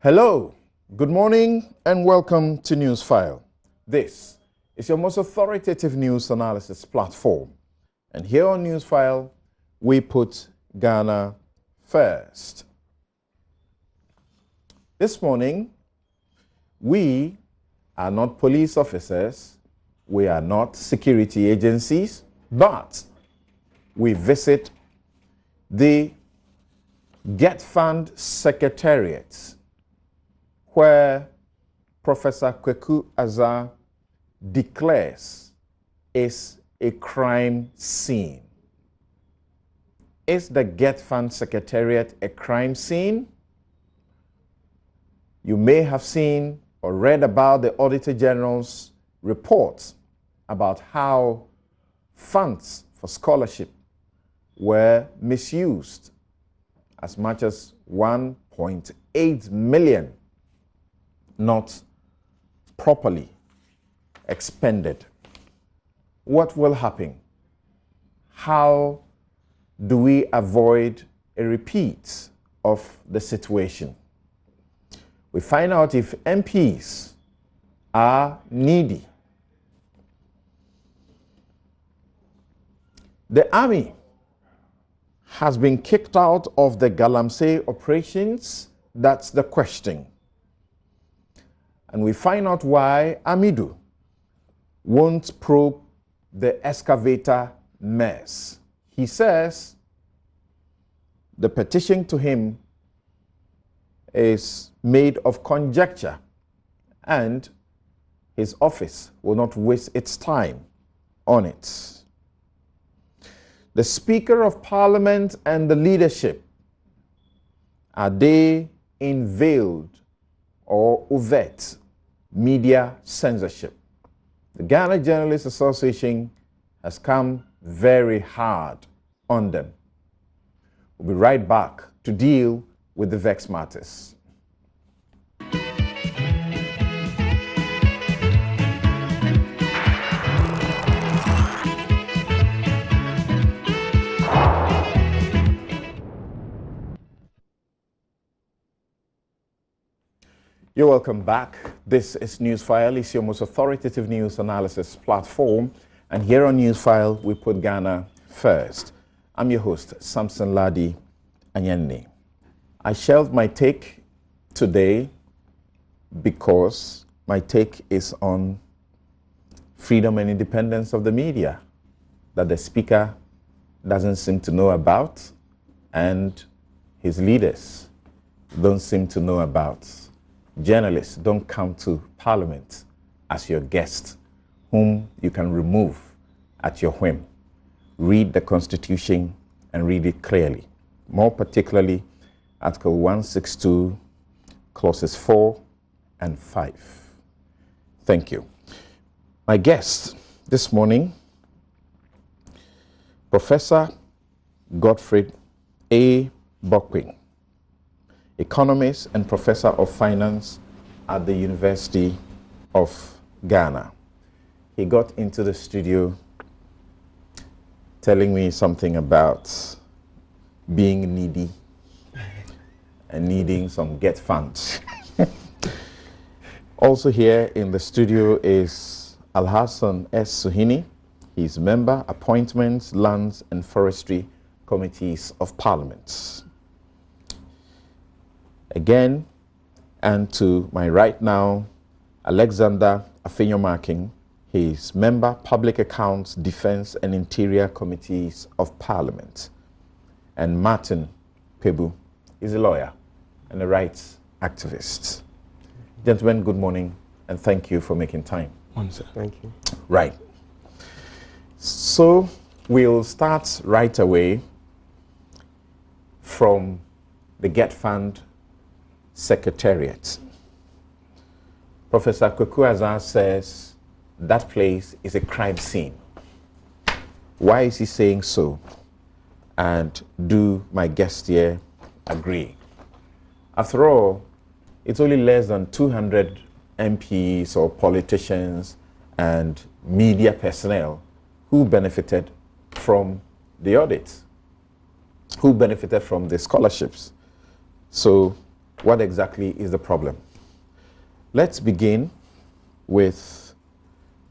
Hello, good morning, and welcome to Newsfile. This is your most authoritative news analysis platform. And here on Newsfile, we put Ghana first. This morning, we are not police officers, we are not security agencies, but we visit the GetFund Secretariat, where Professor Kweku Azar declares is a crime scene. Is the GetFund Secretariat a crime scene? You may have seen or read about the Auditor General's report about how funds for scholarship were misused, as much as 1.8 million not properly expended. What will happen? How do we avoid a repeat of the situation? We find out if MPs are needy. The army has been kicked out of the Galamsey operations. That's the question. And we find out why Amidu won't probe the excavator mess. He says the petition to him is made of conjecture and his office will not waste its time on it. The Speaker of Parliament and the leadership, are they in veiled or overt media censorship? The Ghana Journalists Association has come very hard on them. We'll be right back to deal with the vexed matters. You're welcome back. This is Newsfile. It's your most authoritative news analysis platform. And here on Newsfile, we put Ghana first. I'm your host, Samson Ladi Anyenne. I shelved my take today because my take is on freedom and independence of the media that the Speaker doesn't seem to know about and his leaders don't seem to know about. Journalists don't come to Parliament as your guest, whom you can remove at your whim. Read the Constitution and read it clearly. More particularly, Article 162, Clauses 4 and 5. Thank you. My guest this morning, Professor Godfred A. Bokwing, economist and professor of finance at the University of Ghana. He got into the studio telling me something about being needy and needing some GetFund. Also here in the studio is Alhassan S. Suhini. He's member, Appointments, Lands and Forestry Committees of Parliament. Again, and to my right now, Alexander Afenyo-Markin. He's member, Public Accounts, Defense and Interior Committees of Parliament. And Martin Pebu is a lawyer and a rights activist. Gentlemen, good morning, and thank you for making time. Thank you. Right. So we'll start right away from the GetFund Secretariat. Professor Kweku Azar says that place is a crime scene. Why is he saying so? And do my guests here agree? After all, it's only less than 200 MPs or politicians and media personnel who benefited from the audit, who benefited from the scholarships. So what exactly is the problem. Let's begin with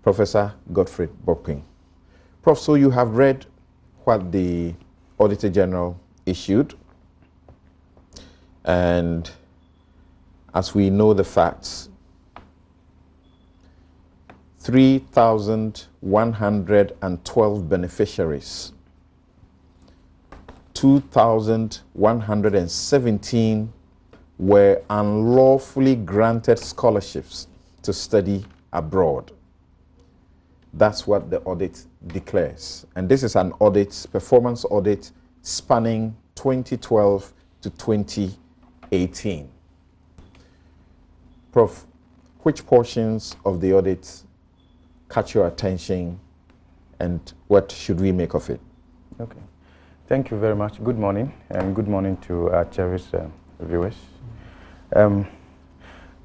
Professor Godfrey Bokpin. Prof, so you have read what the Auditor General issued, and as we know the facts, 3,112 beneficiaries, 2,117 were unlawfully granted scholarships to study abroad. That's what the audit declares. And this is an audit, performance audit, spanning 2012 to 2018. Prof, which portions of the audit catch your attention, and what should we make of it? Okay. Thank you very much. Good morning, and good morning to our cherished viewers.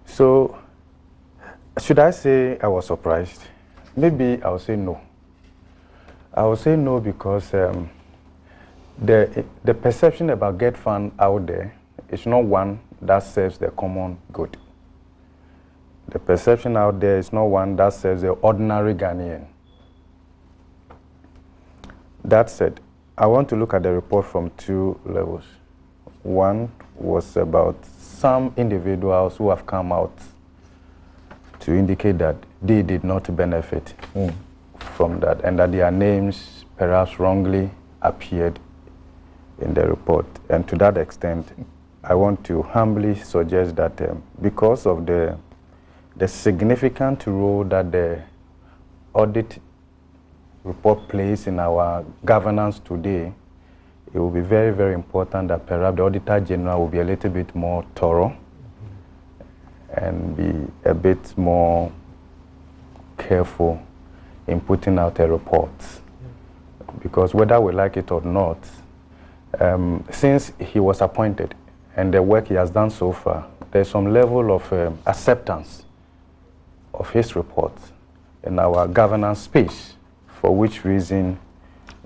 So, should I say I was surprised? Maybe I'll say no. I will say no because the perception about GetFund out there is not one that serves the common good. The perception out there is not one that serves the ordinary Ghanaian. That said, I want to look at the report from two levels. One was about some individuals who have come out to indicate that they did not benefit from that, and that their names perhaps wrongly appeared in the report. And to that extent, I want to humbly suggest that because of the significant role that the audit report plays in our governance today, it will be very, very important that perhaps the Auditor General will be a little bit more thorough and be a bit more careful in putting out a report. Because whether we like it or not, since he was appointed and the work he has done so far, there's some level of acceptance of his report in our governance space, for which reason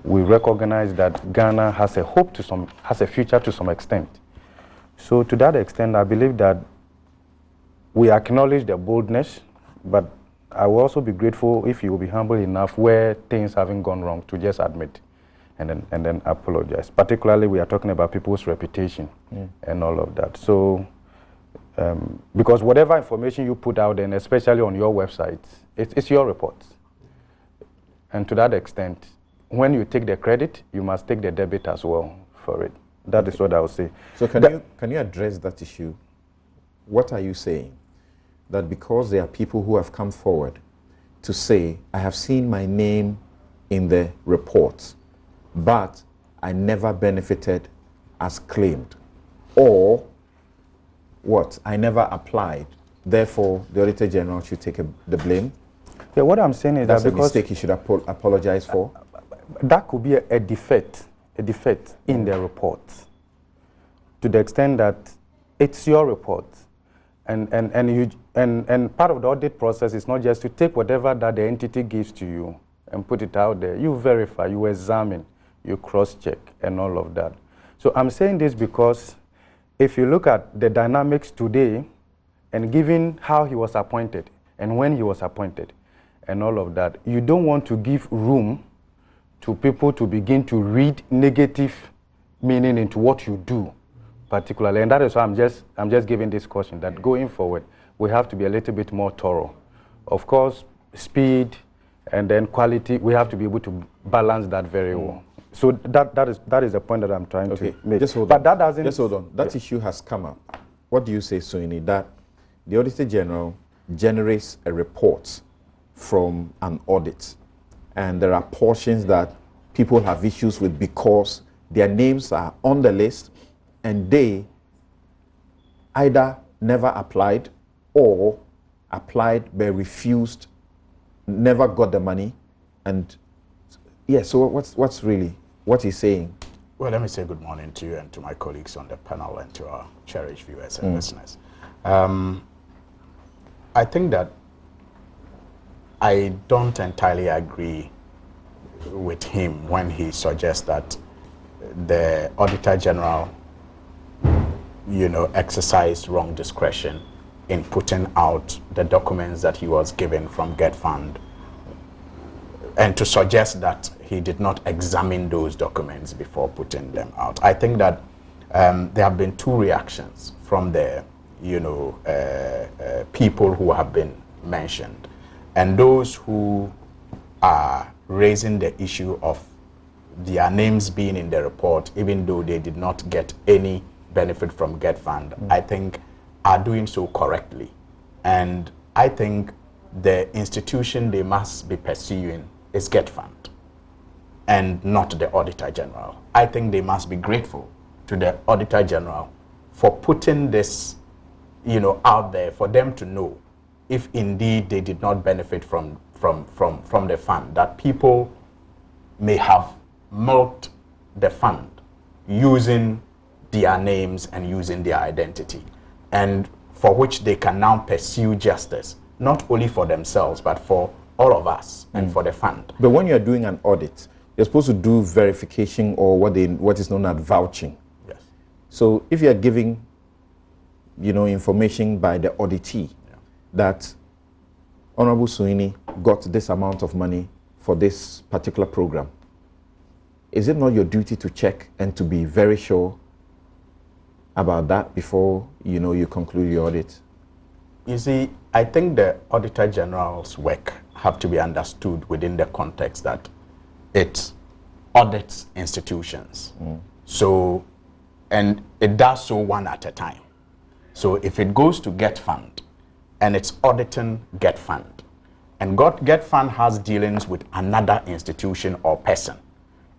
we recognize that Ghana has a hope has a future to some extent. So to that extent, I believe that we acknowledge the boldness, but I will also be grateful if you will be humble enough where things haven't gone wrong to just admit and then apologize. Particularly, we are talking about people's reputation and all of that. So, because whatever information you put out, and especially on your website, it's your report. And to that extent, when you take the credit, you must take the debit as well for it. That is what I would say. So can you address that issue? What are you saying? That because there are people who have come forward to say, I have seen my name in the report, but I never benefited as claimed, or what? I never applied. Therefore, the Auditor General should take the blame. Yeah, what I'm saying is that's that a mistake he should apologize for. That could be a defect in the report, to the extent that it's your report, and part of the audit process is not just to take whatever that the entity gives to you and put it out there. You verify, you examine, you cross-check, and all of that. So I'm saying this because if you look at the dynamics today, and given how he was appointed and when he was appointed and all of that, you don't want to give room to people to begin to read negative meaning into what you do, particularly. And that is why I'm just giving this caution that going forward, we have to be a little bit more thorough. Of course, speed and then quality, we have to be able to balance that very well. So that is the point that I'm trying to make. Just hold on. Just hold on. That issue has come up. What do you say, Soini, that the Auditor General generates a report from an audit, and there are portions that people have issues with because their names are on the list and they either never applied or applied but refused, never got the money, and so what's really what he's saying? Well, let me say good morning to you and to my colleagues on the panel and to our cherished viewers and listeners. I think that I don't entirely agree with him when he suggests that the Auditor General you know, exercised wrong discretion in putting out the documents that he was given from GetFund, and to suggest that he did not examine those documents before putting them out. I think that there have been two reactions from the, you know, people who have been mentioned, and those who are raising the issue of their names being in the report, even though they did not get any benefit from GetFund, I think are doing so correctly. And I think the institution they must be pursuing is GetFund and not the Auditor General. I think they must be grateful to the Auditor General for putting this, you know, out there for them to know if indeed they did not benefit from the fund, that people may have milked the fund using their names and using their identity, and for which they can now pursue justice, not only for themselves, but for all of us and for the fund. But when you're doing an audit, you're supposed to do verification, or what is known as vouching. Yes. So if you're giving, you know, information by the auditee that Honorable Suini got this amount of money for this particular program, is it not your duty to check and to be very sure about that before, you know, you conclude your audit? You see, I think the Auditor General's work have to be understood within the context that it audits institutions. So, and it does so one at a time. So if it goes to GetFund and it's auditing GetFund, and GetFund has dealings with another institution or person,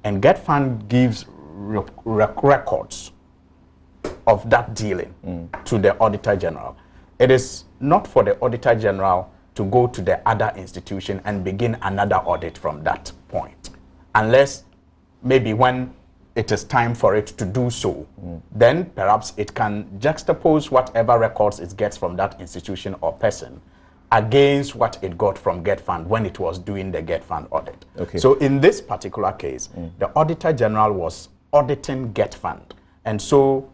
and GetFund gives records of that dealing to the Auditor General, it is not for the Auditor General to go to the other institution and begin another audit from that point, unless maybe when it is time for it to do so, then perhaps it can juxtapose whatever records it gets from that institution or person against what it got from GetFund when it was doing the GetFund audit. Okay. So in this particular case, the Auditor General was auditing GetFund, and so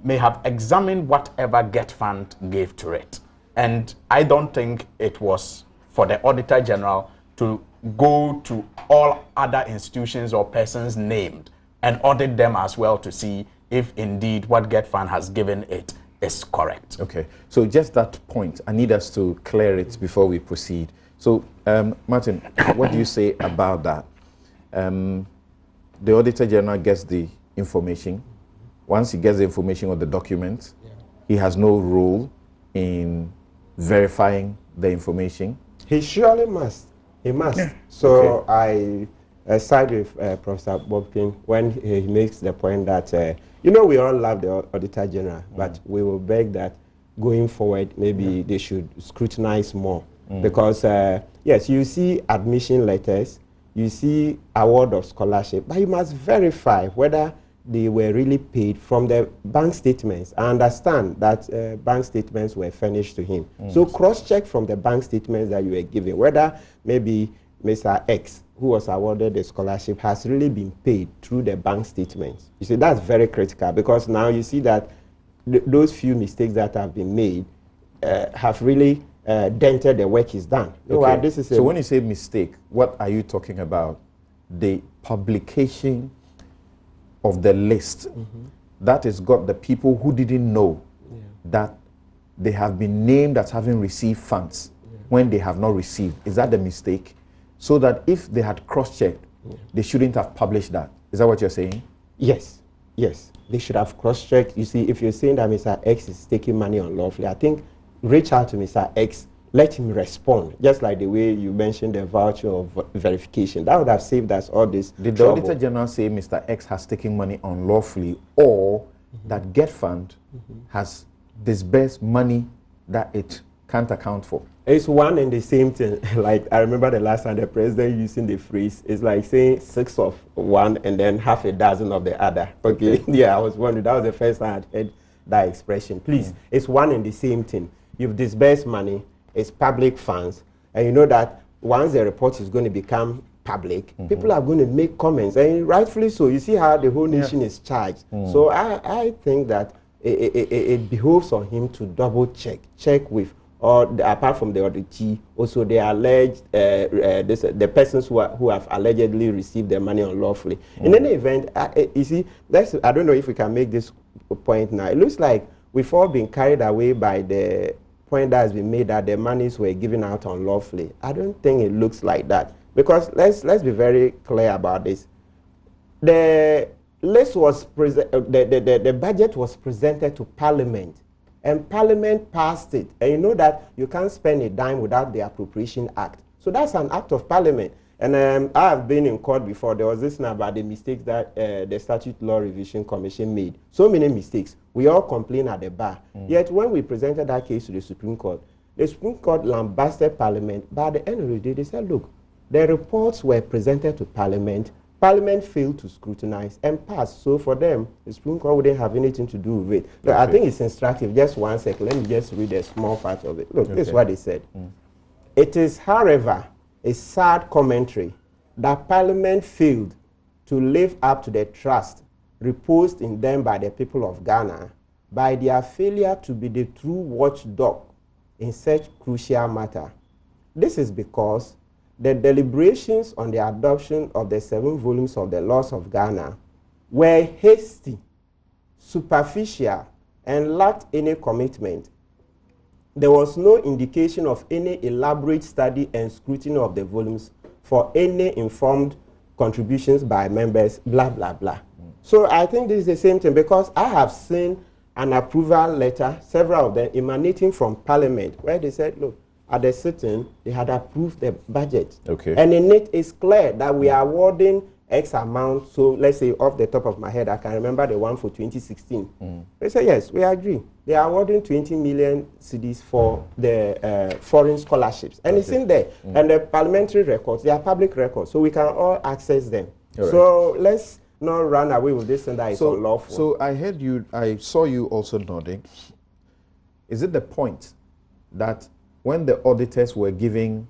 may have examined whatever GetFund gave to it. And I don't think it was for the Auditor General to go to all other institutions or persons named and audit them as well to see if indeed what GetFund has given it is correct. Okay, so just that point, I need us to clear it before we proceed. So, Martin, what do you say about that? The Auditor General gets the information. Once he gets the information of the document, he has no role in verifying the information. He surely must. He must. Yeah. So okay. I side with Professor Bobkin when he makes the point that, you know, we all love the Auditor General, but we will beg that going forward, maybe they should scrutinize more. Because, yes, you see admission letters, you see award of scholarship, but you must verify whether they were really paid from the bank statements. I understand that bank statements were furnished to him. So cross-check from the bank statements that you were given, whether maybe Mr. X, who was awarded the scholarship, has really been paid through the bank statements. You see, that's very critical, because now you see that those few mistakes that have been made have really dented the work is done. Okay. This is so when you say mistake, what are you talking about? The publication of the list that has got the people who didn't know that they have been named as having received funds when they have not received. Is that the mistake? So that if they had cross-checked, they shouldn't have published that. Is that what you're saying? Yes, yes. They should have cross-checked. You see, if you're saying that Mr. X is taking money unlawfully, I think reach out to Mr. X, let him respond, just like the way you mentioned the voucher of verification. That would have saved us all this Did the Auditor General say Mr. X has taken money unlawfully, or that GetFund has disbursed money that it can't account for? It's one and the same thing. Like, I remember the last time the president using the phrase, it's like saying 6 of one and then half a dozen of the other. Okay. Yeah, I was wondering, that was the first time I'd heard that expression. Please, it's one and the same thing. You've disbursed money, it's public funds, and you know that once the report is going to become public, people are going to make comments, and rightfully so. You see how the whole nation is charged. So I think that it behoves on him to double check with, or apart from the auditee, also the alleged the persons who have allegedly received their money unlawfully. In any event, you see, I don't know if we can make this point now. It looks like we've all been carried away by the point that has been made that the monies were given out unlawfully. I don't think it looks like that, because let's be very clear about this. The list was the budget was presented to Parliament, and Parliament passed it. And you know that you can't spend a dime without the Appropriation Act. So that's an act of Parliament. And I have been in court before. There was this now about the mistakes that the Statute Law Revision Commission made. So many mistakes. We all complain at the bar. Yet when we presented that case to the Supreme Court lambasted Parliament. But at the end of the day, they said, look, the reports were presented to Parliament. Parliament failed to scrutinize and pass. So for them, the Supreme Court wouldn't have anything to do with it. Okay. I think it's instructive. Just 1 second. Let me just read a small part of it. Look, this is what they said. It is, however, a sad commentary that Parliament failed to live up to the trust reposed in them by the people of Ghana by their failure to be the true watchdog in such crucial matter. This is because the deliberations on the adoption of the 7 volumes of the laws of Ghana were hasty, superficial, and lacked any commitment. There was no indication of any elaborate study and scrutiny of the volumes for any informed contributions by members, blah, blah, blah. So I think this is the same thing, because I have seen an approval letter, several of them emanating from Parliament, where they said, look, at the sitting, they had approved the budget. Okay. And in it is clear that we are awarding X amount. So let's say off the top of my head, I can remember the one for 2016. They say, yes, we agree. They are awarding 20 million cedis for the foreign scholarships. And it's in there. And the parliamentary records, they are public records. So we can all access them. All so let's not run away with this and that is unlawful. So I heard you, I saw you also nodding. Is it the point that when the auditors were giving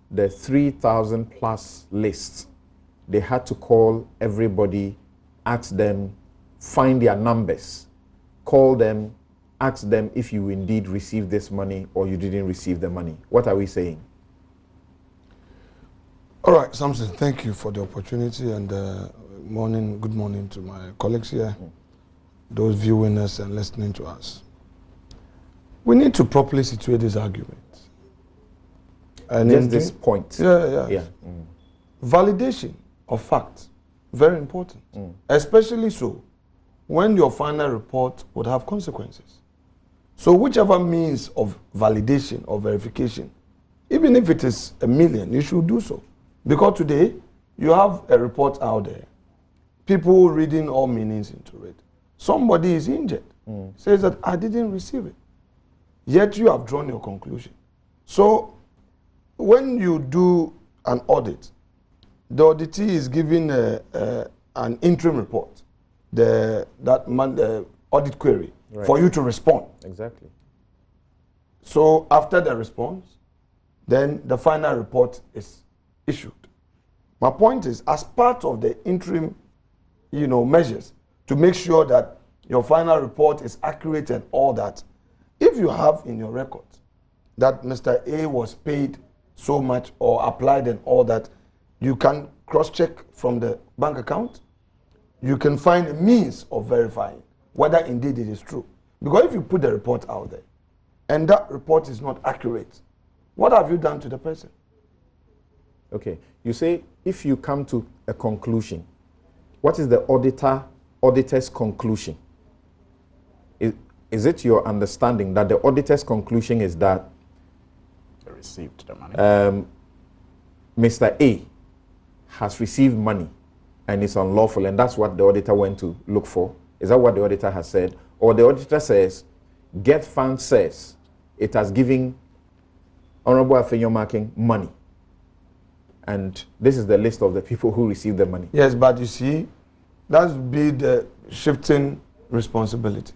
the 3,000 plus lists, they had to call everybody, ask them, find their numbers, call them, ask them if you indeed received this money or you didn't receive the money? What are we saying? All right, Samson, thank you for the opportunity, and good morning to my colleagues here, those viewing us and listening to us. We need to properly situate this argument. And just this point. Yeah. Validation of facts, very important, especially so when your final report would have consequences. So whichever means of validation or verification, even if it is 1 million, you should do so. Because today, you have a report out there, people reading all meanings into it. Somebody is injured, says that I didn't receive it. Yet you have drawn your conclusion. So when you do an audit, the auditee is given an interim report, the audit query, for you to respond. Exactly. So after the response, then the final report is issued. My point is, as part of the interim, measures to make sure that your final report is accurate and all that, if you have in your record that Mr. A was paid so much or applied and all that, you can cross-check from the bank account. You can find a means of verifying whether indeed it is true. Because if you put the report out there and that report is not accurate, what have you done to the person? Okay. You say if you come to a conclusion, what is the auditor's conclusion? Is it your understanding that the auditor's conclusion is that received the money? Mr. A has received money and it's unlawful, and that's what the auditor went to look for? Is that what the auditor has said? Or the auditor says, GetFund says it has given Honorable Afenyomarking money, and this is the list of the people who received the money? Yes, but you see, that would be the shifting responsibility.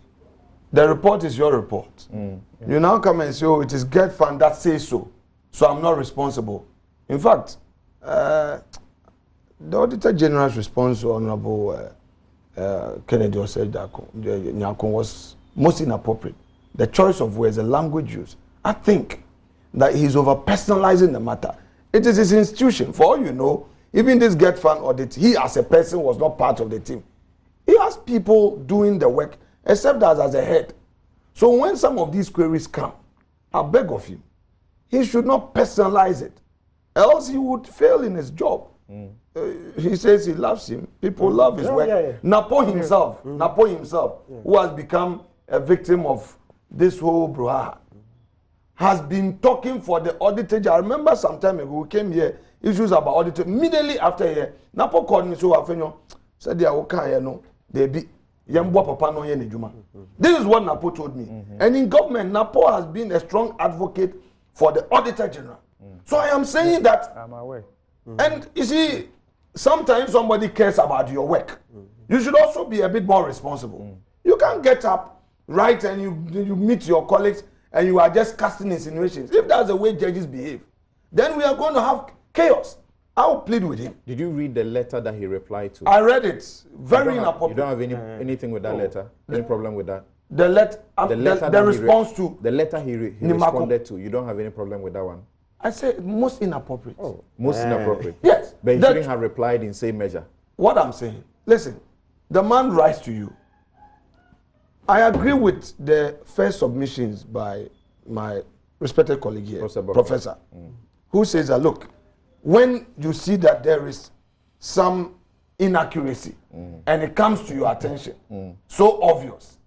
The report is your report. You now come and say, oh, it is GetFund that says so, so I'm not responsible. In fact, the Auditor General's response to Honorable Kennedy Osei Nyako was most inappropriate. The choice of words, the language used. I think that he's over-personalizing the matter. It is his institution. For all you know, even this GetFund audit, he as a person was not part of the team. He has people doing the work, except as a head. So when some of these queries come, I beg of him, he should not personalize it, else he would fail in his job. He says he loves him. People love his work. Napo himself, who has become a victim of this whole brouhaha, has been talking for the Auditor General. I remember some time ago we came here, issues about auditor. Immediately after here, Napo called me, so I said, no, they be. This is what Napo told me. And in government, Napo has been a strong advocate for the Auditor General. So I am saying that. I'm aware. And you see, sometimes somebody cares about your work. You should also be a bit more responsible. You can't get up, right, and you meet your colleagues and you are just casting insinuations. If that's the way judges behave, then we are going to have chaos. I'll plead with him. Did you read the letter that he replied to? I read it. Very inappropriate. You don't have anything with that letter? Any problem with that? The response to the letter he responded to, you don't have any problem with that one? I say most inappropriate. Most inappropriate? Yes. But he shouldn't have replied in same measure. What I'm saying, listen, the man writes to you. I agree with the first submissions by my respected colleague here, Professor, who says that, look, when you see that there is some inaccuracy and it comes to your attention, so obvious,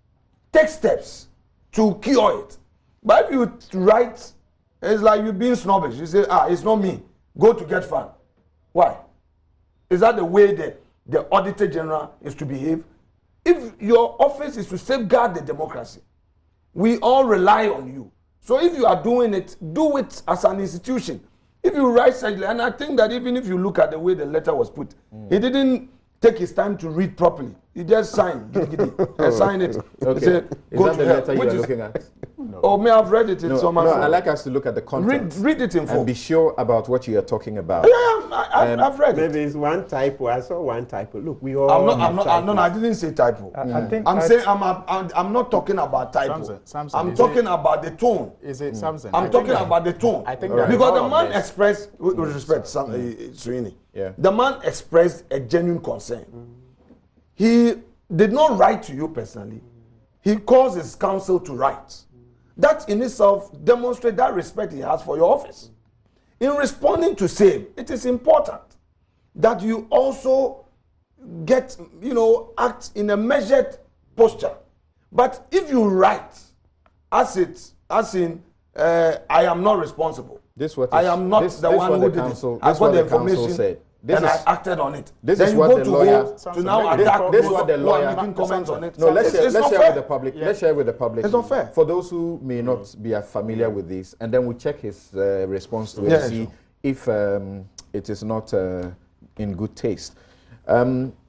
take steps to cure it. But if you write, it's like you're being snobbish. You say, it's not me. Go to GetFund. Why? Is that the way the Auditor General is to behave? If your office is to safeguard the democracy, we all rely on you. So if you are doing it, do it as an institution. If you write such, and I think that even if you look at the way the letter was put, he didn't take his time to read properly. He just signed, sign it. Okay. Said, is that the letter you are looking at? No. Oh, may I've read it in some. No, I like us to look at the content. Read it in full. And be sure about what you are talking about. Yeah, I've read it. Maybe it's one typo. I saw one typo. Look, we all. I didn't say typo. I'm not talking about typo. Samson, I'm talking about the tone. Is it Samson? I'm talking about the tone. I think because the man expressed, with respect, Srini. Yeah. The man expressed a genuine concern. He did not write to you personally. He calls his counsel to write. That in itself demonstrates that respect he has for your office. In responding to same, it is important that you also get, act in a measured posture. But if you write, as in, I am not responsible. I am not the one who did it. I got the information and I acted on it. This is what the lawyer to now attack. This is what the lawyer making comments on it. No, let's share with the public. Yeah. Let's share with the public. It's not fair for those who may not be familiar with this, and then we check his response to it and see if it is not in good taste.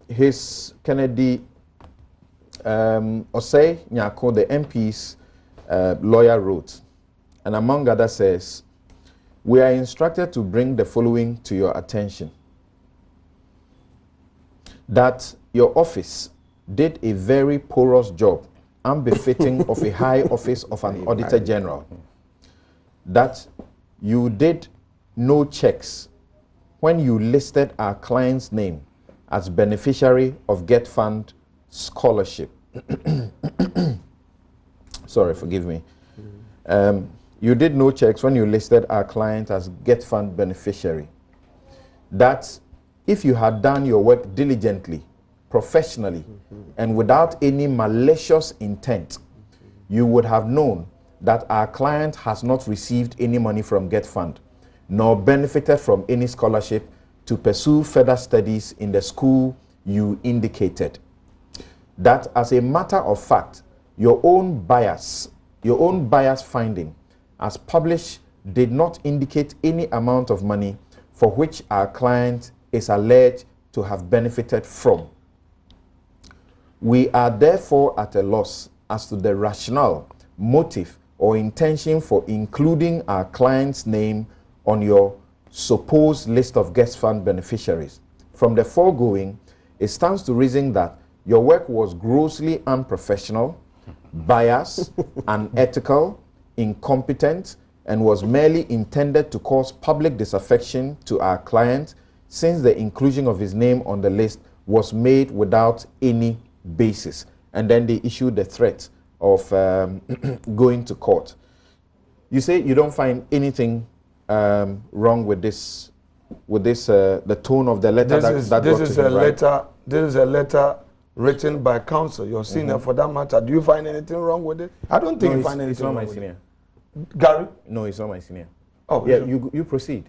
His Kennedy Osei Nyako, the MP's lawyer, wrote, and among others says, "We are instructed to bring the following to your attention. That your office did a very porous job, unbefitting of a high office of an Auditor General. That you did no checks when you listed our client's name as beneficiary of GetFund scholarship." Sorry, forgive me. You did no checks when you listed our client as GetFund beneficiary. That if you had done your work diligently, professionally, and without any malicious intent, you would have known that our client has not received any money from GetFund, nor benefited from any scholarship to pursue further studies in the school you indicated. That as a matter of fact, your own bias finding as published did not indicate any amount of money for which our client is alleged to have benefited from. We are therefore at a loss as to the rationale, motive, or intention for including our client's name on your supposed list of GetFund beneficiaries. From the foregoing, it stands to reason that your work was grossly unprofessional, biased, unethical, incompetent, and was merely intended to cause public disaffection to our client, since the inclusion of his name on the list was made without any basis. And then they issued the threat of going to court. You say you don't find anything wrong with this, the tone of the letter This is a letter written by counsel, your senior for that matter. Do you find anything wrong with it? I don't think you find anything wrong with it. Gary? No, it's not my senior. Oh, yeah, you proceed.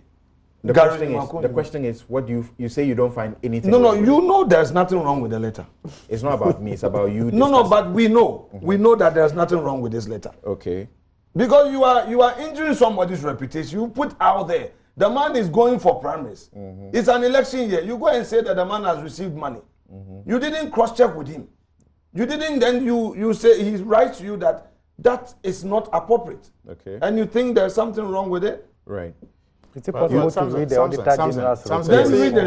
The question is, what do you say you don't find anything wrong with you know there's nothing wrong with the letter. It's not about me, it's about you. No, but we know. We know that there's nothing wrong with this letter. Okay. Because you are injuring somebody's reputation. You put out there, the man is going for primaries. It's an election year. You go and say that the man has received money. You didn't cross-check with him. You didn't, then you say he writes to you that is not appropriate. Okay. And you think there's something wrong with it? Right. Is it possible to read the Auditor General's report?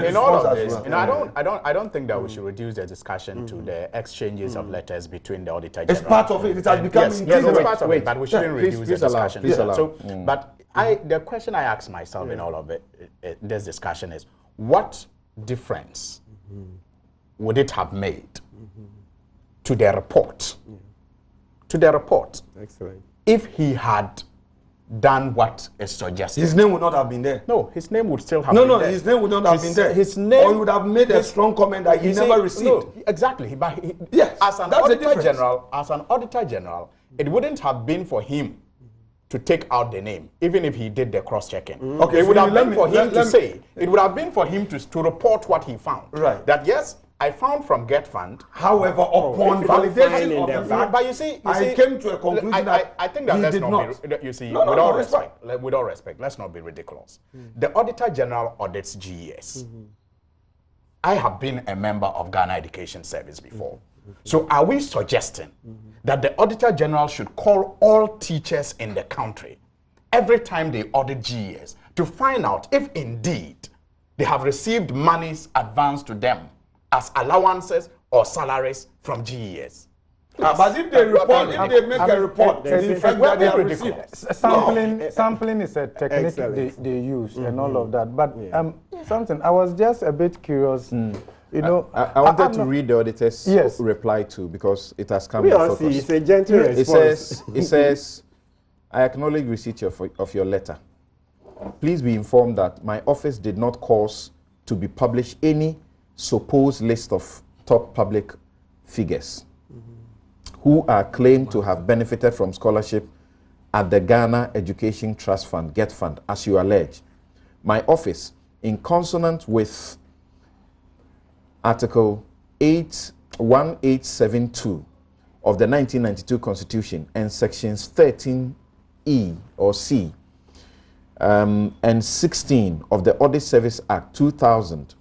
In all of this, I don't think that we should reduce the discussion to the exchanges of letters between the Auditor General. It's part of it. It has become yes, it's part of it, but we shouldn't reduce the discussion. But the question I ask myself in all of it, this discussion is, what difference would it have made to the report? To the report. Excellent. If he had done what is suggested. His name would not have been there. No, his name would still have been there. No, his name would not have been there. His name, or he would have made a strong comment that he never received. No, exactly. But yes, as an Auditor General, it wouldn't have been for him to take out the name, even if he did the cross-checking. Okay, it would have been for him to say. It would have been for him to report what he found. Right. That yes, I found from GetFund. However, upon validation of the fact, but you see, I came to a conclusion that I think that let's not be, you see, with all respect, let's not be ridiculous. The Auditor General audits GES. I have been a member of Ghana Education Service before. So are we suggesting that the Auditor General should call all teachers in the country every time they audit GES to find out if indeed they have received monies advanced to them as allowances or salaries from GES? But if they report, if they make a report, the fact that they are received. Sampling is a technique they use and all of that. But something, I was just a bit curious. You know, I wanted to read the auditor's reply too, because it has come in focus. It's a gentle response. It says, I acknowledge receipt of your letter. Please be informed that my office did not cause to be published any supposed list of top public figures who are claimed to have benefited from scholarship at the Ghana Education Trust Fund, GetFund, as you allege. My office, in consonance with Article 1872 of the 1992 Constitution and Sections 13E or C and 16 of the Audit Service Act 2000,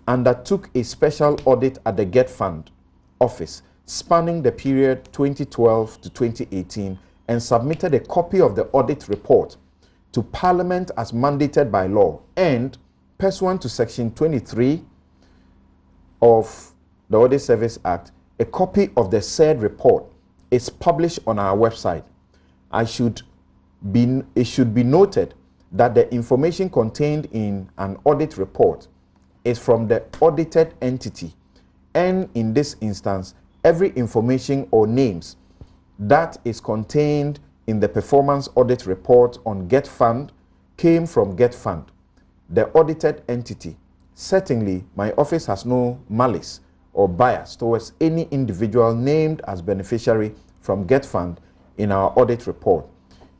undertook a special audit at the GetFund office spanning the period 2012 to 2018 and submitted a copy of the audit report to Parliament as mandated by law, and pursuant to Section 23 of the Audit Service Act, a copy of the said report is published on our website. It should be noted that the information contained in an audit report is from the audited entity, and in this instance, every information or names that is contained in the performance audit report on GetFund came from GetFund, the audited entity. Certainly, my office has no malice or bias towards any individual named as beneficiary from GetFund in our audit report.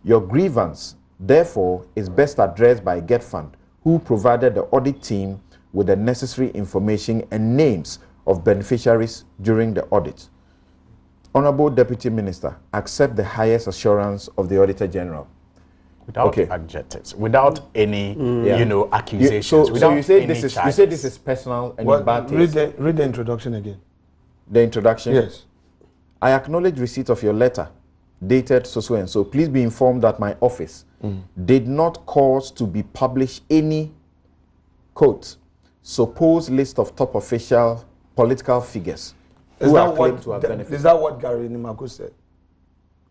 Your grievance, therefore, is best addressed by GetFund, who provided the audit team with the necessary information and names of beneficiaries during the audit. Honorable Deputy Minister, accept the highest assurance of the Auditor General. Without adjectives, without any, accusations. So you say this is personal and in bad taste. Read the introduction again. The introduction. Yes. I acknowledge receipt of your letter, dated so and so. Please be informed that my office did not cause to be published any quote supposed list of top official political figures who are claimed to have benefited. Is that what Gary Nimako said?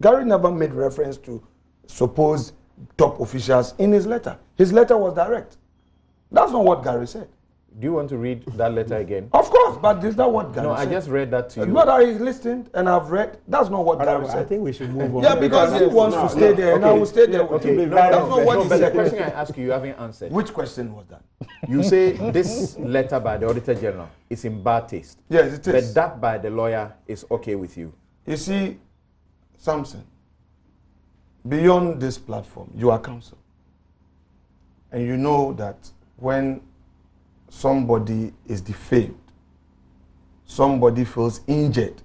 Gary never made reference to supposed top officials in his letter. His letter was direct. That's not what Gary said. Do you want to read that letter again? Of course, but is that what Gary No, said? I just read that to you. But I listened and I've read. That's not what Gary I said. think we should move on. Yeah, because he wants to stay there, and I will stay there with Okay, him. no, That's no, not what he but the said. question I asked you haven't answered. Which question was that? You say this letter by the Auditor General is in bad taste. Yes, it is. But that by the lawyer is okay with you. You see, Samson, beyond this platform, you are counsel. And you know that when somebody is defamed, somebody feels injured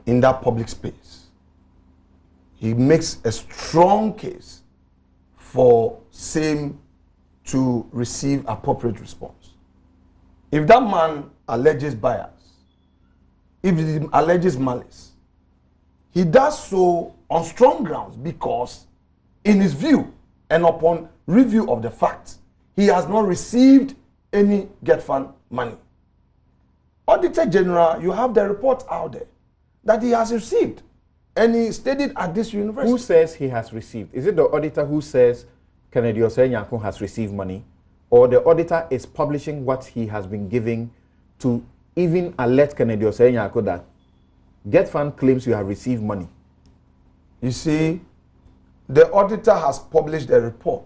in that public space, he makes a strong case for same to receive appropriate response. If that man alleges bias, if he alleges malice, he does so on strong grounds because, in his view, and upon review of the facts, he has not received any GetFund money. Auditor General, you have the report out there that he has received, and he studied at this university. Who says he has received? Is it the auditor who says Kennedy Osei-Nyankun has received money, or the auditor is publishing what he has been giving to even alert Kennedy Osei-Nyankun that GetFund claims you have received money? You see, the auditor has published a report.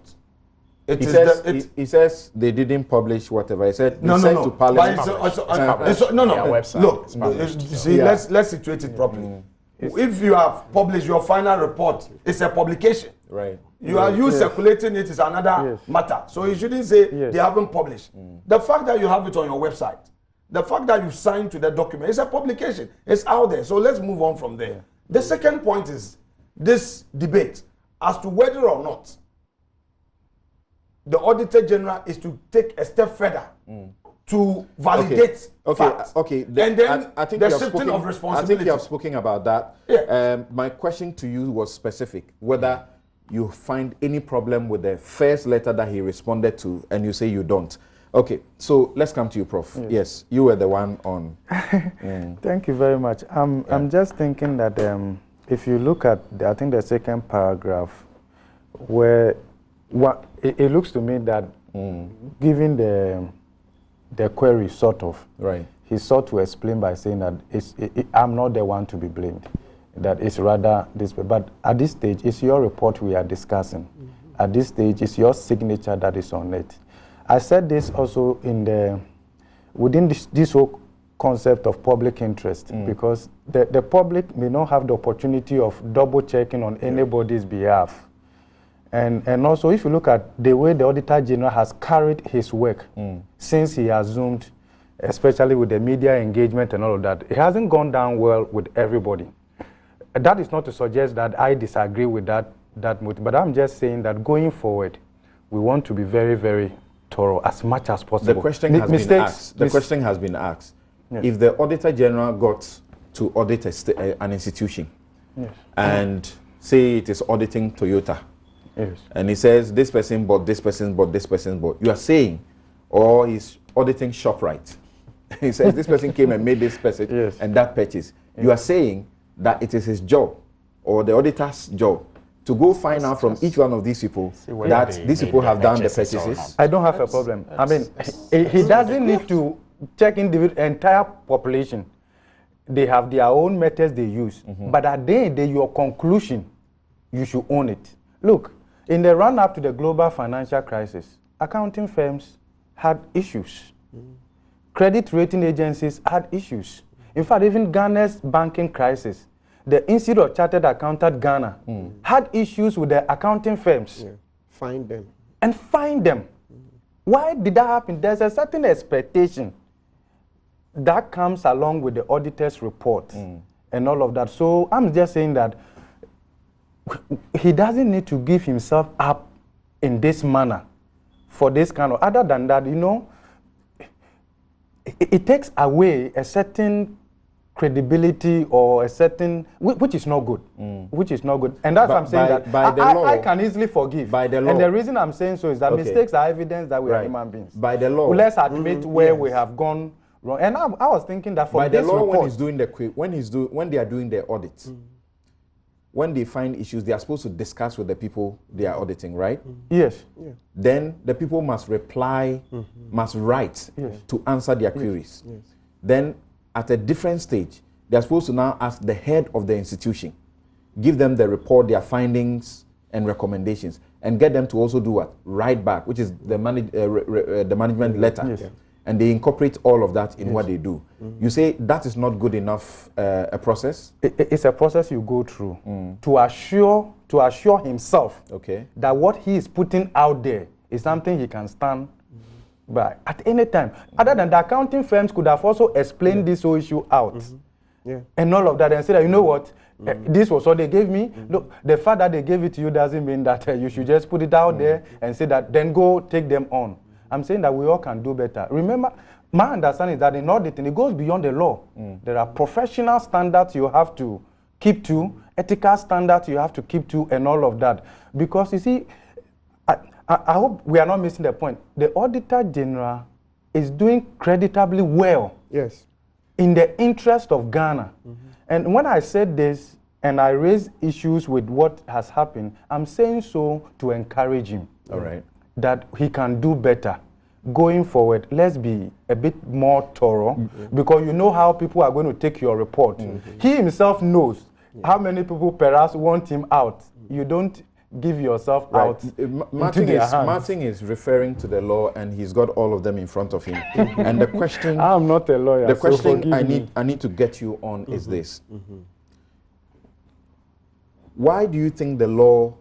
He says they didn't publish whatever. He said No. to Parliament. Website. Look, you see, let's situate it properly. If you have published your final report, it's a publication. Right. You circulating it is another matter. So you shouldn't say they haven't published. The fact that you have it on your website, the fact that you signed to the document, it's a publication. It's out there. So let's move on from there. The second point is this debate as to whether or not the Auditor General is to take a step further to validate facts. Okay. And then I think the you have shifting spoken, of responsibility. I think you have spoken about that. Yeah. My question to you was specific, whether you find any problem with the first letter that he responded to, and you say you don't. Okay, so let's come to you, Prof. Yes, you were the one on. Thank you very much. I'm just thinking that if you look at, I think the second paragraph, where it looks to me that given the query sort of, right, he sought to explain by saying that I'm not the one to be blamed, that it's rather this way. But at this stage, it's your report we are discussing. At this stage, it's your signature that is on it. I said this also within this whole concept of public interest, because the public may not have the opportunity of double checking on anybody's behalf. And also, if you look at the way the Auditor General has carried his work since he assumed, especially with the media engagement and all of that, it hasn't gone down well with everybody. That is not to suggest that I disagree with that motive, but I'm just saying that going forward, we want to be very, very thorough as much as possible. The question has been asked. The question has been asked. Yes. If the Auditor General got to audit an institution and say it is auditing Toyota, and he says this person bought, this person bought, this person bought, you are saying, or he's auditing ShopRite, he says this person came and made this purchase and that purchase, you are saying that it is his job or the auditor's job to go find out from each one of these people that these people have done the purchases. I don't have a problem. I mean, he doesn't need to check in the entire population. They have their own methods they use. But at the end of the day, your conclusion, you should own it. Look, in the run-up to the global financial crisis, accounting firms had issues. Credit rating agencies had issues. In fact, even Ghana's banking crisis, the Institute of Chartered Accountants Ghana had issues with the accounting firms. Find them. And find them. Why did that happen? There's a certain expectation that comes along with the auditor's report and all of that. So I'm just saying that he doesn't need to give himself up in this manner for this kind of, other than that, you know, it takes away a certain credibility or a certain, which is not good, which is not good. And that's what I'm saying, that I can easily forgive. By the law. And the reason I'm saying so is that mistakes are evidence that we are human beings. By the law. Let's admit where we have gone wrong. And I was thinking that for by this the law, report, when they are doing the audit, when they find issues, they are supposed to discuss with the people they are auditing, right? Yes. Yeah. Then the people must reply, must write to answer their queries. Yes. Then at a different stage, they are supposed to now ask the head of the institution, give them the report, their findings and recommendations, and get them to also do what? Write back, which is the, the management letter. Yes. And they incorporate all of that in what they do. You say that is not good enough a process? It's a process you go through to assure himself that what he is putting out there is something he can stand by at any time. Other than the accounting firms could have also explained this whole issue out and all of that, and say that, you know what, this was what they gave me. Look, the fact that they gave it to you doesn't mean that you should just put it out there and say that, then go take them on. I'm saying that we all can do better. Remember, my understanding is that in auditing, it goes beyond the law. There are professional standards you have to keep to, ethical standards you have to keep to, and all of that. Because, you see, I hope we are not missing the point. The Auditor General is doing creditably well in the interest of Ghana. And when I said this, and I raised issues with what has happened, I'm saying so to encourage him. All right. That he can do better going forward. Let's be a bit more thorough, because you know how people are going to take your report. He himself knows how many people perhaps want him out. You don't give yourself out. Martin is referring to the law, and he's got all of them in front of him. And the question, I'm not a lawyer. The question so I need to get you on is this: why do you think the law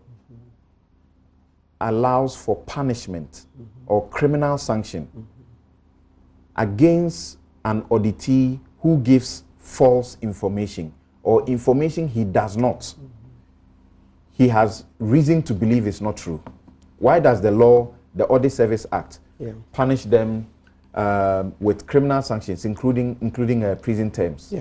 allows for punishment or criminal sanction against an auditee who gives false information or information he does not, he has reason to believe is not true? Why does the law, the Audit Service Act, punish them with criminal sanctions, including prison terms?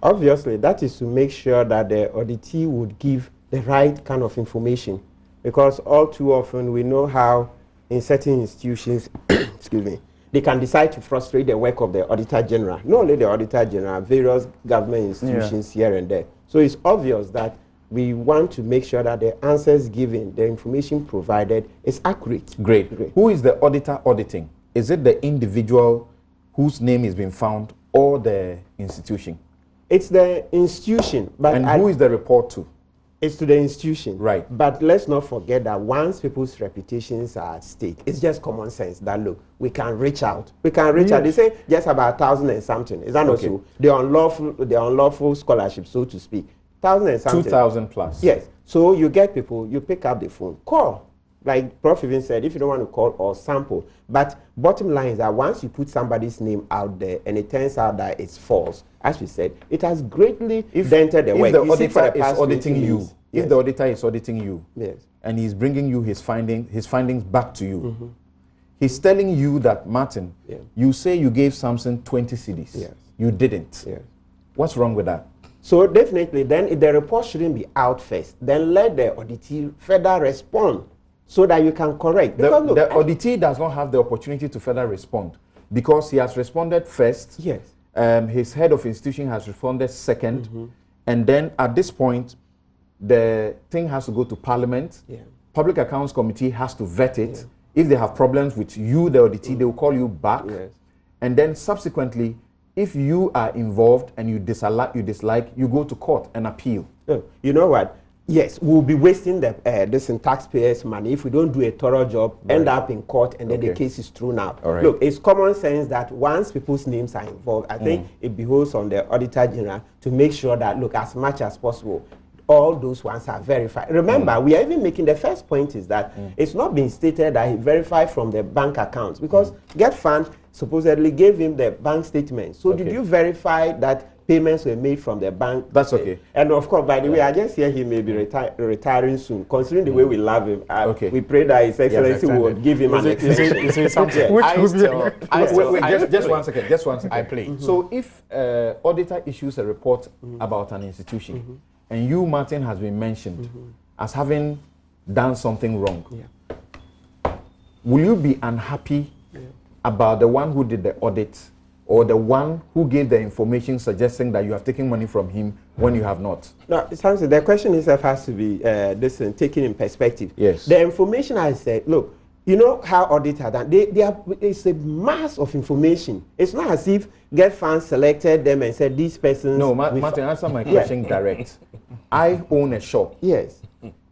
Obviously, that is to make sure that the auditee would give the right kind of information. Because all too often we know how in certain institutions, excuse me, they can decide to frustrate the work of the Auditor General. Not only the Auditor General, various government institutions here and there. So it's obvious that we want to make sure that the answers given, the information provided is accurate. Great. Who is the auditor auditing? Is it the individual whose name is being found or the institution? It's the institution. And who is the report to? It's to the institution. Right. But let's not forget that once people's reputations are at stake, it's just common sense that, look, we can reach out. We can reach out. They say just about 1,000 and something. Is that not so? The unlawful scholarship, so to speak. 1,000 and something. 2,000 plus. Yes. So you get people, you pick up the phone, call. Like Prof even said, if you don't want to call or sample. But bottom line is that once you put somebody's name out there and it turns out that it's false, as we said, it has greatly dented the work. If the auditor is auditing you, if the auditor is auditing you, and he's bringing you his findings back to you, he's telling you that, Martin, you say you gave Samson 20 CDs. You didn't. What's wrong with that? So definitely, then if the report shouldn't be out first, then let the auditee further respond so that you can correct. The auditee does not have the opportunity to further respond because he has responded first. His head of institution has responded second. And then at this point, the thing has to go to Parliament. Public Accounts Committee has to vet it. If they have problems with you, the auditee, they will call you back. And then subsequently, if you are involved and you dislike, you go to court and appeal. You know what? Yes, we'll be wasting this in taxpayers' money if we don't do a thorough job, end up in court, and then the case is thrown out. Look, it's common sense that once people's names are involved, I think it behoves on the Auditor General to make sure that, look, as much as possible, all those ones are verified. Remember, we are even making the first point is that it's not been stated that he verified from the bank accounts because GetFund supposedly gave him the bank statement. So did you verify that payments were made from the bank? That's okay. And of course, by the way, I just hear he may be retiring soon. Considering the way we love him, we pray that His Excellency will give him an extension. Just one second. I play. So if auditor issues a report about an institution, and you, Martin, has been mentioned as having done something wrong, will you be unhappy about the one who did the audit or the one who gave the information suggesting that you have taken money from him when you have not? No, Samson, the question itself has to be taken in perspective. Yes. The information I said, look, you know how audit are done. It's a mass of information. It's not as if GetFund selected them and said, these persons... No, Martin, answer my question direct. I own a shop. Yes.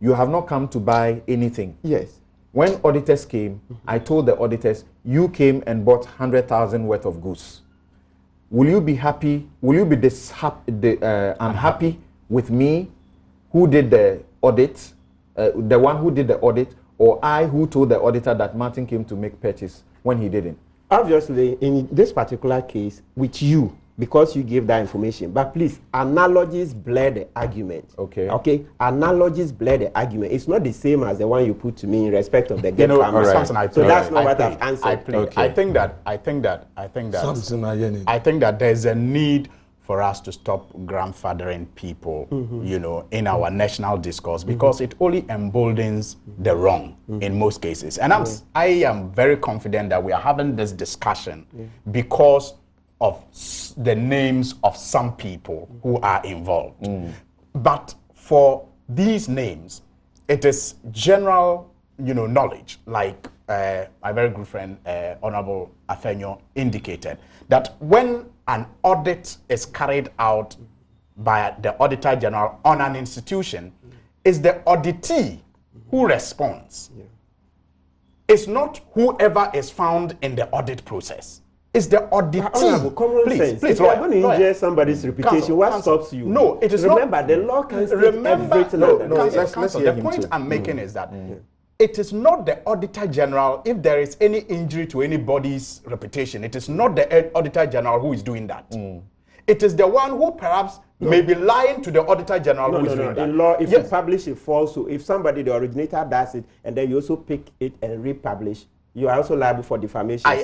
You have not come to buy anything. Yes. When auditors came, I told the auditors, you came and bought 100,000 worth of goods. Will you be happy? Will you be unhappy with me who did the audit, the one who did the audit, or I who told the auditor that Martin came to make purchase when he didn't? Obviously, in this particular case, with you, because you gave that information. But please, analogies blur the argument. Okay. Okay. Analogies blur the argument. It's not the same as the one you put to me in respect of the You know, GetFund. right. So that's not what I've answered. I think that there's a need for us to stop grandfathering people, you know, in our national discourse, because it only emboldens the wrong in most cases. And I am very confident that we are having this discussion because of the names of some people who are involved. But for these names, it is general, you know, knowledge, like my very good friend, Honorable Afenyo, indicated, that when an audit is carried out by the Auditor General on an institution, it's the auditee who responds. It's not whoever is found in the audit process. It's the auditee. Please, if you're going to injure somebody's reputation, what stops you? No, it is remember, the law can state everything. The point I'm making is that it is not the Auditor General, if there is any injury to anybody's reputation, it is not the Auditor General who is doing that. It is the one who perhaps may be lying to the Auditor General who is doing that. In law, if you publish a falsehood, if somebody, the originator, does it, and then you also pick it and republish, you are also liable for defamation. I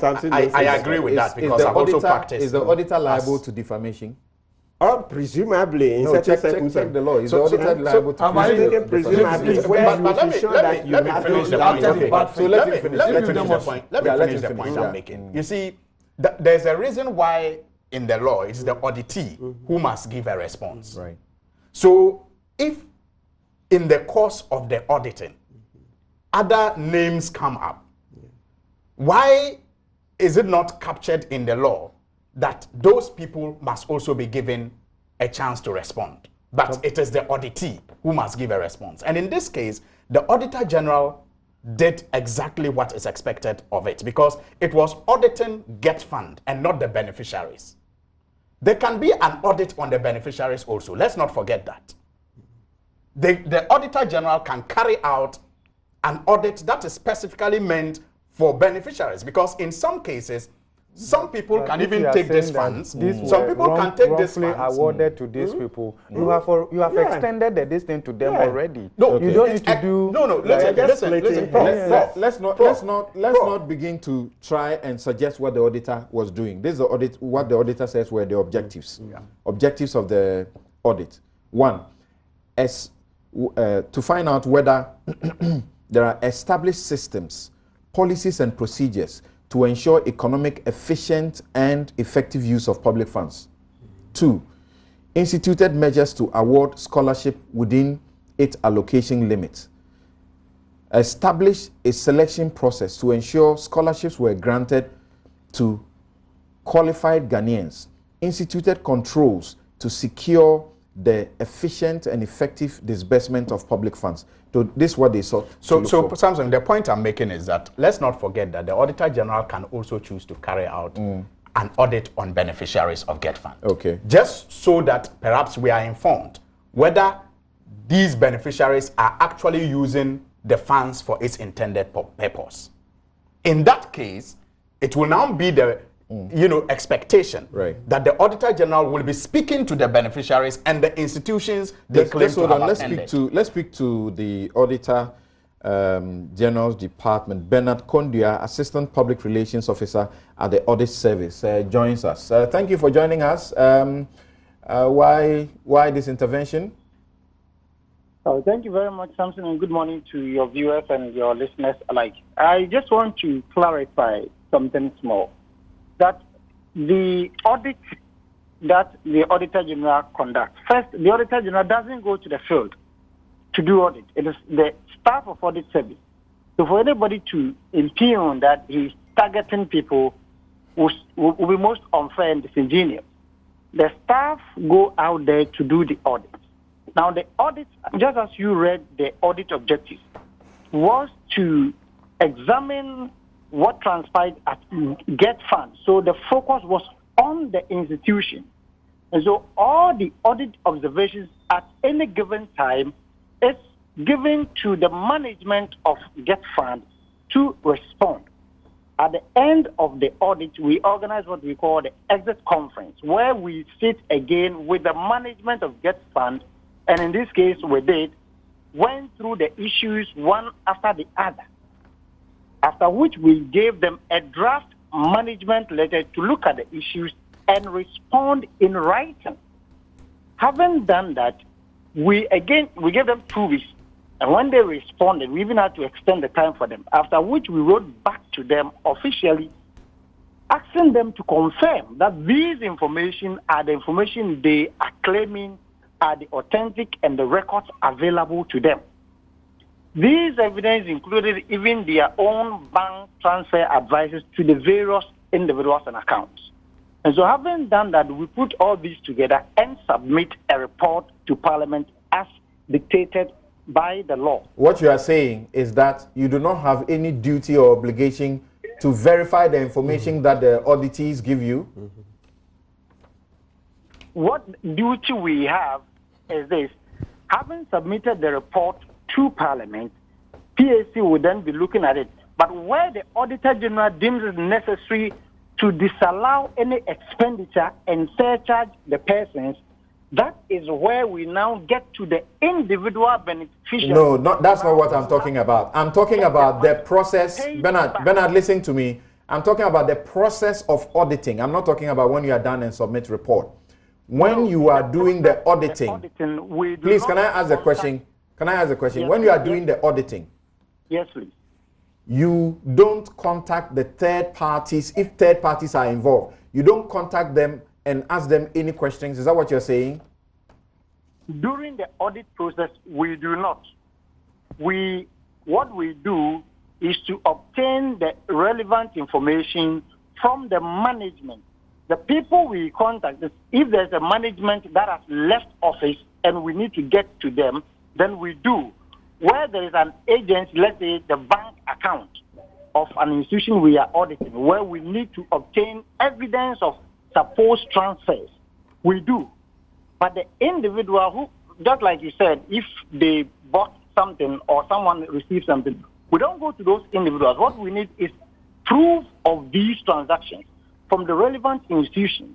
agree with that, because I've also practiced. Is the auditor liable to defamation? Or presumably, in certain circumstances. Check the law. Is the auditor liable to presumably, let me finish the point I'm making. You see, there's a reason why in the law it's the auditee who must give a response. Right. So if in the course of the auditing, other names come up, why is it not captured in the law that those people must also be given a chance to respond? But it is the auditee who must give a response. And in this case, the Auditor General did exactly what is expected of it, because it was auditing GetFund and not the beneficiaries. There can be an audit on the beneficiaries also. Let's not forget that. The Auditor General can carry out an audit that is specifically meant for beneficiaries, because in some cases, some people can even take these funds. Some people can take these funds awarded to these people. You have extended the distance to them already. No, you don't need to do. Let's not begin to try and suggest what the auditor was doing. This is what the auditor says were the objectives. Objectives of the audit. One, to find out whether there are established systems, policies and procedures to ensure economic, efficient, and effective use of public funds. 2, instituted measures to award scholarship within its allocation limits. Establish a selection process to ensure scholarships were granted to qualified Ghanaians. Instituted controls to secure the efficient and effective disbursement of public funds. So this is what they sought. So Samson, the point I'm making is that let's not forget that the Auditor General can also choose to carry out an audit on beneficiaries of GetFund. Okay. Just so that perhaps we are informed whether these beneficiaries are actually using the funds for its intended purpose. In that case, it will now be the expectation that the Auditor General will be speaking to the beneficiaries and the institutions they claim to have attended. Let's speak to the Auditor General's Department. Bernard Kondua, Assistant Public Relations Officer at the Audit Service, joins us. Thank you for joining us. Why this intervention? Thank you very much, Samson, and good morning to your viewers and your listeners alike. I just want to clarify something small. That the audit that the Auditor General conducts, first, the Auditor General doesn't go to the field to do audit. It is the staff of Audit Service. So for anybody to impugn that he's targeting people will be most unfair and disingenuous. The staff go out there to do the audit. Now, the audit, just as you read the audit objective, was to examine what transpired at GetFund. So the focus was on the institution. And so all the audit observations at any given time is given to the management of GetFund to respond. At the end of the audit, we organize what we call the exit conference, where we sit again with the management of GetFund, and in this case we went through the issues one after the other, after which we gave them a draft management letter to look at the issues and respond in writing. Having done that, we gave them 2 weeks. And when they responded, we even had to extend the time for them, after which we wrote back to them officially, asking them to confirm that these information are the information they are claiming are the authentic and the records available to them. These evidence included even their own bank transfer advices to the various individuals and accounts. And so having done that, we put all these together and submit a report to Parliament as dictated by the law. What you are saying is that you do not have any duty or obligation to verify the information that the auditees give you? What duty we have is this. Having submitted the report to Parliament, PAC will then be looking at it. But where the Auditor General deems it necessary to disallow any expenditure and surcharge the persons, that is where we now get to the individual beneficiary. No, that's not what I'm talking about. I'm talking about the process. Bernard, listen to me. I'm talking about the process of auditing. I'm not talking about when you are done and submit report. When you are doing the auditing, please, can I ask a question? Can I ask a question? Yes, when you are doing the auditing, yes, please. You don't contact the third parties if third parties are involved. You don't contact them and ask them any questions. Is that what you're saying? During the audit process, we do not. What we do is to obtain the relevant information from the management. The people we contact, if there's a management that has left office and we need to get to them, then we do. Where there is an agency, let's say the bank account of an institution we are auditing, where we need to obtain evidence of supposed transfers, we do. But the individual who, just like you said, if they bought something or someone received something, we don't go to those individuals. What we need is proof of these transactions from the relevant institutions.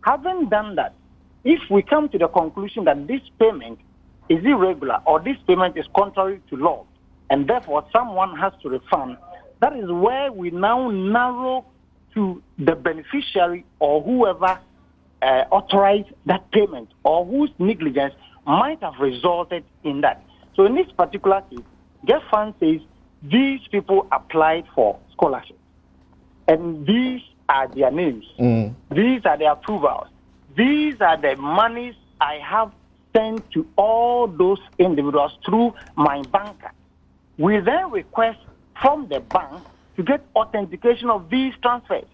Having done that, if we come to the conclusion that this payment is irregular or this payment is contrary to law, and therefore someone has to refund, that is where we now narrow to the beneficiary or whoever authorized that payment or whose negligence might have resulted in that. So in this particular case, GetFund says these people applied for scholarships, and these are their names. These are their approvals. These are the monies I have sent to all those individuals through my banker. We then request from the bank to get authentication of these transfers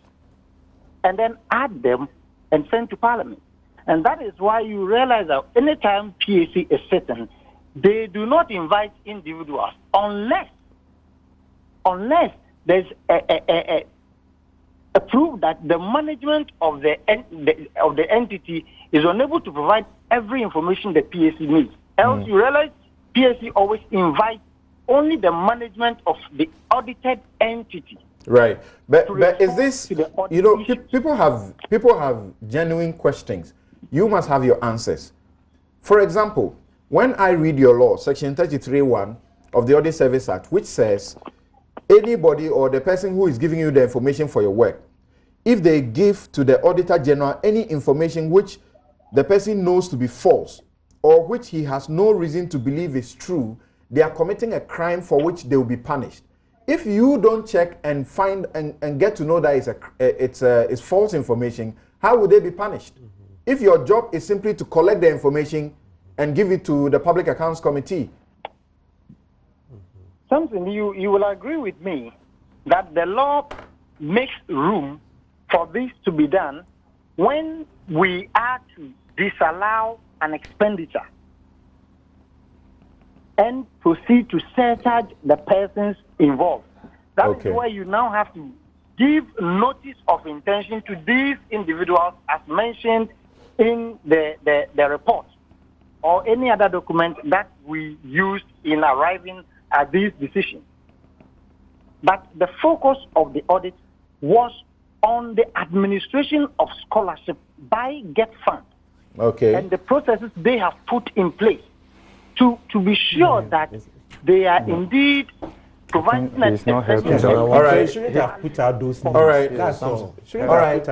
and then add them and send to Parliament. And that is why you realize that anytime PAC is sitting, they do not invite individuals unless there's a proof that the management of the entity is unable to provide every information the PAC needs. Else you realize PAC always invites only the management of the audited entity. Right, but is this, you know, people have genuine questions. You must have your answers. For example, when I read your law, section 33(1) of the Audit Service Act, which says anybody or the person who is giving you the information for your work, if they give to the Auditor General any information which the person knows to be false or which he has no reason to believe is true, they are committing a crime for which they will be punished. if you don't check and find and get to know that it's false information, how would they be punished? If your job is simply to collect the information and give it to the Public Accounts Committee. Something you will agree with me that the law makes room for this to be done when we are to disallow an expenditure and proceed to surcharge the persons involved. That is why you now have to give notice of intention to these individuals as mentioned in the report or any other document that we used in arriving at this decision. But the focus of the audit was on the administration of scholarship by GetFund. And the processes they have put in place to be sure that they are indeed providing an all right. Shouldn't have put out those names. All right. That's all. All right.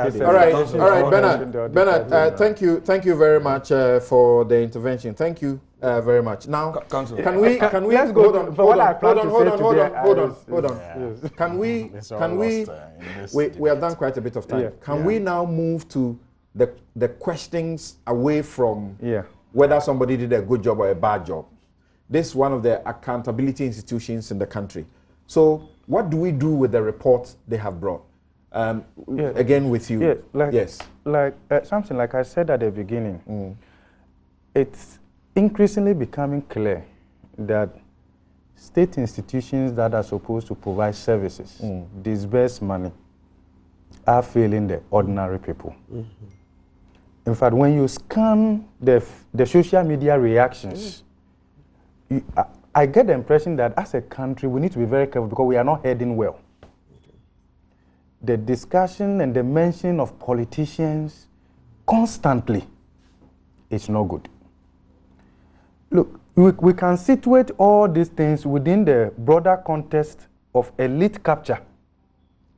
Bernard, thank you very much for the intervention. Thank you very much. Now, can we let's go hold on. Can we have done quite a bit of time. Can we now move to the questions away from whether somebody did a good job or a bad job? This is one of the accountability institutions in the country. So what do we do with the report they have brought? Again with you. Something like I said at the beginning, it's increasingly becoming clear that state institutions that are supposed to provide services, disburse money, are failing the ordinary people. In fact, when you scan the social media reactions, I get the impression that as a country, we need to be very careful because we are not heading well. The discussion and the mention of politicians constantly is not good. Look, we can situate all these things within the broader context of elite capture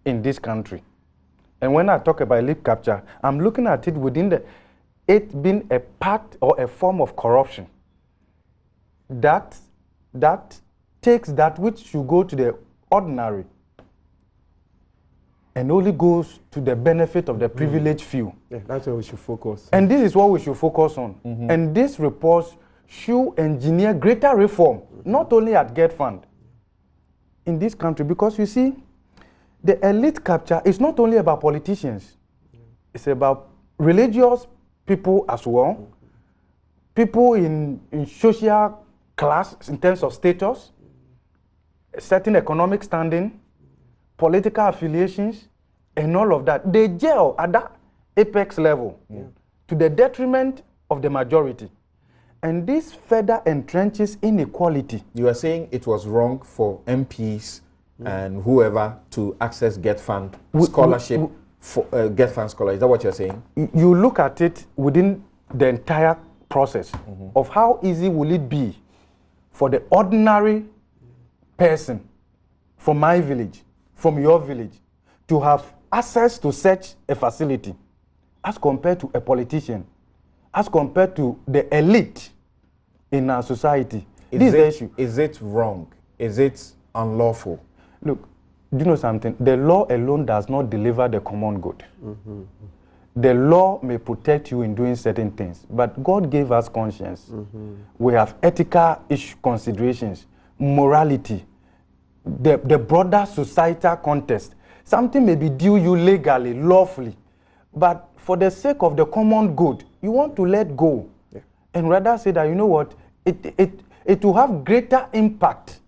in this country. And when I talk about elite capture, I'm looking at it within it being a part or a form of corruption that takes that which should go to the ordinary and only goes to the benefit of the privileged few. That's what we should focus. And this is what we should focus on. And this report should engineer greater reform, not only at GetFund, in this country, because you see, the elite capture is not only about politicians, it's about religious people as well, people in social class in terms of status, certain economic standing, political affiliations, and all of that. They gel at that apex level to the detriment of the majority. And this further entrenches inequality. You are saying it was wrong for MPs and whoever to access GetFund scholarship, for GetFund scholarship. Is that what you're saying? You look at it within the entire process of how easy will it be for the ordinary person from my village, from your village, to have access to such a facility as compared to a politician, as compared to the elite in our society. This is the issue. Is it wrong? Is it unlawful? Look, do you know something? The law alone does not deliver the common good. The law may protect you in doing certain things, but God gave us conscience. We have ethical considerations, morality, the broader societal context. Something may be due you legally, lawfully, but for the sake of the common good, you want to let go and rather say that, you know what, it will have greater impact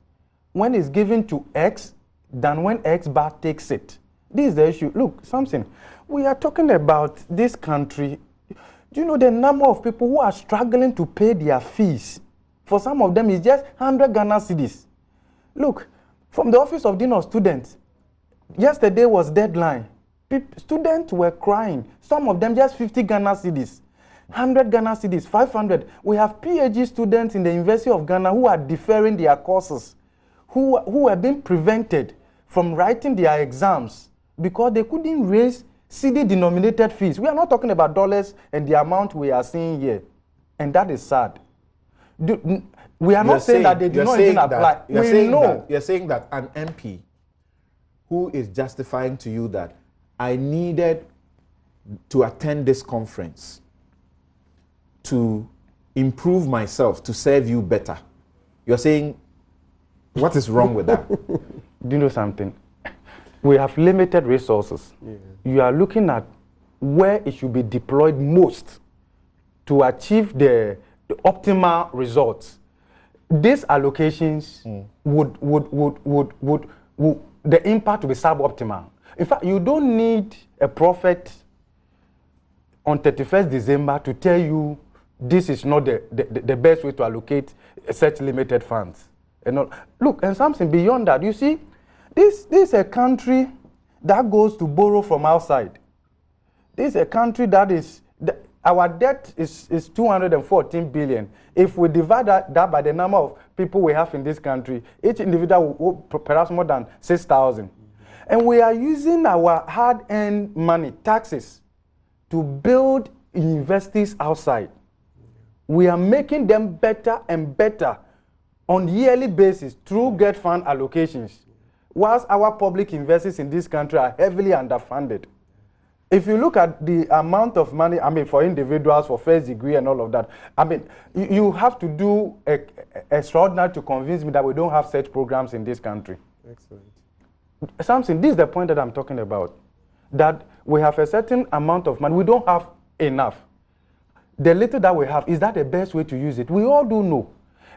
when it's given to X than when X bar takes it. This is the issue. Look, something. We are talking about this country. Do you know the number of people who are struggling to pay their fees? For some of them, it's just 100 Ghana cedis. Look, from the Office of Dean of Students, yesterday was deadline. Students were crying. Some of them just 50 Ghana cedis, 100 Ghana cedis, 500. We have PhD students in the University of Ghana who are deferring their courses, who have been prevented from writing their exams because they couldn't raise CD-denominated fees. We are not talking about dollars and the amount we are seeing here. And that is sad. We are not saying that they do not even apply. You're saying that an MP who is justifying to you that I needed to attend this conference to improve myself, to serve you better. You're saying, what is wrong with that? Do you know something? We have limited resources. Yeah. You are looking at where it should be deployed most to achieve the optimal results. These allocations would the impact will be suboptimal. In fact, you don't need a prophet on 31st December to tell you this is not the best way to allocate such limited funds. And all. Look, and something beyond that, you see, this is a country that goes to borrow from outside. This is a country that is, our debt is 214 billion. If we divide that by the number of people we have in this country, each individual will perhaps more than 6,000. And we are using our hard-earned money, taxes, to build universities outside. We are making them better and better on yearly basis through GetFund allocations, whilst our public universities in this country are heavily underfunded. If you look at the amount of money, I mean, for individuals, for first degree and all of that, I mean, you have to do extraordinary to convince me that we don't have such programs in this country. Excellent. Something, this is the point that I'm talking about, that we have a certain amount of money. We don't have enough. The little that we have, is that the best way to use it? We all do know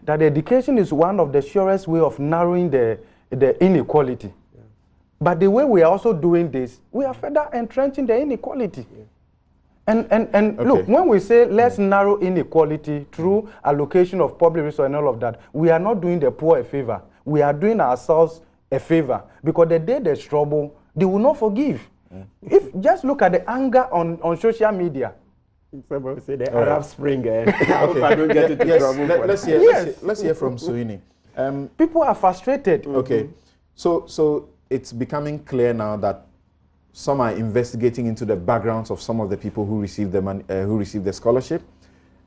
that education is one of the surest way of narrowing the inequality. Yeah. But the way we are also doing this, we are further entrenching the inequality. Yeah. And okay. Look, when we say let's narrow inequality through allocation of public resources and all of that, we are not doing the poor a favor. We are doing ourselves a favor, because the day there's trouble, they will not forgive. Mm. If just look at the anger on social media. Somebody say the Arab Spring. I hope I don't get into trouble. Let's hear from Suini. People are frustrated. Okay, so it's becoming clear now that some are investigating into the backgrounds of some of the people who received the money, who received the scholarship,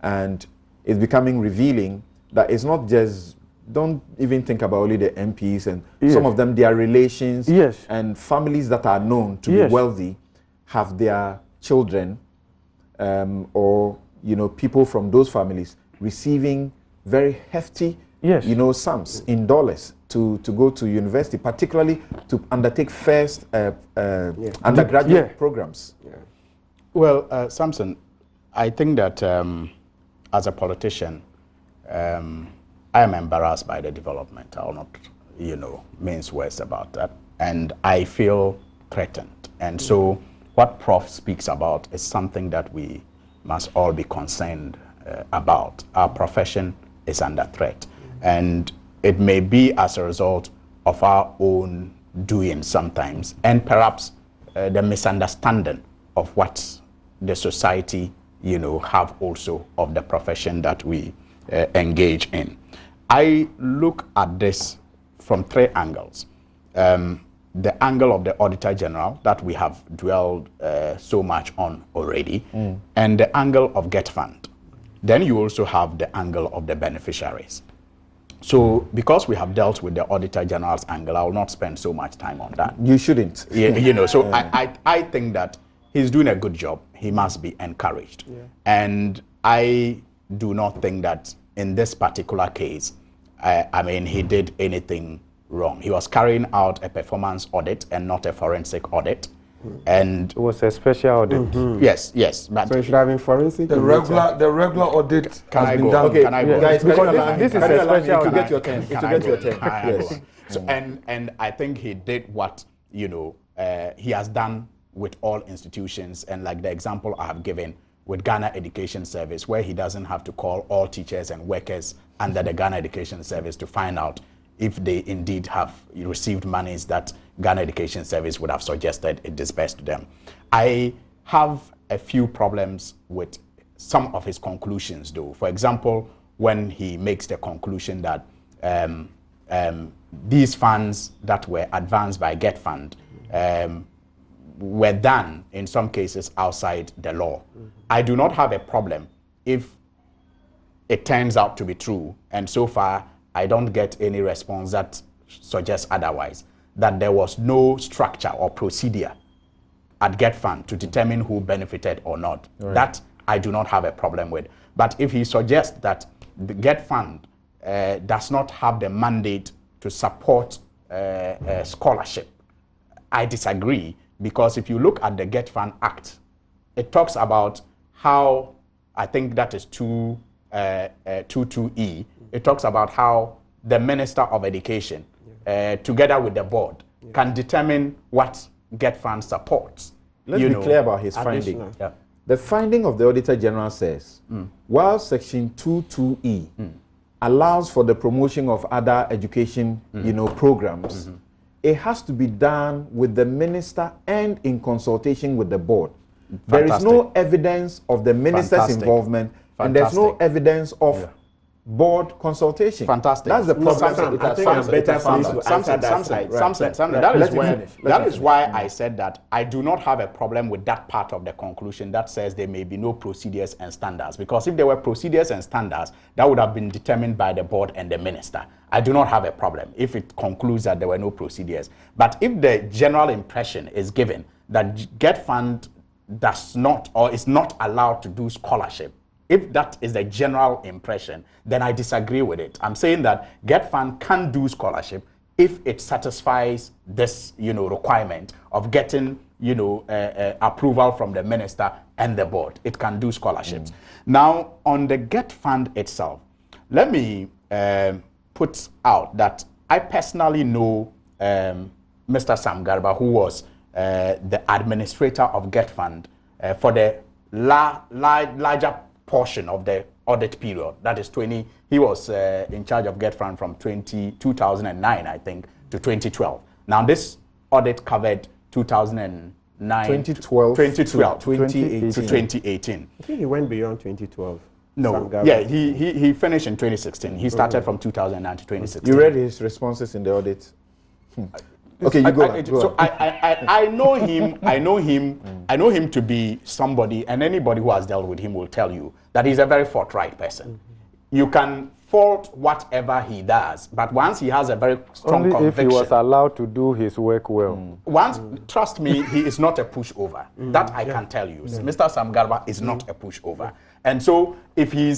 and it's becoming revealing that it's not just. Don't even think about only the MPs and some of them, their relations and families that are known to be wealthy have their children or people from those families receiving very hefty sums in dollars to go to university, particularly to undertake first undergraduate programs. Yeah. Well, Samson, I think that as a politician, I am embarrassed by the development. I will not, mince words about that. And I feel threatened. And so what Prof speaks about is something that we must all be concerned about. Our profession is under threat. And it may be as a result of our own doing sometimes, and perhaps the misunderstanding of what the society, have also of the profession that we engage in. I look at this from three angles. The angle of the Auditor General that we have dwelled so much on already, and the angle of GetFund. Then you also have the angle of the beneficiaries. So because we have dealt with the Auditor General's angle, I will not spend so much time on that. You shouldn't. So I think that he's doing a good job. He must be encouraged. Yeah. And I do not think that in this particular case, he did anything wrong. He was carrying out a performance audit and not a forensic audit. And it was a special audit. Yes. But so it should have been forensic. The regular audit has been done. Okay, can I go? Guys, because this is a special audit. To get your turn. Yes. So and I think he did what he has done with all institutions, and like the example I have given with Ghana Education Service, where he doesn't have to call all teachers and workers under the Ghana Education Service to find out if they indeed have received monies that Ghana Education Service would have suggested it dispersed to them. I have a few problems with some of his conclusions, though. For example, when he makes the conclusion that these funds that were advanced by GetFund were done, in some cases, outside the law. I do not have a problem if it turns out to be true, and so far I don't get any response that suggests otherwise. that there was no structure or procedure at GetFund to determine who benefited or not, that I do not have a problem with. But if he suggests that the GetFund does not have the mandate to support scholarship, I disagree, because if you look at the GetFund Act, it talks about how, I think that is 22E, it talks about how the Minister of Education, together with the board, can determine what GetFund supports. Let's be clear about his finding. Yeah. The finding of the Auditor General says, while Section 22E allows for the promotion of other education, programs, it has to be done with the minister and in consultation with the board. There is no evidence of the minister's involvement, and there's no evidence of board consultation. Fantastic. That's the problem. I think I'm better pleased to answer that side. That is why I said that I do not have a problem with that part of the conclusion that says there may be no procedures and standards. Because if there were procedures and standards, that would have been determined by the board and the minister. I do not have a problem if it concludes that there were no procedures. But if the general impression is given that GetFund does not or is not allowed to do scholarship, if that is the general impression, then I disagree with it. I'm saying that GetFund can do scholarship if it satisfies this, requirement of getting, approval from the minister and the board. It can do scholarships. Now, on the GetFund itself, let me put out that I personally know Mr. Sam Garba, who was the administrator of GetFund for the larger portion of the audit period. That is he was in charge of GetFund from 2009, I think, to 2012. Now this audit covered 2009 to 2018. I think he went beyond 2012. No, yeah, he finished in 2016. He started from 2009 to 2016. You read his responses in the audit? Okay, you go on. I know him. I know him to be somebody, and anybody who has dealt with him will tell you that he's a very forthright person. You can fault whatever he does, but once he has a very strong conviction, if he was allowed to do his work well. Trust me, he is not a pushover. That I can tell you. Mr. Sam Garba is not a pushover, and so if he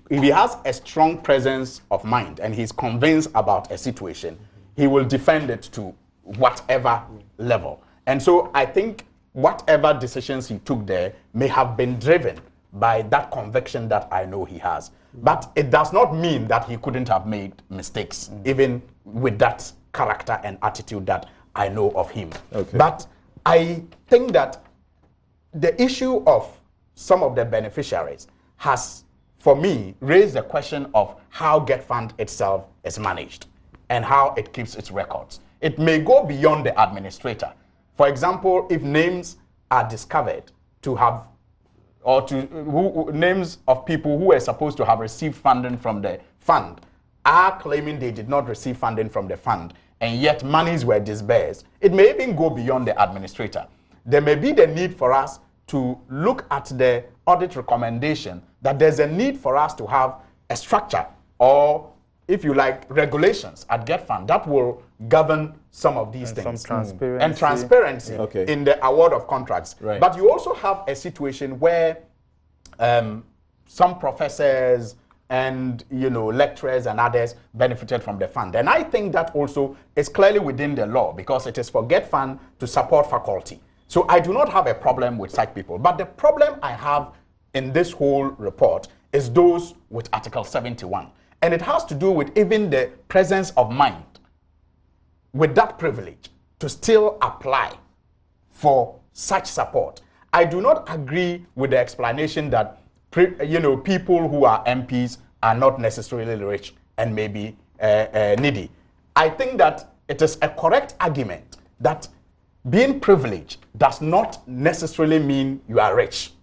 has a strong presence of mind and he's convinced about a situation, he will defend it to whatever level. And so I think whatever decisions he took there may have been driven by that conviction that I know he has. But it does not mean that he couldn't have made mistakes, even with that character and attitude that I know of him. Okay. But I think that the issue of some of the beneficiaries has, for me, raised the question of how GetFund itself is managed and how it keeps its records. It may go beyond the administrator. For example, if names are discovered to have, or names of people who were supposed to have received funding from the fund are claiming they did not receive funding from the fund, and yet monies were disbursed, it may even go beyond the administrator. There may be the need for us to look at the audit recommendation that there's a need for us to have a structure, or if you like, regulations at GetFund that will govern some of these things. Some transparency in the award of contracts. Right. But you also have a situation where some professors and lecturers and others benefited from the fund. And I think that also is clearly within the law, because it is for GetFund to support faculty. So I do not have a problem with such people. But the problem I have in this whole report is those with Article 71. And it has to do with even the presence of mind with that privilege to still apply for such support. I do not agree with the explanation that people who are MPs are not necessarily rich and maybe needy. I think that it is a correct argument that being privileged does not necessarily mean you are rich,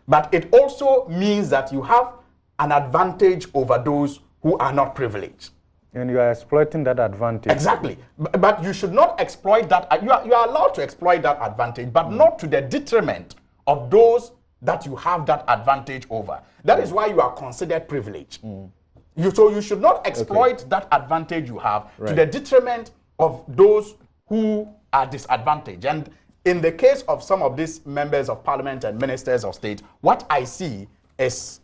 but it also means that you have an advantage over those who are not privileged. And you are exploiting that advantage. Exactly. But you should not exploit that. You are allowed to exploit that advantage, but not to the detriment of those that you have that advantage over. That is why you are considered privileged. So you should not exploit that advantage you have to the detriment of those who are disadvantaged. And in the case of some of these members of parliament and ministers of state, what I see is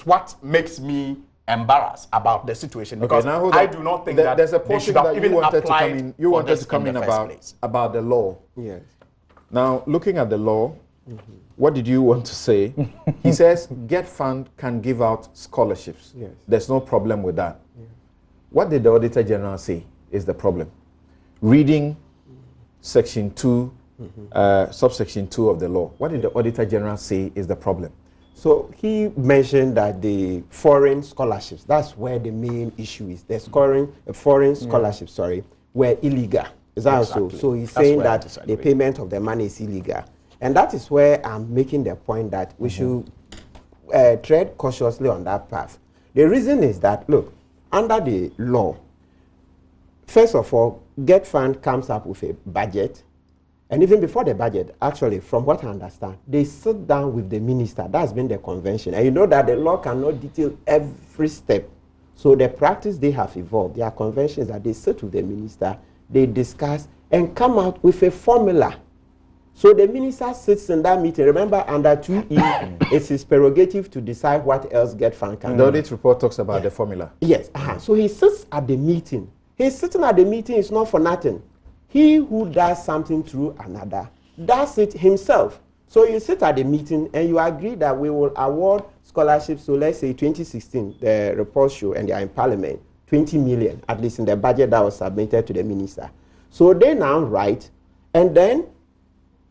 what makes me embarrassed about the situation, because I do not think that there's a portion that you wanted to come in. You wanted to come in about the law. Yes. Now, looking at the law, what did you want to say? He says GetFund can give out scholarships. Yes. There's no problem with that. Yeah. What did the Auditor General say is the problem? Reading section 2, subsection 2 of the law. What did the Auditor General say is the problem? So he mentioned that the foreign scholarships, that's where the main issue is. The foreign scholarships, were illegal. Is that so? So he's saying that the payment of the money is illegal. And that is where I'm making the point that we should tread cautiously on that path. The reason is that, look, under the law, first of all, GetFund comes up with a budget. And even before the budget, actually, from what I understand, they sit down with the minister. That's been the convention. And you know that the law cannot detail every step. So the practice they have evolved, their conventions that they sit with the minister, they discuss and come out with a formula. So the minister sits in that meeting. Remember, under 2E, it's his prerogative to decide what else GetFund can do. The audit report talks about the formula. Yes. So he sits at the meeting. He's sitting at the meeting is not for nothing. He who does something through another does it himself. So you sit at the meeting and you agree that we will award scholarships. So let's say 2016, the report show, and they are in Parliament, 20 million, at least in the budget that was submitted to the minister. So they now write and then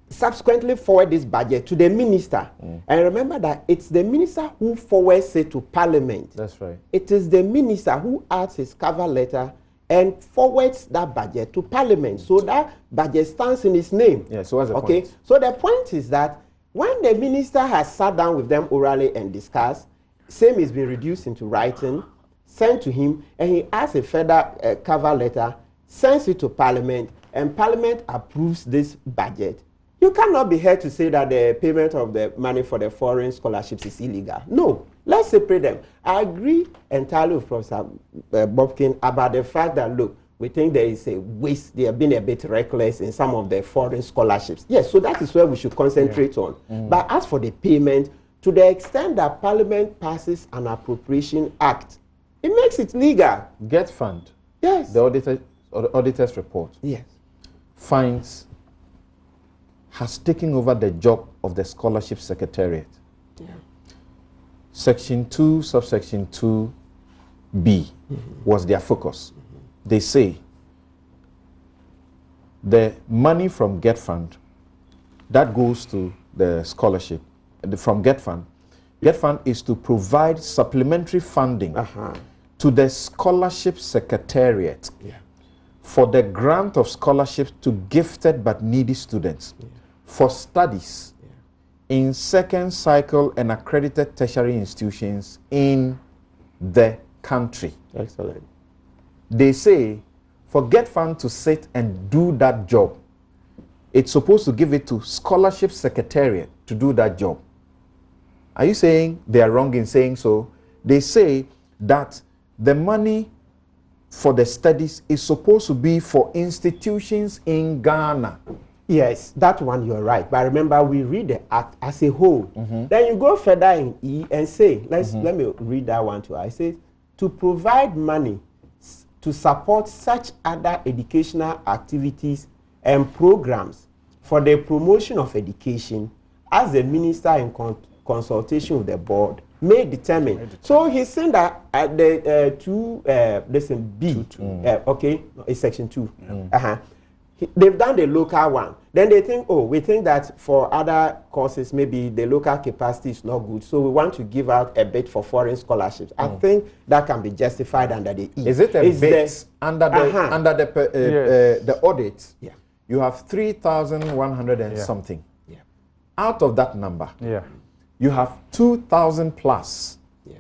subsequently forward this budget to the minister. And remember that it's the minister who forwards it to Parliament. That's right. It is the minister who adds his cover letter and forwards that budget to Parliament. So that budget stands in his name. Yeah, so what's the point? So the point is that when the minister has sat down with them orally and discussed, same is been reduced into writing, sent to him, and he adds a further cover letter, sends it to Parliament, and Parliament approves this budget. You cannot be here to say that the payment of the money for the foreign scholarships is illegal. No, let's separate them. I agree entirely with Professor Bobkin about the fact that, look, we think there is a waste. They have been a bit reckless in some of the foreign scholarships. Yes, so that is where we should concentrate on. But as for the payment, to the extent that Parliament passes an appropriation act, it makes it legal. GetFund. Yes. The auditor's report. Yes. Finds has taken over the job of the scholarship secretariat. Yeah. Section 2, subsection 2B was their focus. They say the money from GetFund that goes to the scholarship from GetFund is to provide supplementary funding to the scholarship secretariat for the grant of scholarships to gifted but needy students for studies in second cycle and accredited tertiary institutions in the country. Excellent. They say for GetFund to sit and do that job, it's supposed to give it to scholarship secretariat to do that job. Are you saying they are wrong in saying so? They say that the money for the studies is supposed to be for institutions in Ghana. Yes, that one you're right. But remember, we read the act as a whole. Then you go further in E and say, let me read that one too. I say, to provide money to support such other educational activities and programs for the promotion of education as the minister in consultation with the board may determine. So he's saying that at the B, okay, it's section 2. They've done the local one. Then they think, oh, we think that for other courses, maybe the local capacity is not good. So we want to give out a bit for foreign scholarships. I think that can be justified under the E. Is it a bit under the audit? Yeah. You have 3,100 and something. Yeah. Out of that number, you have 2,000 plus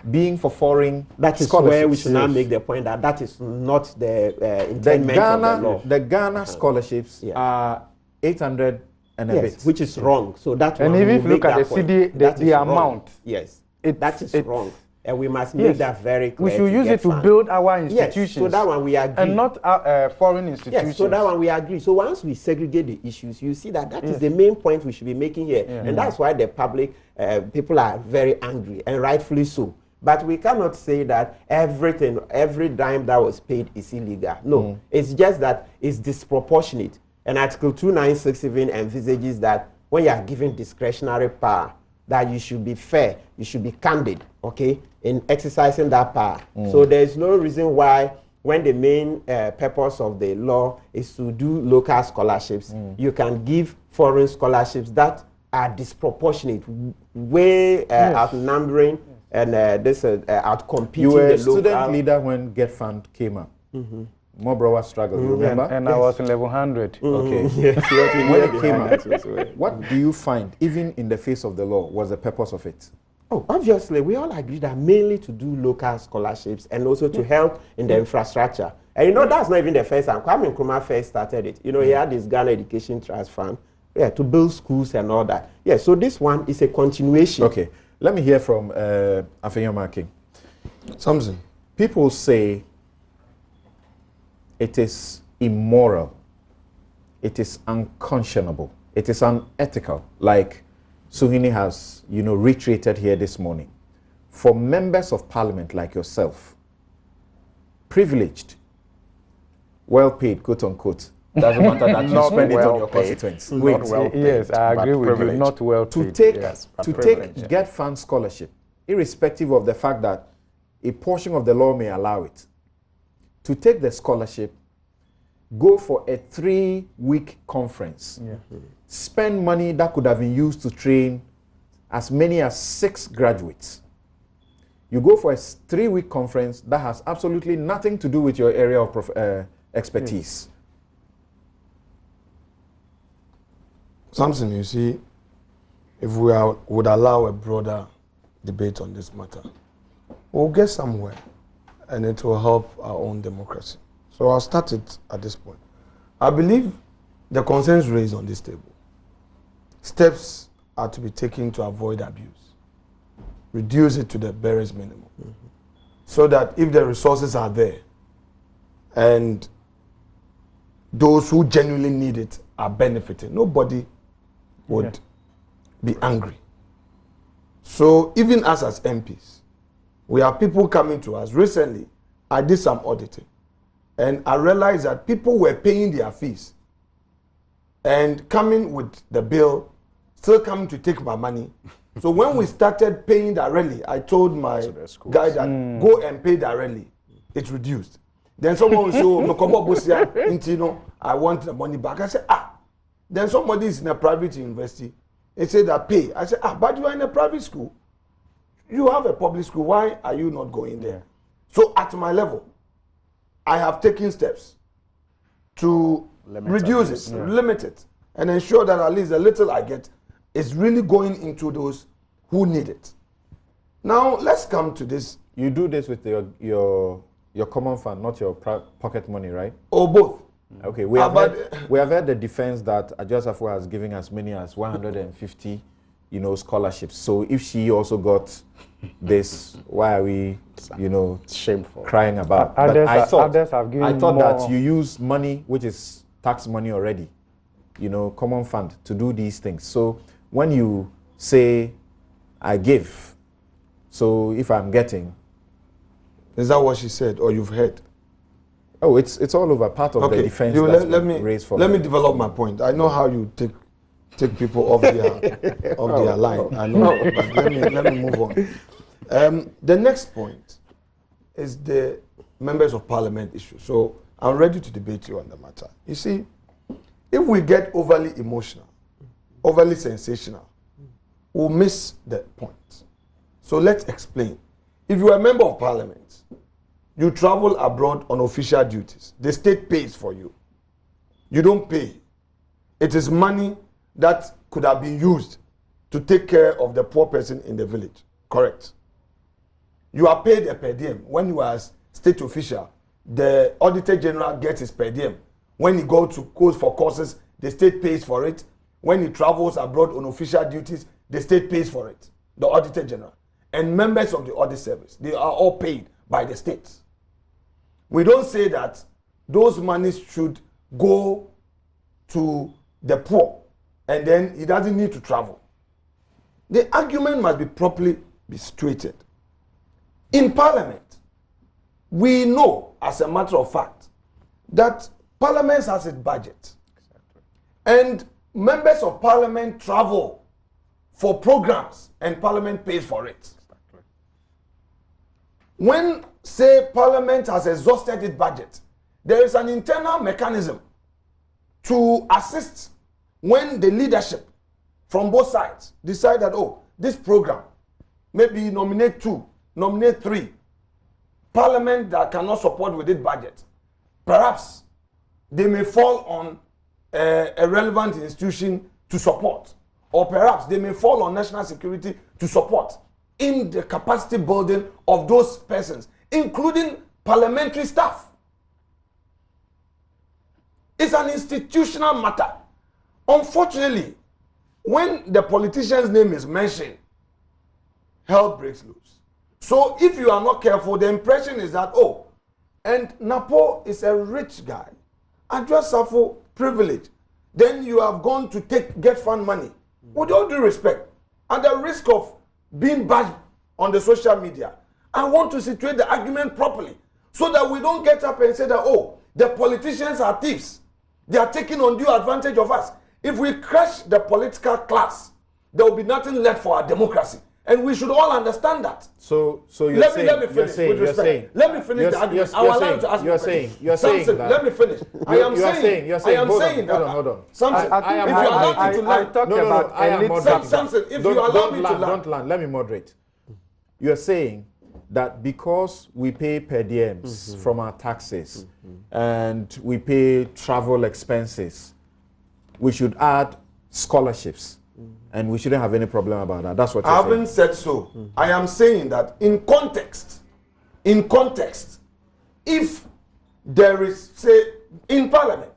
being for foreign That is scholarships. where we should now make the point that that is not the intendment of the law. The Ghana scholarships are 800 and a bit. Which is wrong. So that and one even if you look at the CD, the amount. Yes, that is wrong. And we must make that very clear. We should use it to build our institutions. Yes, so that one we agree. And not foreign institutions. Yes, so that one we agree. So once we segregate the issues, you see that is the main point we should be making here. And that's why the public, people are very angry, and rightfully so. But we cannot say that everything, every dime that was paid is illegal. No, it's just that it's disproportionate. And Article 296 even envisages that when you are given discretionary power, that you should be fair, you should be candid, okay, in exercising that power. So there is no reason why, when the main purpose of the law is to do local scholarships, you can give foreign scholarships that are disproportionate, way outnumbering and outcompeting you were the a student local leader when GetFund came up. Mobro was struggling, you remember? And I was in level 100. Okay. When it came out, what do you find, even in the face of the law, was the purpose of it? Oh, obviously, we all agree that mainly to do local scholarships and also to help in the infrastructure. And you know, that's not even the first time. Kwame Nkrumah first started it. You know, he had this Ghana Education Trust Fund, to build schools and all that. Yeah, so this one is a continuation. Okay, let me hear from Afenyama King. Something. People say it is immoral, it is unconscionable, it is unethical, like Suhini has, reiterated here this morning, for members of parliament like yourself, privileged, well-paid, quote unquote, doesn't matter that you spend it on your constituents. Wait, yes, I agree with you, not well-paid. To take GetFund scholarship, irrespective of the fact that a portion of the law may allow it, to take the scholarship, go for a 3-week conference, spend money that could have been used to train as many as 6 graduates. You go for a 3-week conference that has absolutely nothing to do with your area of expertise. Something, you see, if we would allow a broader debate on this matter, we'll get somewhere. And it will help our own democracy. So I'll start it at this point. I believe the concerns raised on this table, steps are to be taken to avoid abuse, reduce it to the barest minimum, so that if the resources are there and those who genuinely need it are benefiting, nobody would be angry. So even us as MPs, we have people coming to us. Recently, I did some auditing, and I realized that people were paying their fees and coming with the bill, still coming to take my money. So when we started paying directly, I told my guy that go and pay directly. It reduced. Then someone will say, oh, I want the money back. I said, Then somebody is in a private university. They say that pay. I said, but you are in a private school. You have a public school, why are you not going there? So at my level, I have taken steps to reduce it, limit it, and ensure that at least the little I get is really going into those who need it. Now, let's come to this. You do this with your common fund, not your pocket money, right? Or both. Okay, we have heard the defense that Ajosafo has given as many as 150 scholarships. So if she also got this, why are we, shameful crying about? Others, I thought more. that you use money, which is tax money already, common fund, to do these things. So when you say, I give, so if I'm getting. Is that what she said, or you've heard? Oh, it's all over, part of the defense. Let me develop my point. I know how you take people off their line. I know, but let me move on. The next point is the members of parliament issue. So I'm ready to debate you on the matter. You see, if we get overly emotional, overly sensational, we'll miss the point. So let's explain. If you are a member of parliament, you travel abroad on official duties. The state pays for you. You don't pay. It is money that could have been used to take care of the poor person in the village. Correct. You are paid a per diem. When you are a state official, the Auditor General gets his per diem. When he goes for courses, the state pays for it. When he travels abroad on official duties, the state pays for it. The Auditor General. and members of the Audit Service. They are all paid by the states. We don't say that those monies should go to the poor and then he doesn't need to travel. The argument must be properly be situated. In Parliament, we know, as a matter of fact, that Parliament has its budget. Exactly. And members of Parliament travel for programs and Parliament pays for it. Exactly. When, say, Parliament has exhausted its budget, there is an internal mechanism to assist when the leadership from both sides decide that, oh, this program, maybe nominate 2, nominate 3, Parliament that cannot support with its budget. Perhaps they may fall on a relevant institution to support, or perhaps they may fall on national security to support in the capacity building of those persons, including parliamentary staff. It's an institutional matter. Unfortunately, when the politician's name is mentioned, hell breaks loose. So if you are not careful, the impression is that, oh, and Napo is a rich guy, Adwa Safo privilege, then you have gone to take GetFund money. With all due respect, at the risk of being bashed on the social media, I want to situate the argument properly so that we don't get up and say that, oh, the politicians are thieves. They are taking undue advantage of us. If we crush the political class, there will be nothing left for our democracy. And we should all understand that. So you're let saying, me finish with respect. Let me finish the argument. I will allow you to ask me. You're saying that. Let me finish. I am saying that. Hold on. Samson, if you allow me to land. I am moderating. Samson, if you allow me to land. Don't land. Let me moderate. You're saying that because we pay per diems from our taxes and we pay travel expenses, we should add scholarships. And we shouldn't have any problem about that. That's what you're saying. I haven't said so. I am saying that in context, if there is, say, in Parliament,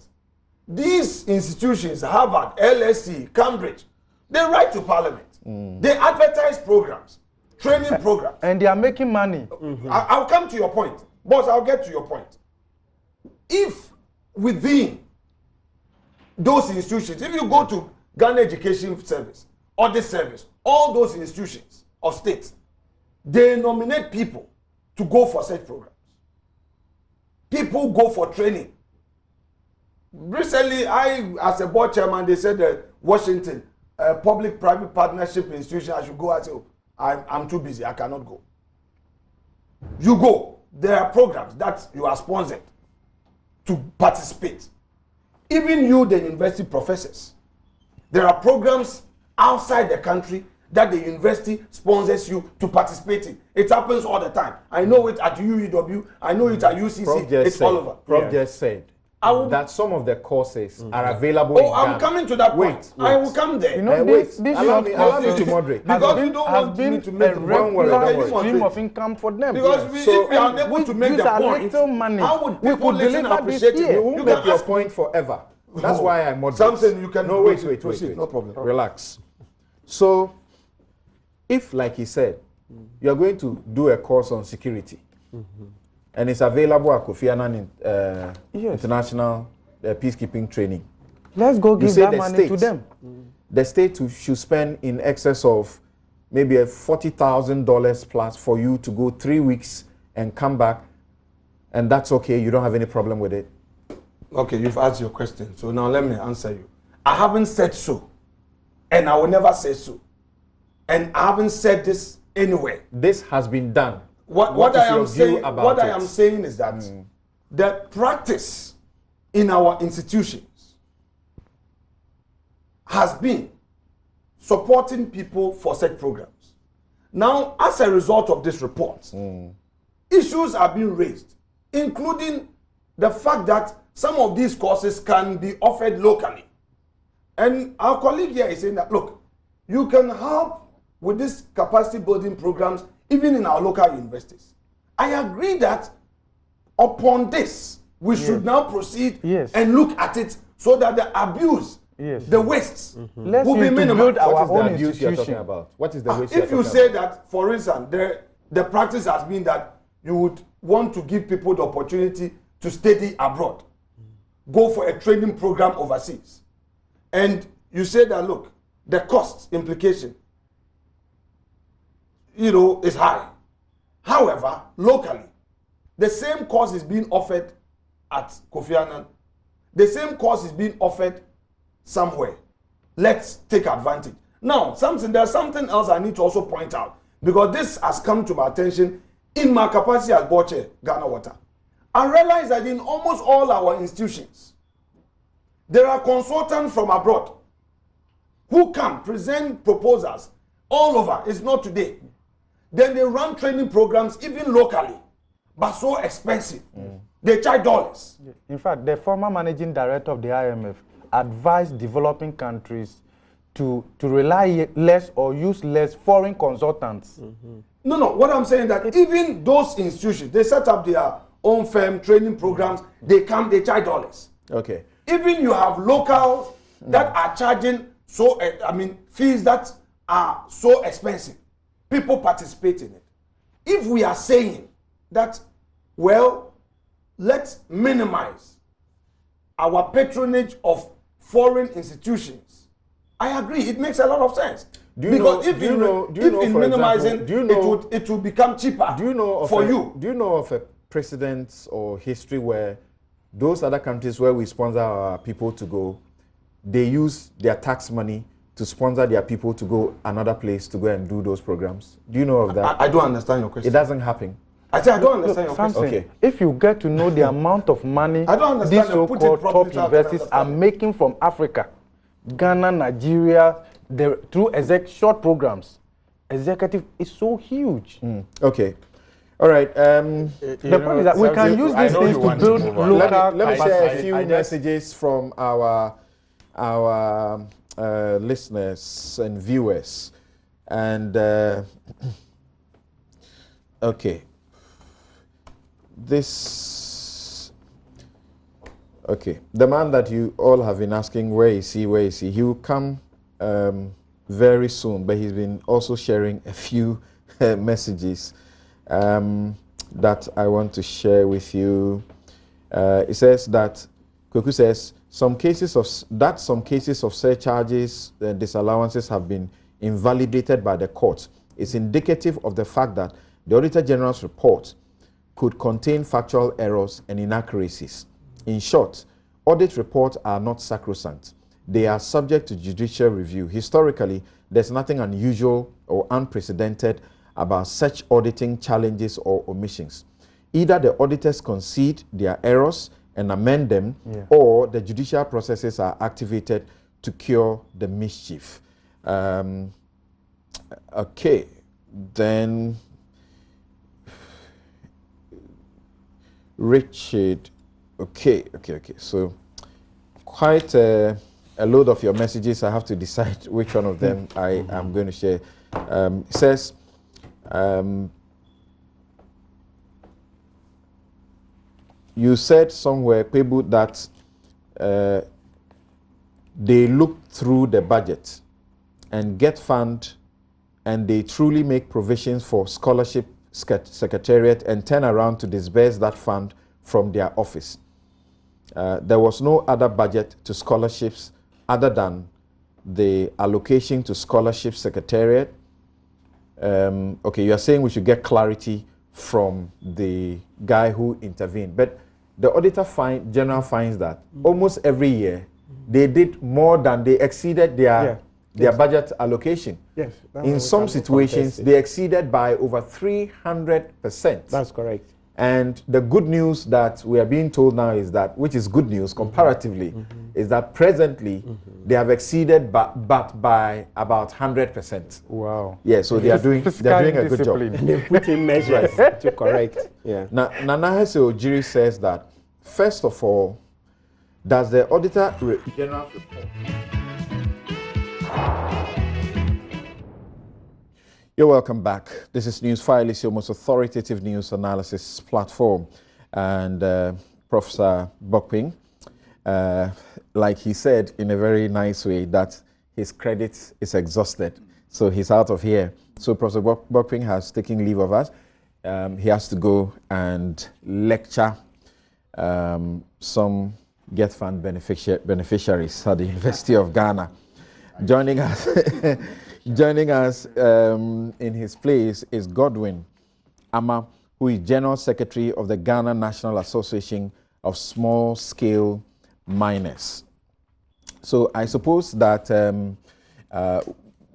these institutions, Harvard, LSE, Cambridge, they write to Parliament. They advertise programs, training programs. And they are making money. I'll come to your point. Boss, I'll get to your point. If within those institutions, if you go to Ghana Education Service, Audit Service, all those institutions of state, they nominate people to go for such programs. People go for training. Recently, as a board chairman, they said that Washington, public-private partnership institution, I should go. I say, oh, I'm too busy, I cannot go. You go. There are programs that you are sponsored to participate. Even you, the university professors, there are programs outside the country that the university sponsors you to participate in. It happens all the time. I know it at UEW, I know it at UCC, it's all over. Prof just said that some of the courses are available in Ghana. I'm coming to that point. I will come there. You know, this allow me to moderate. Because we don't want me to make a regular stream of income for them. Because if we are unable to make the point, how would people listen and appreciate it? You won't make your point forever. That's why I moderate. Something you can... No, wait. No problem. Relax. So, if, like he said, you're going to do a course on security, and it's available at Kofi Annan International Peacekeeping Training, let's go give that money to them. The state should spend in excess of maybe $40,000 plus for you to go 3 weeks and come back, and that's okay. You don't have any problem with it. Okay, you've asked your question, so now let me answer you. I haven't said so, and I will never say so. And I haven't said this anywhere. This has been done. What I am saying is that the practice in our institutions has been supporting people for such programs. Now, as a result of this report, issues are being raised, including the fact that some of these courses can be offered locally. And our colleague here is saying that, look, you can help with these capacity building programs even in our local universities. I agree that upon this, we should now proceed and look at it so that the abuse Yes. the wastes Let's will be use to minimized. build What our is the own abuse you're talking institution. about? What is the waste you're If you talking say about? that, for instance, the practice has been that you would want to give people the opportunity to study abroad, go for a training program overseas, and you say that, look, the cost implication, is high. However, locally, the same course is being offered at Kofi Annan. The same course is being offered somewhere. Let's take advantage. Now, there's something else I need to also point out, because this has come to my attention in my capacity as board chair, Ghana Water. I realize that in almost all our institutions, there are consultants from abroad who come present proposals all over. It's not today. Then they run training programs even locally, but so expensive. They charge dollars. In fact, the former managing director of the IMF advised developing countries to rely less or use less foreign consultants. No, what I'm saying that even those institutions, they set up their own firm training programs, they charge dollars. Okay. Even you have locals that are charging fees that are so expensive. People participate in it. If we are saying that, well, let's minimize our patronage of foreign institutions, I agree, it makes a lot of sense. Because if in minimizing, it will become cheaper for you. Do you know of a precedent or history where those other countries where we sponsor our people to go, they use their tax money to sponsor their people to go another place to go and do those programs? Do you know of that? I don't understand your question. It doesn't happen. I don't understand your question. Okay. If you get to know the amount of money I don't understand these so-called top investors are making from Africa, Ghana, Nigeria, through short programs, executive is so huge. Okay. All right. The point is that we can use these things to build local. Let me share a few messages from our listeners and viewers. And okay. The man that you all have been asking, where is he? He will come very soon, but he's been also sharing a few messages that I want to share with you. It says that Kweku says some cases of surcharges and disallowances have been invalidated by the court. It's indicative of the fact that the Auditor General's report could contain factual errors and inaccuracies. In short, audit reports are not sacrosanct. They are subject to judicial review. Historically, there's nothing unusual or unprecedented about such auditing challenges or omissions. Either the auditors concede their errors and amend them, or the judicial processes are activated to cure the mischief. Okay, then Richard. Okay. So quite a load of your messages. I have to decide which one of them I am going to share. It says, you said somewhere, Pebu, that they look through the budget and GetFund, and they truly make provisions for scholarship secretariat and turn around to disburse that fund from their office. There was no other budget to scholarships other than the allocation to scholarship secretariat. Okay, you are saying we should get clarity from the guy who intervened, but the Auditor General finds that almost every year they did more than they exceeded their budget allocation. Yes. In some situations, they exceeded by over 300%. That's correct. And the good news that we are being told now is that, which is good news comparatively, is that presently they have exceeded but by about 100%. Wow. Yeah, so they're doing a good job. And they put in measures to correct. Yeah. Now, Nanahese Ojiri says that, first of all, does the Auditor General report? You're welcome back. This is Newsfile. It's your most authoritative news analysis platform. And Professor Bokping, like he said in a very nice way, that his credit is exhausted. So he's out of here. So Professor Bokping has taken leave of us. He has to go and lecture some GetFund beneficiaries at the University of Ghana. Joining us, in his place is Godwin Ama, who is General Secretary of the Ghana National Association of Small Scale Miners. So I suppose that the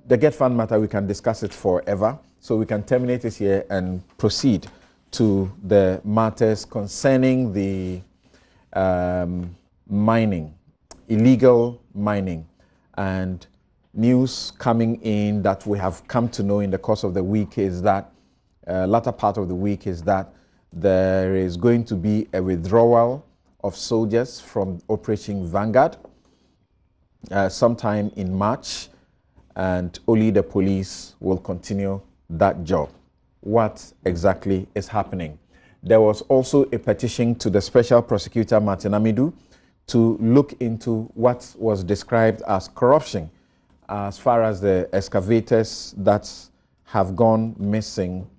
GetFund matter, we can discuss it forever. So we can terminate this here and proceed to the matters concerning the mining, illegal mining, and news coming in that we have come to know in the course of the week is that, latter part of the week is that there is going to be a withdrawal of soldiers from Operation Vanguard sometime in March, and only the police will continue that job. What exactly is happening? There was also a petition to the Special Prosecutor Martin Amidu to look into what was described as corruption as far as the excavators that have gone missing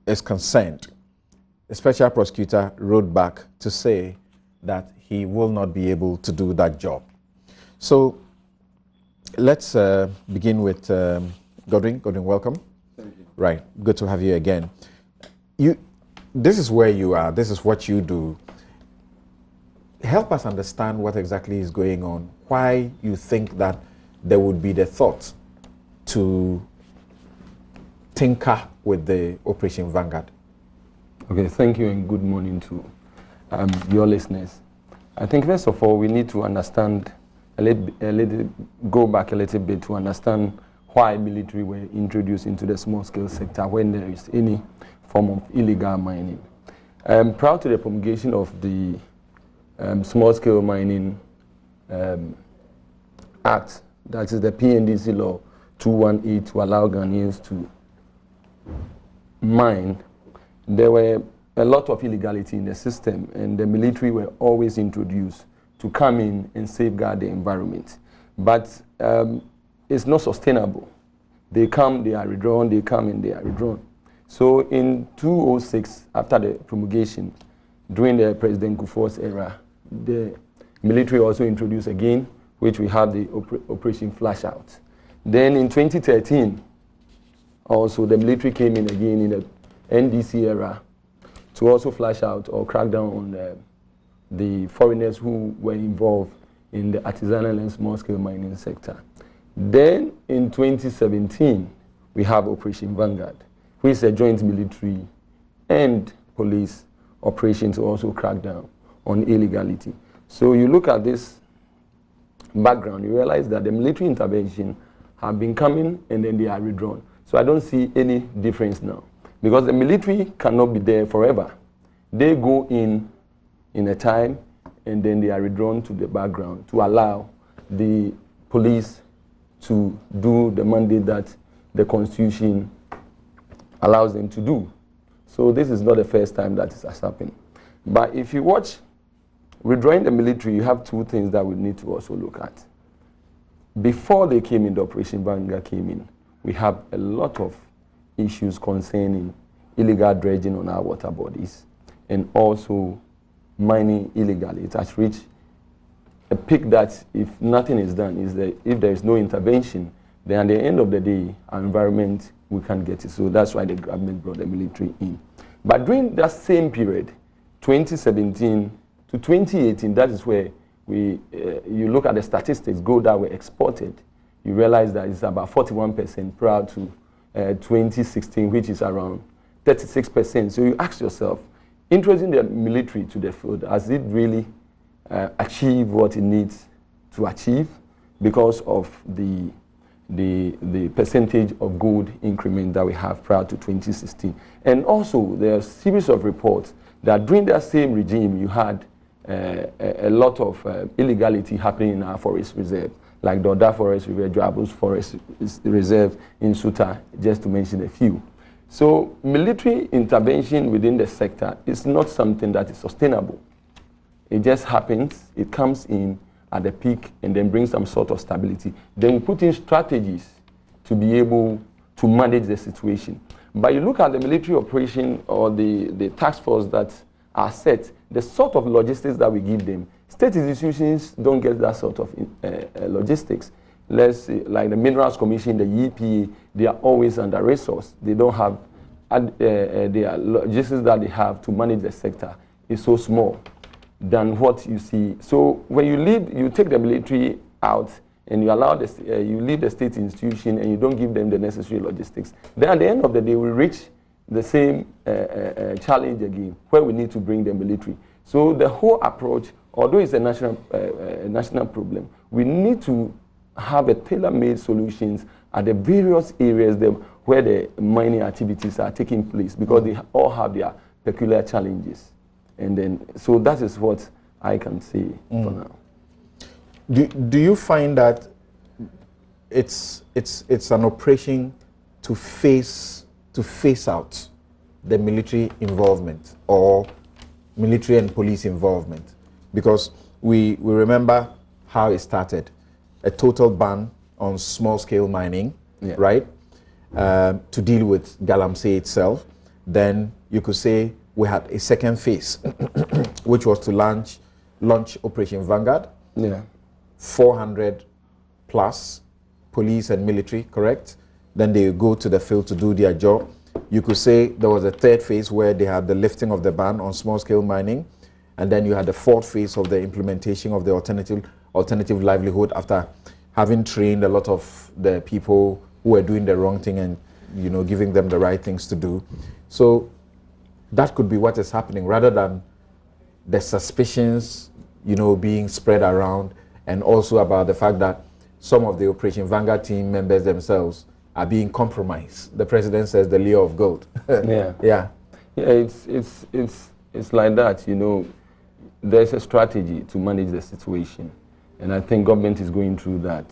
is concerned. The Special Prosecutor wrote back to say that he will not be able to do that job. So let's begin with Godwin. Godwin, welcome. Thank you. Right, good to have you again. This is where you are, this is what you do. Help us understand what exactly is going on, why you think that there would be the thought to tinker with the Operation Vanguard. Okay, thank you and good morning to your listeners. I think first of all we need to understand go back a little bit to understand why military were introduced into the small-scale sector when there is any form of illegal mining. Prior to the promulgation of the Small-Scale Mining Act, that is the PNDC Law 218, to allow Ghanaians to mine, there were a lot of illegality in the system, and the military were always introduced to come in and safeguard the environment. But it's not sustainable. They come, they are withdrawn, they come and they are withdrawn. So in 2006, after the promulgation, during the President Kufuor's era, the military also introduced again, which we have the Operation Flashout. Then in 2013, also the military came in again in the NDC era to also flash out or crack down on the foreigners who were involved in the artisanal and small-scale mining sector. Then in 2017, we have Operation Vanguard, which is a joint military and police operation to also crack down on illegality. So you look at this background, you realize that the military intervention have been coming and then they are withdrawn. So I don't see any difference now, because the military cannot be there forever. They go in a time and then they are withdrawn to the background to allow the police to do the mandate that the Constitution allows them to do. So this is not the first time that has happened. But if you watch withdrawing the military, you have two things that we need to also look at. Before they came in, the Operation Vanguard came in, we have a lot of issues concerning illegal dredging on our water bodies and also mining illegally. It has reached a peak that if nothing is done, is that if there is no intervention, then at the end of the day, our environment, we can't get it. So that's why the government brought the military in. But during that same period, 2017 to 2018, that is where you look at the statistics, gold that were exported, you realize that it's about 41% prior to 2016, which is around 36%. So you ask yourself, introducing the military to the field, has it really achieved what it needs to achieve because of the percentage of gold increment that we have prior to 2016? And also, there are a series of reports that during that same regime, you had a lot of illegality happening in our forest reserve, like the Oda Forest Reserve, Joabos Forest Reserve in Suta, just to mention a few. So military intervention within the sector is not something that is sustainable. it just happens, it comes in at the peak and then brings some sort of stability. Then we put in strategies to be able to manage the situation. But you look at the military operation or the task force that are set, the sort of logistics that we give them, state institutions don't get that sort of logistics. Let's say, like the Minerals Commission, the EPA, they are always under-resourced. They don't have, the logistics that they have to manage the sector is so small than what you see. So when you take the military out and you allow you leave the state institution and you don't give them the necessary logistics, then at the end of the day, we reach the same challenge again, where we need to bring the military. So the whole approach, although it's a national problem, we need to have a tailor-made solutions at the various areas where the mining activities are taking place, because they all have their peculiar challenges. And then, so that is what I can say for now. Do you find that it's an operation to phase out the military involvement or military and police involvement? Because we remember how it started, a total ban on small-scale mining, right? To deal with Galamsey itself. Then you could say we had a second phase, which was to launch Operation Vanguard. 400 plus police and military, correct? Then they go to the field to do their job. You could say there was a third phase where they had the lifting of the ban on small-scale mining, and then you had the fourth phase of the implementation of the alternative livelihood after having trained a lot of the people who were doing the wrong thing and, you know, giving them the right things to do. So that could be what is happening, rather than the suspicions, you know, being spread around, and also about the fact that some of the Operation Vanguard team members themselves are being compromised. The president says the lure of gold. Yeah, it's like that, you know. There's a strategy to manage the situation, and I think government is going through that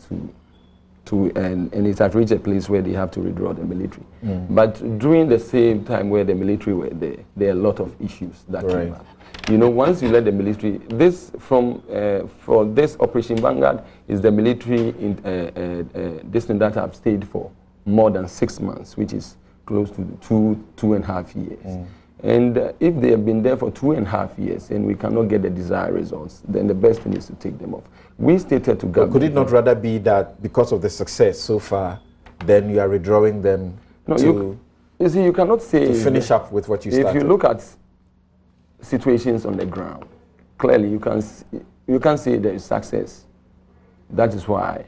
and it has reached a place where they have to withdraw the military. But during the same time where the military were there are a lot of issues that came up. You know, once you let the military, for this Operation Vanguard is the military this thing that have stayed for more than 6 months, which is close to 2.5 years. And if they have been there for 2.5 years and we cannot get the desired results, then the best thing is to take them off. We stated to government. Could it not rather be that because of the success so far, then you are withdrawing them? No, you see, you cannot say to finish up with what you started. If you look at situations on the ground, clearly you can say there is success. That is why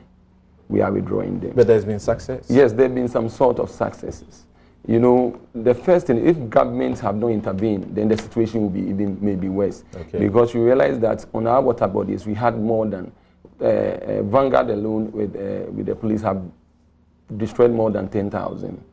we are withdrawing them. But there's been success. Yes, there have been some sort of successes. You know, the first thing, if governments have not intervened, then the situation will be even maybe worse. Because you realize that on our water bodies, we had more than Vanguard alone with the police have destroyed more than 10,000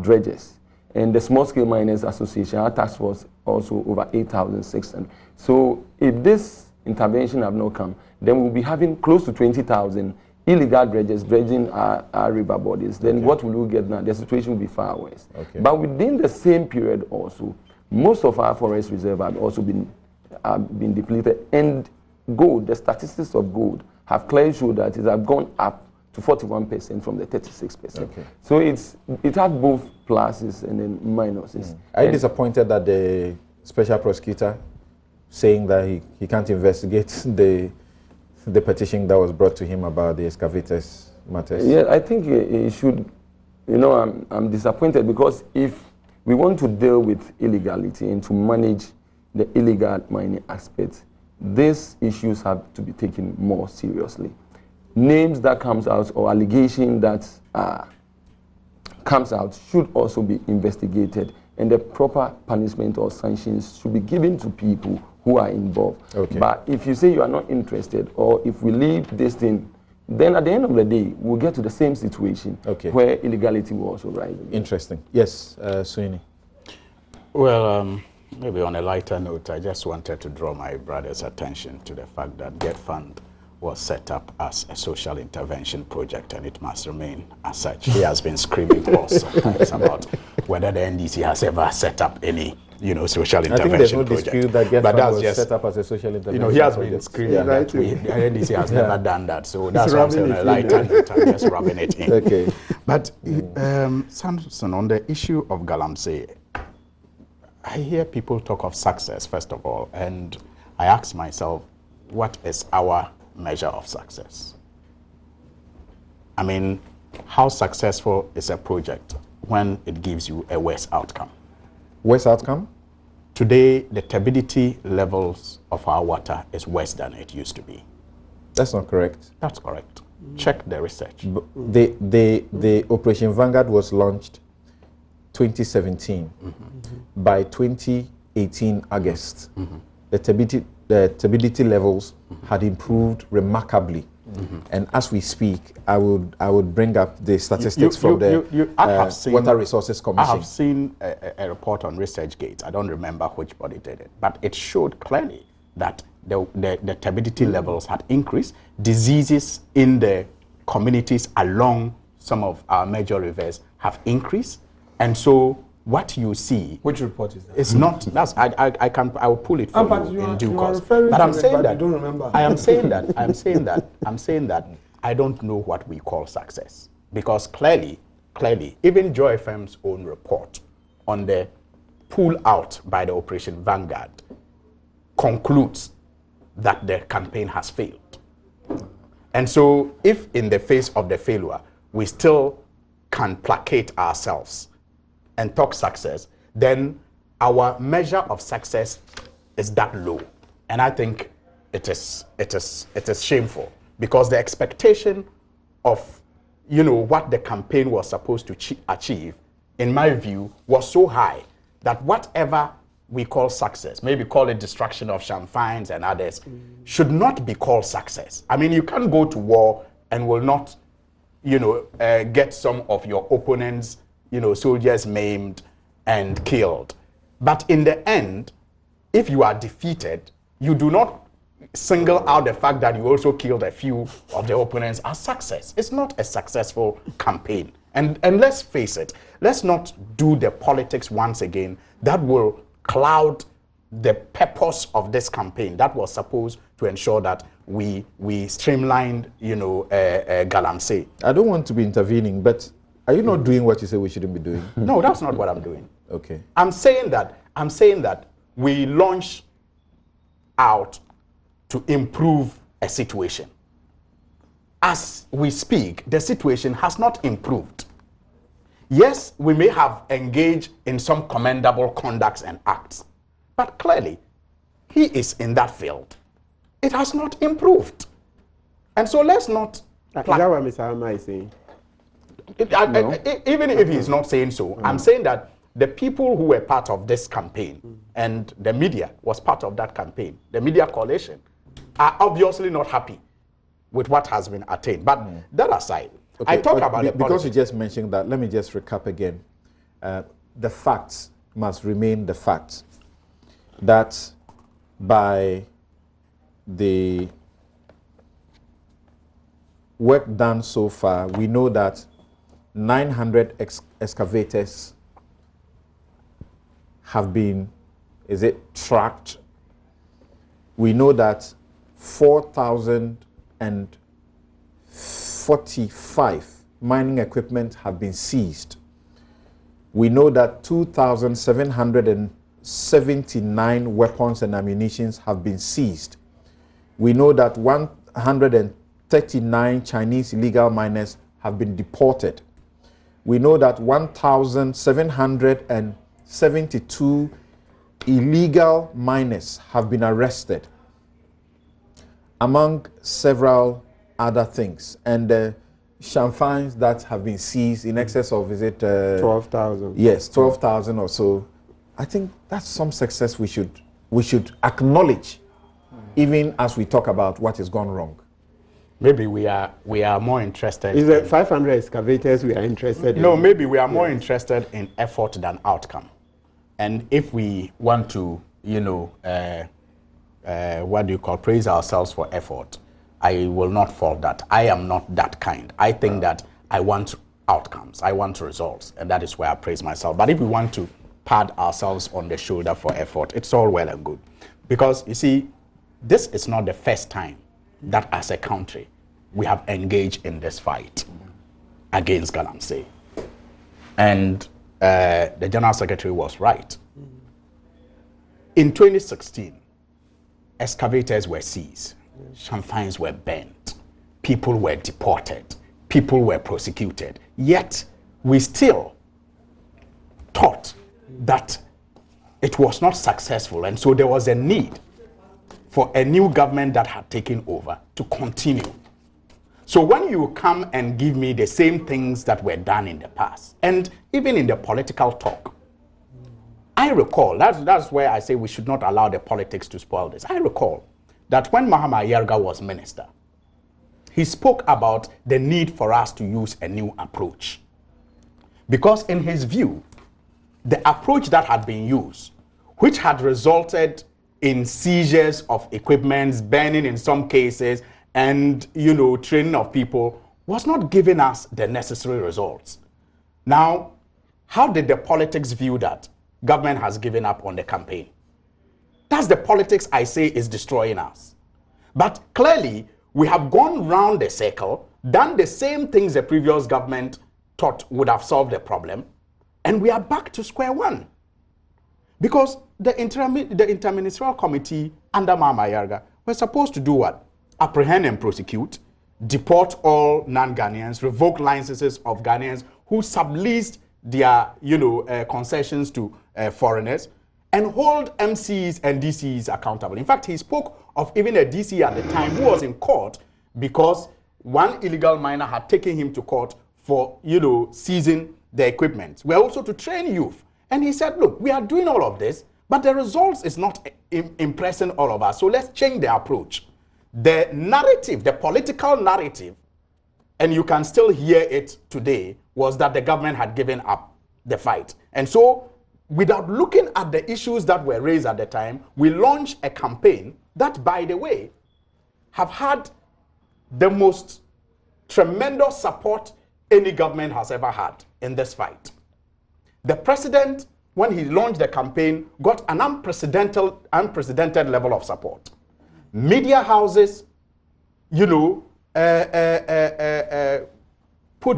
dredges. And the Small Scale Miners Association, our task force, also over 8,600. So if this intervention have not come, then we'll be having close to 20,000 illegal dredges dredging our river bodies. Then what will we get now? The situation will be far worse. But within the same period also, most of our forest reserve have also been depleted. And gold, the statistics of gold, have clearly showed that it has gone up to 41% from the 36%. So it has both pluses and then minuses. Are you disappointed that the special prosecutor saying that he can't investigate the petition that was brought to him about the excavators matters? Yeah, I think he should. You know, I'm disappointed, because if we want to deal with illegality and to manage the illegal mining aspects, these issues have to be taken more seriously. Names that comes out or allegation that comes out should also be investigated, and the proper punishment or sanctions should be given to people who are involved. But if you say you are not interested, or if we leave this thing, then at the end of the day, we'll get to the same situation where illegality will also rise. Interesting. Yes, Sweeney. Well, maybe on a lighter note, I just wanted to draw my brother's attention to the fact that GetFund was set up as a social intervention project, and it must remain as such. He has been screaming for some time about whether the NDC has ever set up any, social intervention I think there's no project. dispute that GetFund But that's was just set up as a social intervention he has project. been screaming that the NDC has never done that. So that's why I'm saying a light and I'm just rubbing it in. Okay. But Samson, on the issue of Galamsey, I hear people talk of success, first of all, and I ask myself, what is our measure of success? I mean, how successful is a project when it gives you a worse outcome? Worse outcome? Today, the turbidity levels of our water is worse than it used to be. That's not correct. That's correct. Check the research. The Operation Vanguard was launched 2017. By 2018 August, the turbidity levels had improved remarkably. And as we speak, I would bring up the statistics from the Water Resources Commission. I have seen a report on ResearchGate. I don't remember which body did it, but it showed clearly that the turbidity levels had increased. Diseases in the communities along some of our major rivers have increased, and so what you see. Which report is that? It's not. That's I will pull it for you in due course. But I'm saying that. Don't remember. I am saying that. I'm saying that I don't know what we call success, because clearly, even Joy FM's own report on the pull out by the Operation Vanguard concludes that the campaign has failed. And so, if in the face of the failure we still can placate ourselves and talk success, then our measure of success is that low. And I think it is shameful, because the expectation of what the campaign was supposed to achieve, in my view, was so high that whatever we call success, maybe call it destruction of champagnes and others, should not be called success. I mean, you can't go to war and will not, get some of your opponents, soldiers maimed and killed. But in the end, if you are defeated, you do not single out the fact that you also killed a few of the opponents as success. It's not a successful campaign. And let's face it, let's not do the politics once again that will cloud the purpose of this campaign that was supposed to ensure that we streamlined, Galamsey. I don't want to be intervening, but are you not doing what you say we shouldn't be doing? No, that's not what I'm doing. Okay. I'm saying that we launch out to improve a situation. As we speak, the situation has not improved. Yes, we may have engaged in some commendable conducts and acts, but clearly, he is in that field. It has not improved. And so let's not... Is that what Mr. Amma is saying? Even if he's not saying so, I'm saying that the people who were part of this campaign, and the media was part of that campaign, the media coalition, are obviously not happy with what has been attained. But that aside, okay, I talk about the because politics. you just mentioned that, let me just recap again. The facts must remain the facts. That by the work done so far, we know that 900 excavators have been, tracked. We know that 4,045 mining equipment have been seized. We know that 2,779 weapons and ammunition have been seized. We know that 139 Chinese illegal miners have been deported. We know that 1,772 illegal miners have been arrested, among several other things. And the champagnes that have been seized in excess of, 12,000? Yes, 12,000 or so. I think that's some success we should acknowledge, even as we talk about what has gone wrong. Maybe we are more interested. Is it 500 excavators we are interested in? No, maybe we are more interested in effort than outcome. And if we want to, praise ourselves for effort, I will not fault that. I am not that kind. I think that I want outcomes. I want results, and that is where I praise myself. But if we want to pat ourselves on the shoulder for effort, it's all well and good. Because, you see, this is not the first time that as a country we have engaged in this fight against Galamsey. And the General Secretary was right. In 2016, excavators were seized, champagnes were burnt, people were deported, people were prosecuted. Yet, we still thought that it was not successful, and so there was a need for a new government that had taken over to continue. So when you come and give me the same things that were done in the past, and even in the political talk, I recall, that's where I say we should not allow the politics to spoil this. I recall that when Mahama Yarga was minister, he spoke about the need for us to use a new approach. Because in his view, the approach that had been used, which had resulted in seizures of equipments, burning in some cases, and, you know, training of people, was not giving us the necessary results. Now, how did the politics view that? Government has given up on the campaign. That's the politics I say is destroying us. But clearly, we have gone round the circle, done the same things the previous government thought would have solved the problem, and we are back to square one. Because the interministerial committee under Mahama Yarga were supposed to do what? Apprehend and prosecute, deport all non-Ghanaians, revoke licenses of Ghanaians who subleased their, concessions to foreigners, and hold MCs and DCs accountable. In fact, he spoke of even a DC at the time who was in court because one illegal miner had taken him to court for, seizing the equipment. We're also to train youth. And he said, look, we are doing all of this, but the results is not impressing all of us. So let's change the approach. The narrative, the political narrative, and you can still hear it today, was that the government had given up the fight. And so, without looking at the issues that were raised at the time, we launched a campaign that, by the way, have had the most tremendous support any government has ever had in this fight. The president, when he launched the campaign, got an unprecedented level of support. Media houses, they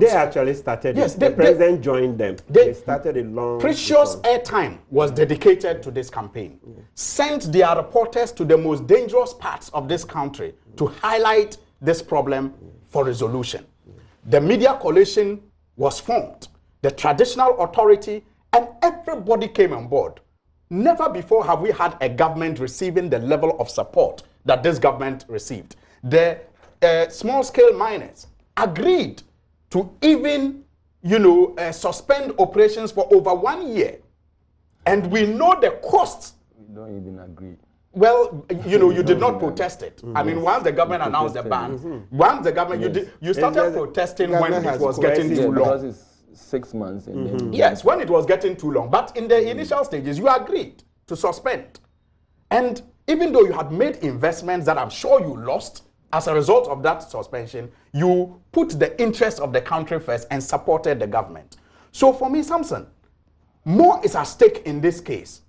actually started. Yes, the president joined them. They started a long. Precious airtime was dedicated to this campaign. Sent their reporters to the most dangerous parts of this country to highlight this problem for resolution. The media coalition was formed. The traditional authority, and everybody came on board. Never before have we had a government receiving the level of support that this government received. The small-scale miners agreed to even, suspend operations for over 1 year. And we know the costs. We don't even agree. Well, you did not protest it. I mean, once the government announced the ban, once the government, you started protesting when it was getting too long. Because it's 6 months. And then yes, when it was getting too long. But in the initial stages, you agreed to suspend. And even though you had made investments that I'm sure you lost as a result of that suspension, you put the interests of the country first and supported the government. So for me, Samson, more is at stake in this case.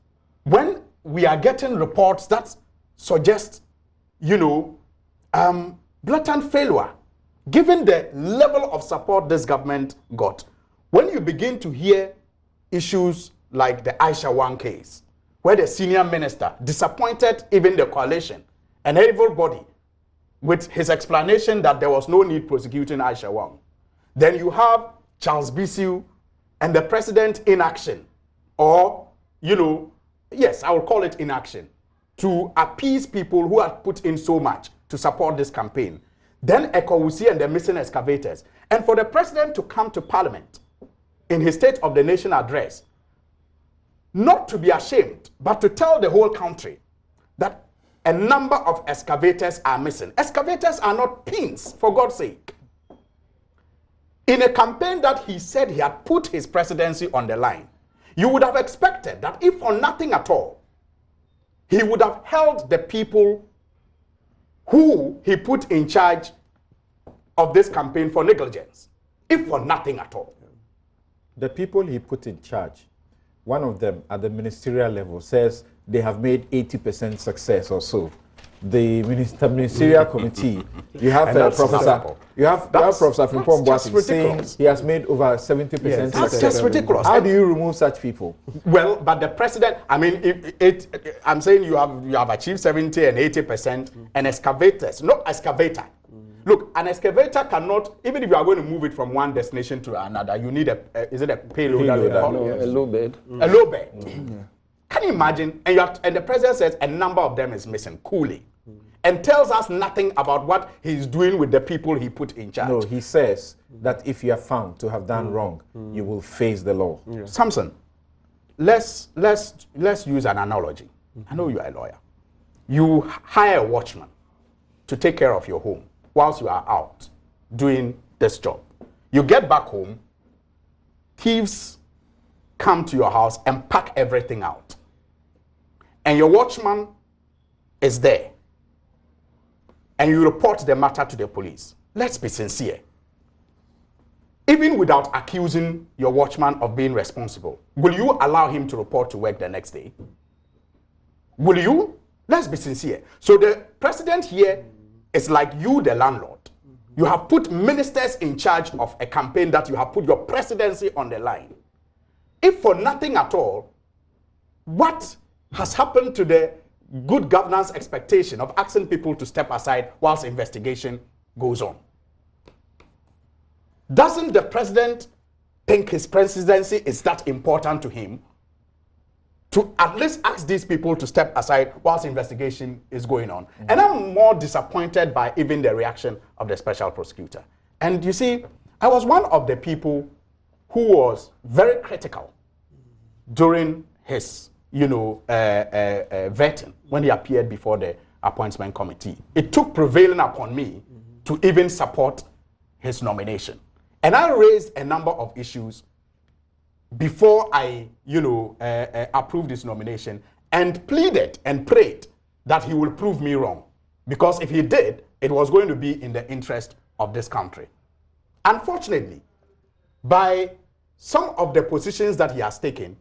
When we are getting reports that suggest, blatant failure, given the level of support this government got. When you begin to hear issues like the Aisha Wang case, where the senior minister disappointed even the coalition and everybody with his explanation that there was no need prosecuting Aisha Wang. Then you have Charles Bissiu and the president inaction, or, yes, I will call it inaction, to appease people who had put in so much to support this campaign. Then Ekowusi and the missing excavators. And for the president to come to parliament in his State of the Nation address, not to be ashamed, but to tell the whole country that a number of excavators are missing. Excavators are not pins, for God's sake. In a campaign that he said he had put his presidency on the line, you would have expected that if for nothing at all, he would have held the people who he put in charge of this campaign for negligence. if for nothing at all. The people he put in charge, one of them at the ministerial level says they have made 80% success or so. The ministerial committee, you have Professor Frimpong Boateng saying he has made over 70% success. That's just ridiculous. How do you remove such people? Well, but the president, I mean, I'm saying you have achieved 70 and 80%, and excavators, not excavator. Look, an excavator cannot, even if you are going to move it from one destination to another, you need is it a payload? A low bed. A low bed. Can you imagine? And the president says a number of them is missing, coolly. And tells us nothing about what he's doing with the people he put in charge. No, he says that if you are found to have done wrong, you will face the law. Yeah. Samson, let's use an analogy. I know you are a lawyer. You hire a watchman to take care of your home whilst you are out doing this job. You get back home, thieves come to your house and pack everything out. And your watchman is there. And you report the matter to the police. Let's be sincere. Even without accusing your watchman of being responsible, will you allow him to report to work the next day? Will you? Let's be sincere. So the president here is like you, the landlord. You have put ministers in charge of a campaign that you have put your presidency on the line. If for nothing at all, what has happened to the good governance expectation of asking people to step aside whilst investigation goes on? Doesn't the president think his presidency is that important to him to at least ask these people to step aside whilst investigation is going on? And I'm more disappointed by even the reaction of the special prosecutor. And you see, I was one of the people who was very critical during his vetting when he appeared before the appointment committee. It took prevailing upon me to even support his nomination. And I raised a number of issues before I, approved his nomination, and pleaded and prayed that he will prove me wrong. Because if he did, it was going to be in the interest of this country. Unfortunately, by some of the positions that he has taken,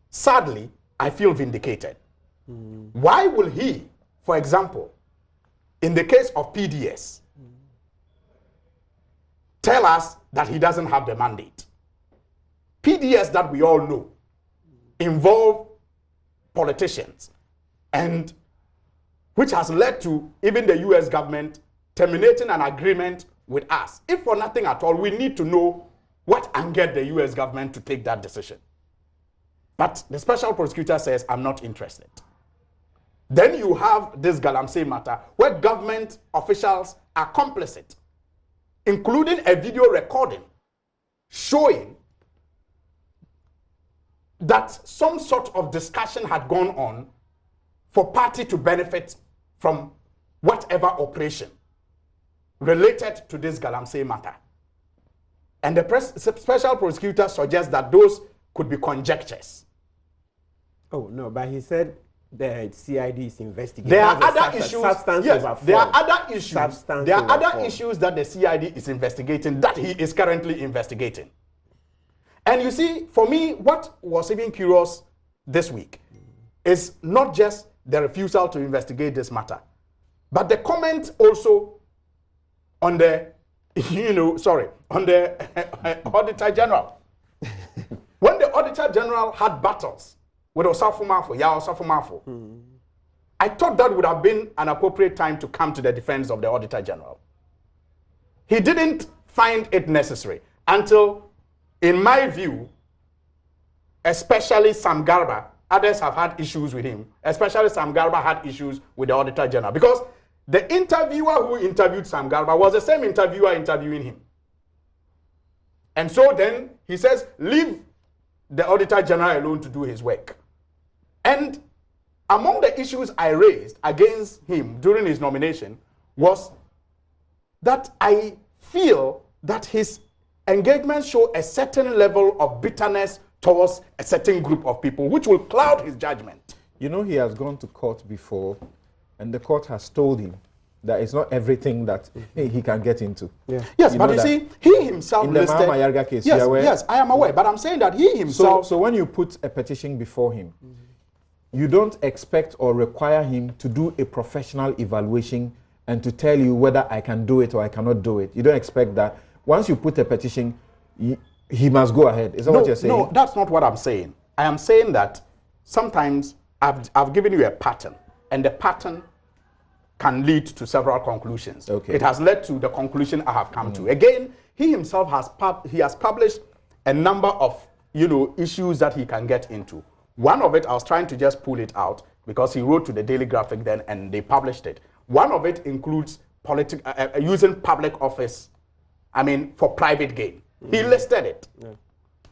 sadly, I feel vindicated. Why will he, for example, in the case of PDS, tell us that he doesn't have the mandate? PDS that we all know involve politicians, and which has led to even the US government terminating an agreement with us. If for nothing at all, we need to know what angered the US government to take that decision. But the special prosecutor says, I'm not interested. Then you have this Galamsey matter where government officials are complicit, including a video recording showing that some sort of discussion had gone on for party to benefit from whatever operation related to this Galamsey matter. And the special prosecutor suggests that those could be conjectures. Oh, no, but he said the CID is investigating. There are other issues. Yes, there are other issues. There are other issues that the CID is investigating that he is currently investigating. And you see, for me, what was even curious this week is not just the refusal to investigate this matter, but the comment also on the, on the Auditor General. When the Auditor General had battles with Osafo, I thought that would have been an appropriate time to come to the defense of the Auditor General. He didn't find it necessary until, in my view, especially Sam Garba, others have had issues with him, especially Sam Garba had issues with the Auditor General, because the interviewer who interviewed Sam Garba was the same interviewer interviewing him. And so then he says, leave the Auditor General alone to do his work. And among the issues I raised against him during his nomination was that I feel that his engagements show a certain level of bitterness towards a certain group of people, which will cloud his judgment. You know, he has gone to court before, and the court has told him That it's not everything that he can get into. Yeah. Yes, You but know you that see, he himself in the listed... Mahama Yarga case, yes, you are aware? yes, I am aware, but I'm saying that he himself... So when you put a petition before him, you don't expect or require him to do a professional evaluation and to tell you whether I can do it or I cannot do it. You don't expect that. Once you put a petition, he must go ahead. Is that what you're saying? No, that's not what I'm saying. I am saying that sometimes I've given you a pattern, and the pattern can lead to several conclusions. Okay. It has led to the conclusion I have come to. Again, he himself has published a number of issues that he can get into. One of it, I was trying to just pull it out because he wrote to the Daily Graphic then and they published it. One of it includes using public office, for private gain. He listed it. Yeah.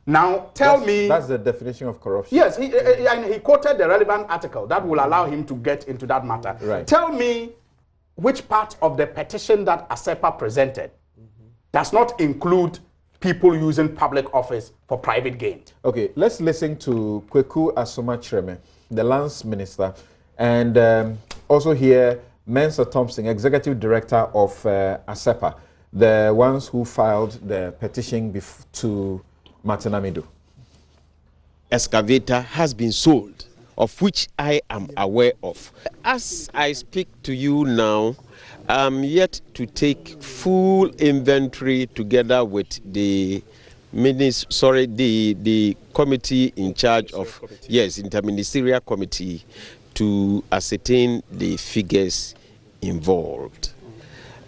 Now, tell me... That's the definition of corruption. Yes, and he quoted the relevant article that will allow him to get into that matter. Right. Tell me which part of the petition that ASEPA presented does not include people using public office for private gain. Okay, let's listen to Kweku Asoma-Kyereme, the Lands Minister, and also hear Mensa Thompson, Executive Director of ASEPA, the ones who filed the petition to Martin Amido. Excavator has been sold, of which I am aware of. As I speak to you now, I'm yet to take full inventory together with the committee in charge of, interministerial committee, to ascertain the figures involved.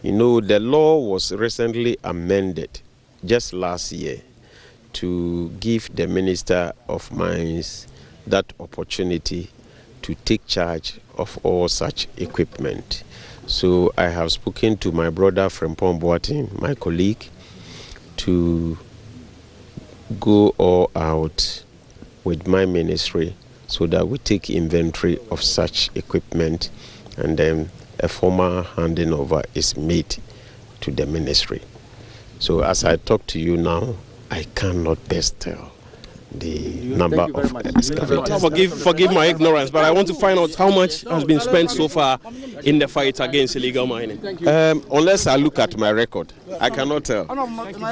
The law was recently amended just last year to give the Minister of Mines that opportunity to take charge of all such equipment. So I have spoken to my brother Frempong Boateng, my colleague, to go all out with my ministry so that we take inventory of such equipment and then a formal handing over is made to the ministry. So as I talk to you now, I cannot best tell the number of excavators. Forgive my ignorance, but I want to find out how much has been spent so far in the fight against illegal mining. Unless I look at my record, I cannot tell.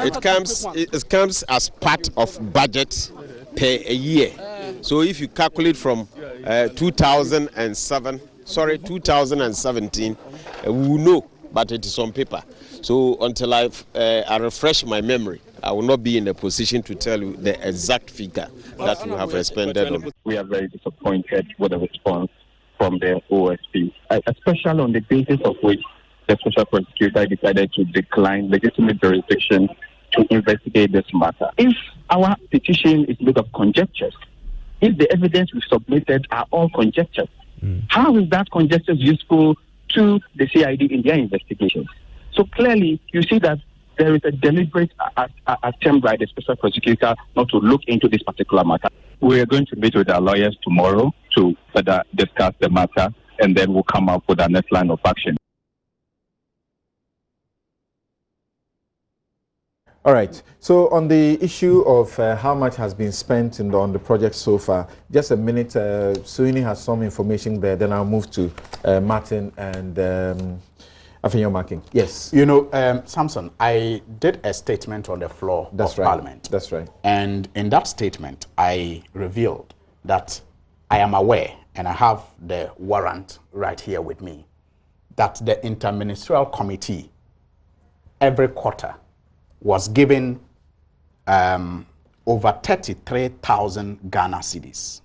It comes as part of budget per year. So if you calculate from 2017, we will know, but it is on paper. So until I refresh my memory, I will not be in a position to tell you the exact figure that we have expended on. We are very disappointed with the response from the OSP, especially on the basis of which the Special Prosecutor decided to decline legitimate jurisdiction to investigate this matter. If our petition is made of conjectures, if the evidence we submitted are all conjectures, how is that conjecture useful to the CID in their investigations? So clearly, you see that there is a deliberate attempt by the Special Prosecutor not to look into this particular matter. We are going to meet with our lawyers tomorrow to further discuss the matter, and then we'll come up with our next line of action. All right. So on the issue of how much has been spent on the project so far, just a minute. Suini has some information there. Then I'll move to Martin and Afinyo Marking. Yes. Samson, I did a statement on the floor of Parliament. That's right. And in that statement, I revealed that I am aware, and I have the warrant right here with me, that the Interministerial Committee every quarter was given over 33,000 Ghana cedis.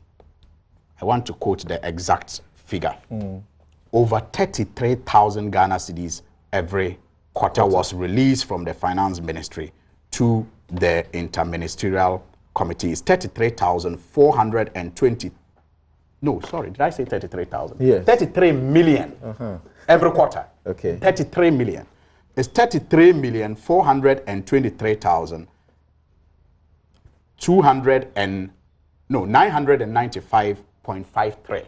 I want to quote the exact figure. Over 33,000 Ghana cedis every quarter was released from the Finance Ministry to the Interministerial Committee. It's 33,420. No, sorry, did I say 33,000? Yes. 33 million every quarter. Okay. 33 million. It's 995.53.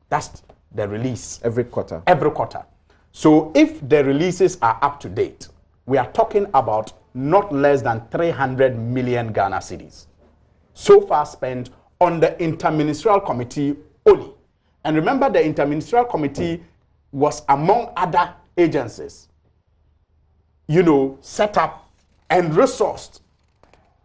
That's the release. Every quarter. Every quarter. So if the releases are up to date, we are talking about not less than 300 million Ghana cedis so far spent on the Interministerial Committee only. And remember, the Interministerial Committee was, among other agencies, you know, set up and resourced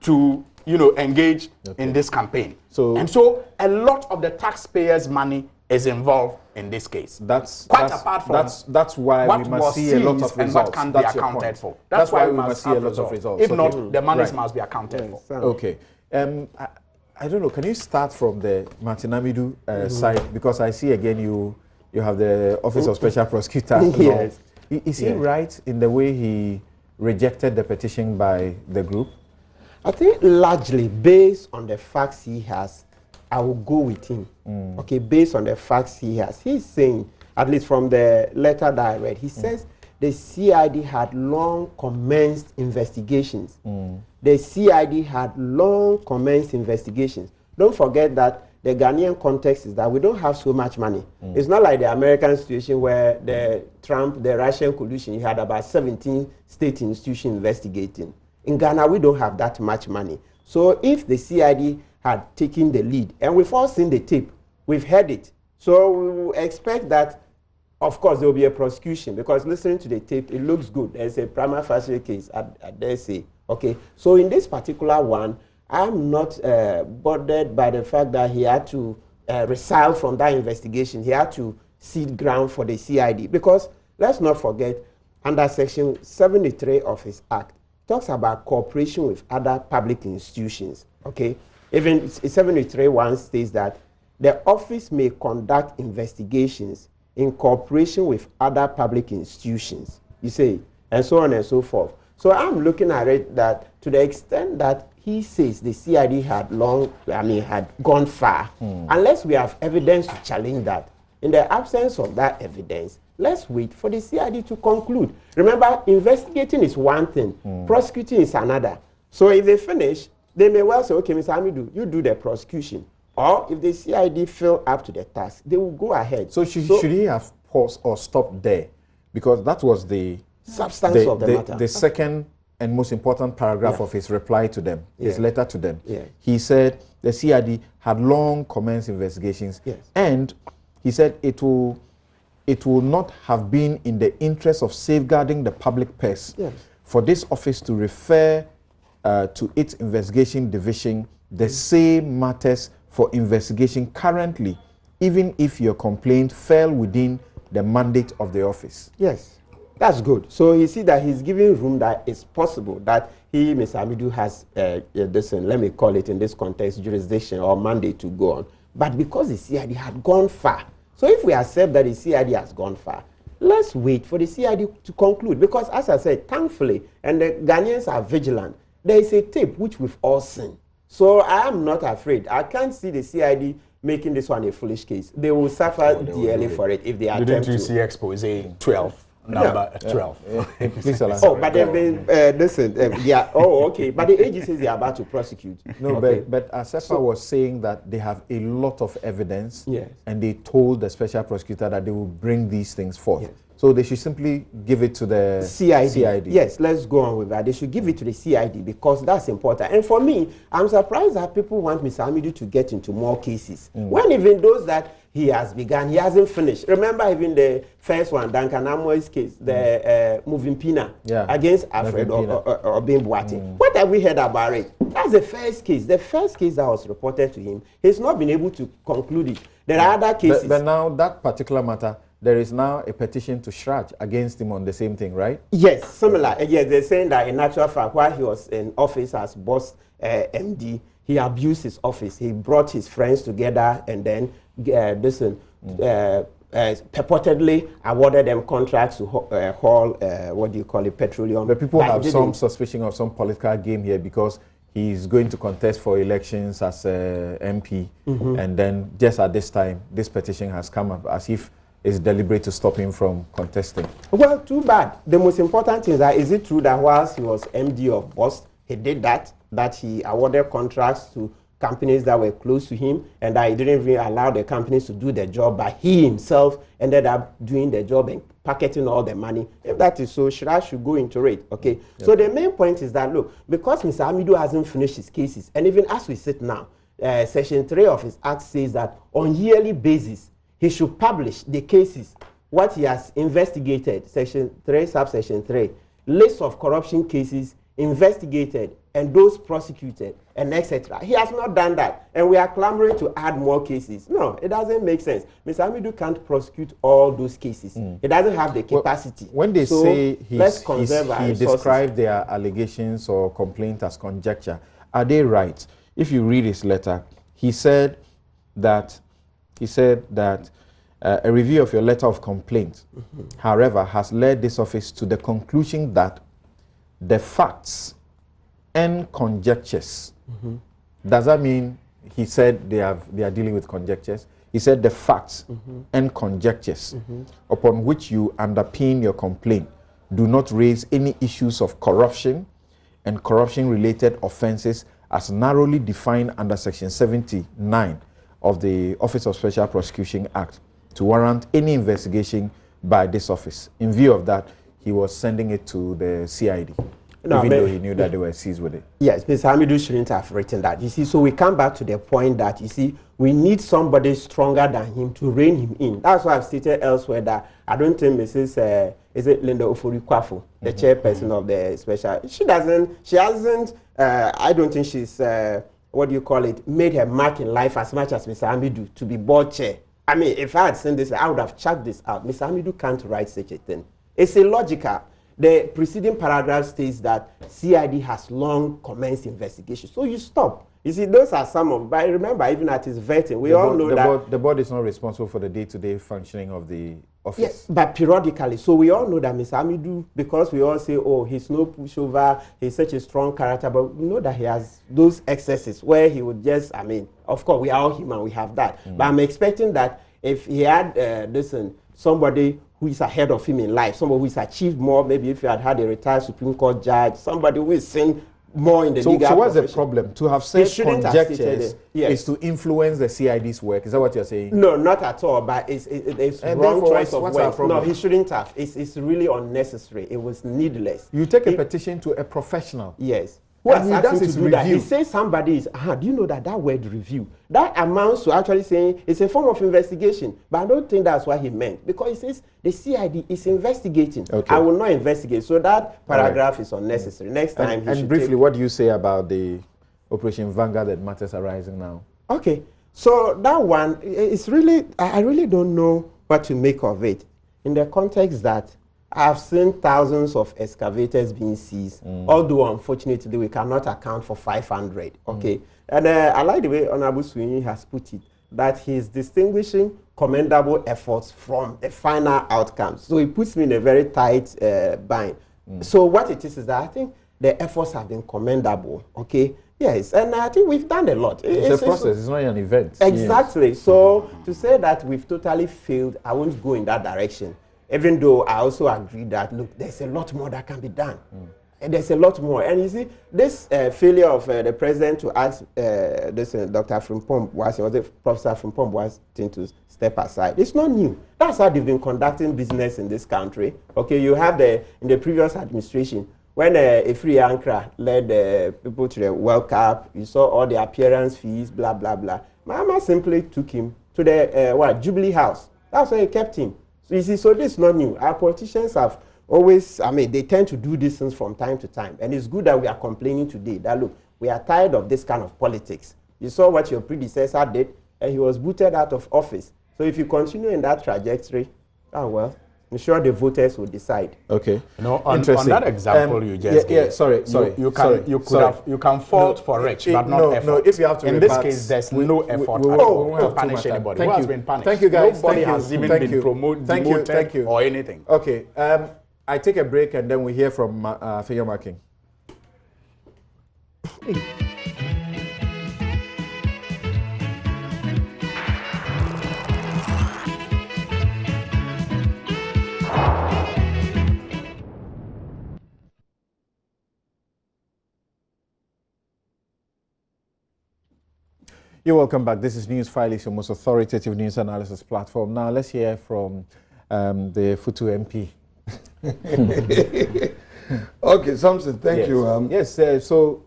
to, you know, engage in this campaign. So a lot of the taxpayers' money is involved in this case. That's apart from that's why what we must was see a lot of seized and results. what can That's be your accounted point. for. That's why we must see a lot of results. If not, the monies must be accounted for. Okay. I don't know. Can you start from the Martin Amidu side, because I see again you have the Office of Special Prosecutor. Yes. Is he right in the way he rejected the petition by the group? I think largely based on the facts he has, I will go with him. Okay, based on the facts he has. He's saying, at least from the letter that I read, he says the CID had long commenced investigations. The CID had long commenced investigations. Don't forget that the Ghanaian context is that we don't have so much money. It's not like the American situation where the Russian collusion, you had about 17 state institutions investigating. In Ghana, we don't have that much money. So if the CID had taken the lead, and we've all seen the tape, we've heard it. So we will expect that, of course, there will be a prosecution, because listening to the tape, it looks good. There's a prima facie case, I dare say. Okay, so in this particular one, I'm not bothered by the fact that he had to resile from that investigation. He had to cede ground for the CID, because let's not forget, under Section 73 of his Act, talks about cooperation with other public institutions. Okay, even 73(1) states that the office may conduct investigations in cooperation with other public institutions. You see, and so on and so forth. So I'm looking at it that to the extent that he says the CID had gone far, unless we have evidence to challenge that. In the absence of that evidence, let's wait for the CID to conclude. Remember, investigating is one thing, prosecuting is another. So if they finish, they may well say, okay, Mr. Hamidu, you do the prosecution. Or if the CID fell up to the task, they will go ahead. So should he have paused or stopped there? Because that was the substance of the matter. The second and most important paragraph of his reply to them, his letter to them. He said the CID had long commenced investigations, and he said it will not have been in the interest of safeguarding the public purse for this office to refer to its investigation division the same matters for investigation currently, even if your complaint fell within the mandate of the office. Yes, that's good. So you see that he's giving room that it's possible that he, Mr. Hamidu, has this, let me call it in this context, jurisdiction or mandate to go on. But because the CID had gone far, so if we accept that the CID has gone far, let's wait for the CID to conclude. Because as I said, thankfully, and the Ghanaians are vigilant, there is a tape which we've all seen. So I am not afraid. I can't see the CID making this one a foolish case. They will suffer dearly for it if they attempt to. Didn't you see expose 12? Number 12. Please allow. Oh, but they've been, listen, okay. But the AG says they are about to prosecute. No, okay. but Asefa was saying that they have a lot of evidence, and they told the special prosecutor that they will bring these things forth. Yes. So they should simply give it to the CID. Yes, let's go on with that. They should give it to the CID because that's important. And for me, I'm surprised that people want Mr. Hamidu to get into more cases. When even those that he has begun, he hasn't finished. Remember even the first one, Duncan Amoy's case, the moving Pina against Alfred Obin Boate. What have we heard about it? That's the first case. The first case that was reported to him, he's not been able to conclude it. There are other cases. But now that particular matter, there is now a petition to scratch against him on the same thing, right? Yes, similar. Yes, they're saying that in actual fact, while he was in office as boss MD, he abused his office. He brought his friends together and then purportedly awarded them contracts to haul, petroleum. But people have some suspicion of some political game here because he's going to contest for elections as MP. And then just at this time, this petition has come up as if it's deliberate to stop him from contesting. Well, too bad. The most important thing is that, is it true that whilst he was MD of BOST, he did that he awarded contracts to companies that were close to him, and that he didn't even allow the companies to do their job, but he himself ended up doing the job and pocketing all the money? If that is so, Shira should go into it, okay? So the main point is that, look, because Mr. Hamidu hasn't finished his cases, and even as we sit now, Section 3 of his Act says that on yearly basis, he should publish the cases what he has investigated, section 3, subsection 3, list of corruption cases investigated and those prosecuted and etc. He has not done that, and we are clamoring to add more cases. No, it doesn't make sense. Mr. Hamidu can't prosecute all those cases. He doesn't have the capacity. Well, when they say he described their allegations or complaint as conjecture, are they right? If you read his letter, he said that a review of your letter of complaint, however, has led this office to the conclusion that the facts and conjectures. Does that mean he said they are dealing with conjectures? He said the facts and conjectures upon which you underpin your complaint do not raise any issues of corruption and corruption-related offenses as narrowly defined under Section 79 of the Office of Special Prosecution Act to warrant any investigation by this office. In view of that, he was sending it to the CID, even though he knew that they were seized with it. Yes, Mr. Hamidu shouldn't have written that. You see, so we come back to the point that, you see, we need somebody stronger than him to rein him in. That's why I've stated elsewhere that I don't think Mrs. Is it Linda Ofori-Kwafu, the chairperson of the special, she hasn't, I don't think she's, what do you call it, made her mark in life as much as Mr. Hamidu to be board chair. I mean, if I had seen this, I would have checked this out. Mr. Hamidu can't write such a thing. It's illogical. The preceding paragraph states that CID has long commenced investigation. So you stop. You see, those are some of, but remember, even at his vetting, we all know that the board is not responsible for the day-to-day functioning of the office. Yes, but periodically. So we all know that Mr. Hamidu, because we all say, oh, he's no pushover, he's such a strong character, but we know that he has those excesses where he would just, I mean, of course, we are all human, we have that. But I'm expecting that if he had, somebody who is ahead of him in life, somebody who has achieved more, maybe if he had had a retired Supreme Court judge, somebody who is seen more in the legal So what's the problem? To have said conjectures yes. is to influence the CID's work. Is that what you're saying? No, not at all, but it's wrong choice of words. No, he shouldn't have. It's really unnecessary. It was needless. You take a petition to a professional. Yes. Who has asked him to do that? He says somebody is, do you know that word review? That amounts to actually saying it's a form of investigation. But I don't think that's what he meant. Because he says the CID is investigating. Okay. I will not investigate. So that paragraph is unnecessary. Next time and briefly, what do you say about the Operation Vanguard that matters arising now? Okay. So that one, it's really, I really don't know what to make of it. In the context that I've seen thousands of excavators being seized, although unfortunately we cannot account for 500. Okay, and I like the way Honorable Sweeney has put it, that he's distinguishing commendable efforts from the final outcomes. So he puts me in a very tight bind. So what it is that I think the efforts have been commendable. Okay, yes, and I think we've done a lot. It's a process. It's not an event. Exactly. Yes. So to say that we've totally failed, I won't go in that direction. Even though I also agree that, look, there's a lot more that can be done. And there's a lot more. And you see, this failure of the president to ask Dr. Frimpong was Professor Frimpong was to step aside. It's not new. That's how they've been conducting business in this country. Okay, you have in the previous administration, when Efri Ankra led people to the World Cup, you saw all the appearance fees, blah, blah, blah. Mahama simply took him to the Jubilee House. That's where he kept him. So you see, so this is not new. Our politicians have always, I mean, they tend to do these things from time to time. And it's good that we are complaining today that, look, we are tired of this kind of politics. You saw what your predecessor did, and he was booted out of office. So if you continue in that trajectory, well, I'm sure the voters will decide. Okay. On that example you just gave, you can fault for rich, but not effort. No, if you have to in this case, there's no effort to punish anybody. Who has been punished? Thank you, guys. Nobody has even been promoted, demoted, or anything. Okay. I take a break and then we hear from figure marking. You're welcome back. This is Newsfile, it's your most authoritative news analysis platform. Now let's hear from the Futu MP. Okay, Samson, thank you. Yes, so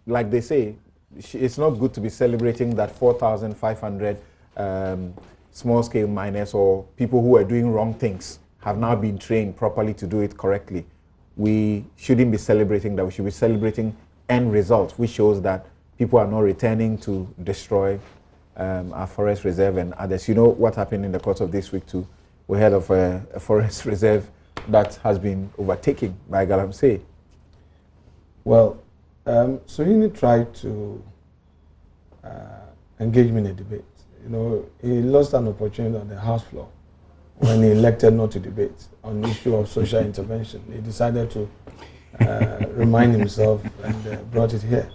like they say, it's not good to be celebrating that 4,500 small-scale miners or people who are doing wrong things have now been trained properly to do it correctly. We shouldn't be celebrating that. We should be celebrating end results, which shows that people are not returning to destroy our forest reserve and others. You know what happened in the course of this week too? We heard of a forest reserve that has been overtaken by Galamsey. Well, Suhini tried to engage me in a debate. You know, he lost an opportunity on the House floor when he elected not to debate on the issue of social intervention. He decided to remind himself and brought it here.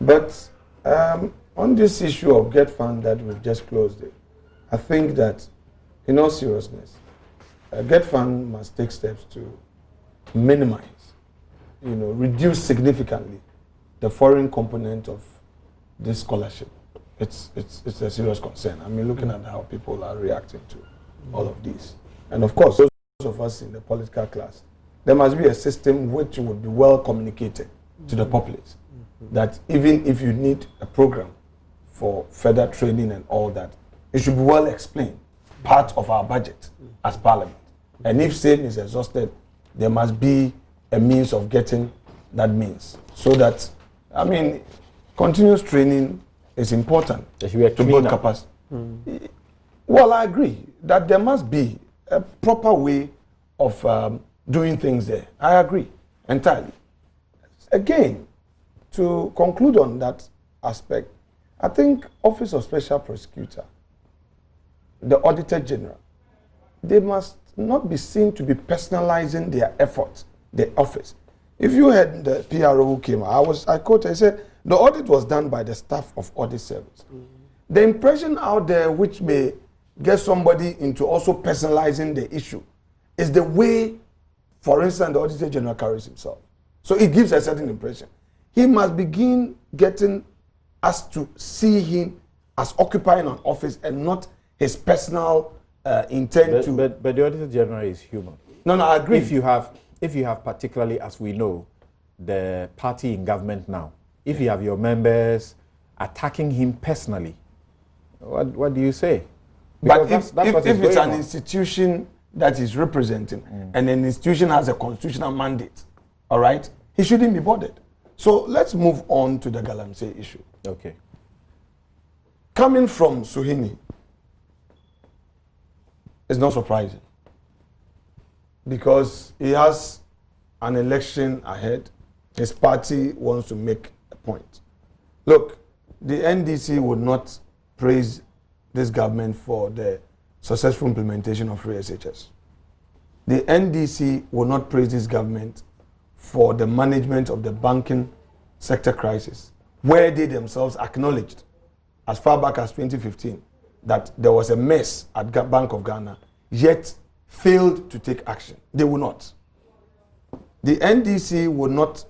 But on this issue of GetFund that we've just closed it, I think that in all seriousness, GetFund must take steps to minimize, reduce significantly the foreign component of this scholarship. It's a serious concern. I mean, looking at how people are reacting to all of this. And of course, those of us in the political class, there must be a system which would be well communicated to the populace. That even if you need a program for further training and all that, it should be well explained, part of our budget as Parliament. And if same is exhausted, there must be a means of getting that means. So that, I mean, continuous training is important to build capacity. Well, I agree that there must be a proper way of doing things there. I agree entirely. Again, to conclude on that aspect, I think Office of Special Prosecutor, the Auditor General, they must not be seen to be personalizing their efforts, the office. If you had the PRO who came, I quoted, I said, the audit was done by the staff of Audit Service. The impression out there which may get somebody into also personalizing the issue is the way, for instance, the Auditor General carries himself. So it gives a certain impression. He must begin getting us to see him as occupying an office and not his personal intent to... But the Auditor General is human. No, I agree. If you have particularly, as we know, the party in government now, if you have your members attacking him personally, what do you say? Because but if it's an institution that is representing and an institution has a constitutional mandate, all right, he shouldn't be bothered. So let's move on to the Galamsey issue. Okay. Coming from Suhini is not surprising because he has an election ahead. His party wants to make a point. Look, the NDC would not praise this government for the successful implementation of free SHS. The NDC will not praise this government for the management of the banking sector crisis, where they themselves acknowledged as far back as 2015 that there was a mess at Bank of Ghana, yet failed to take action. They will not. The NDC will not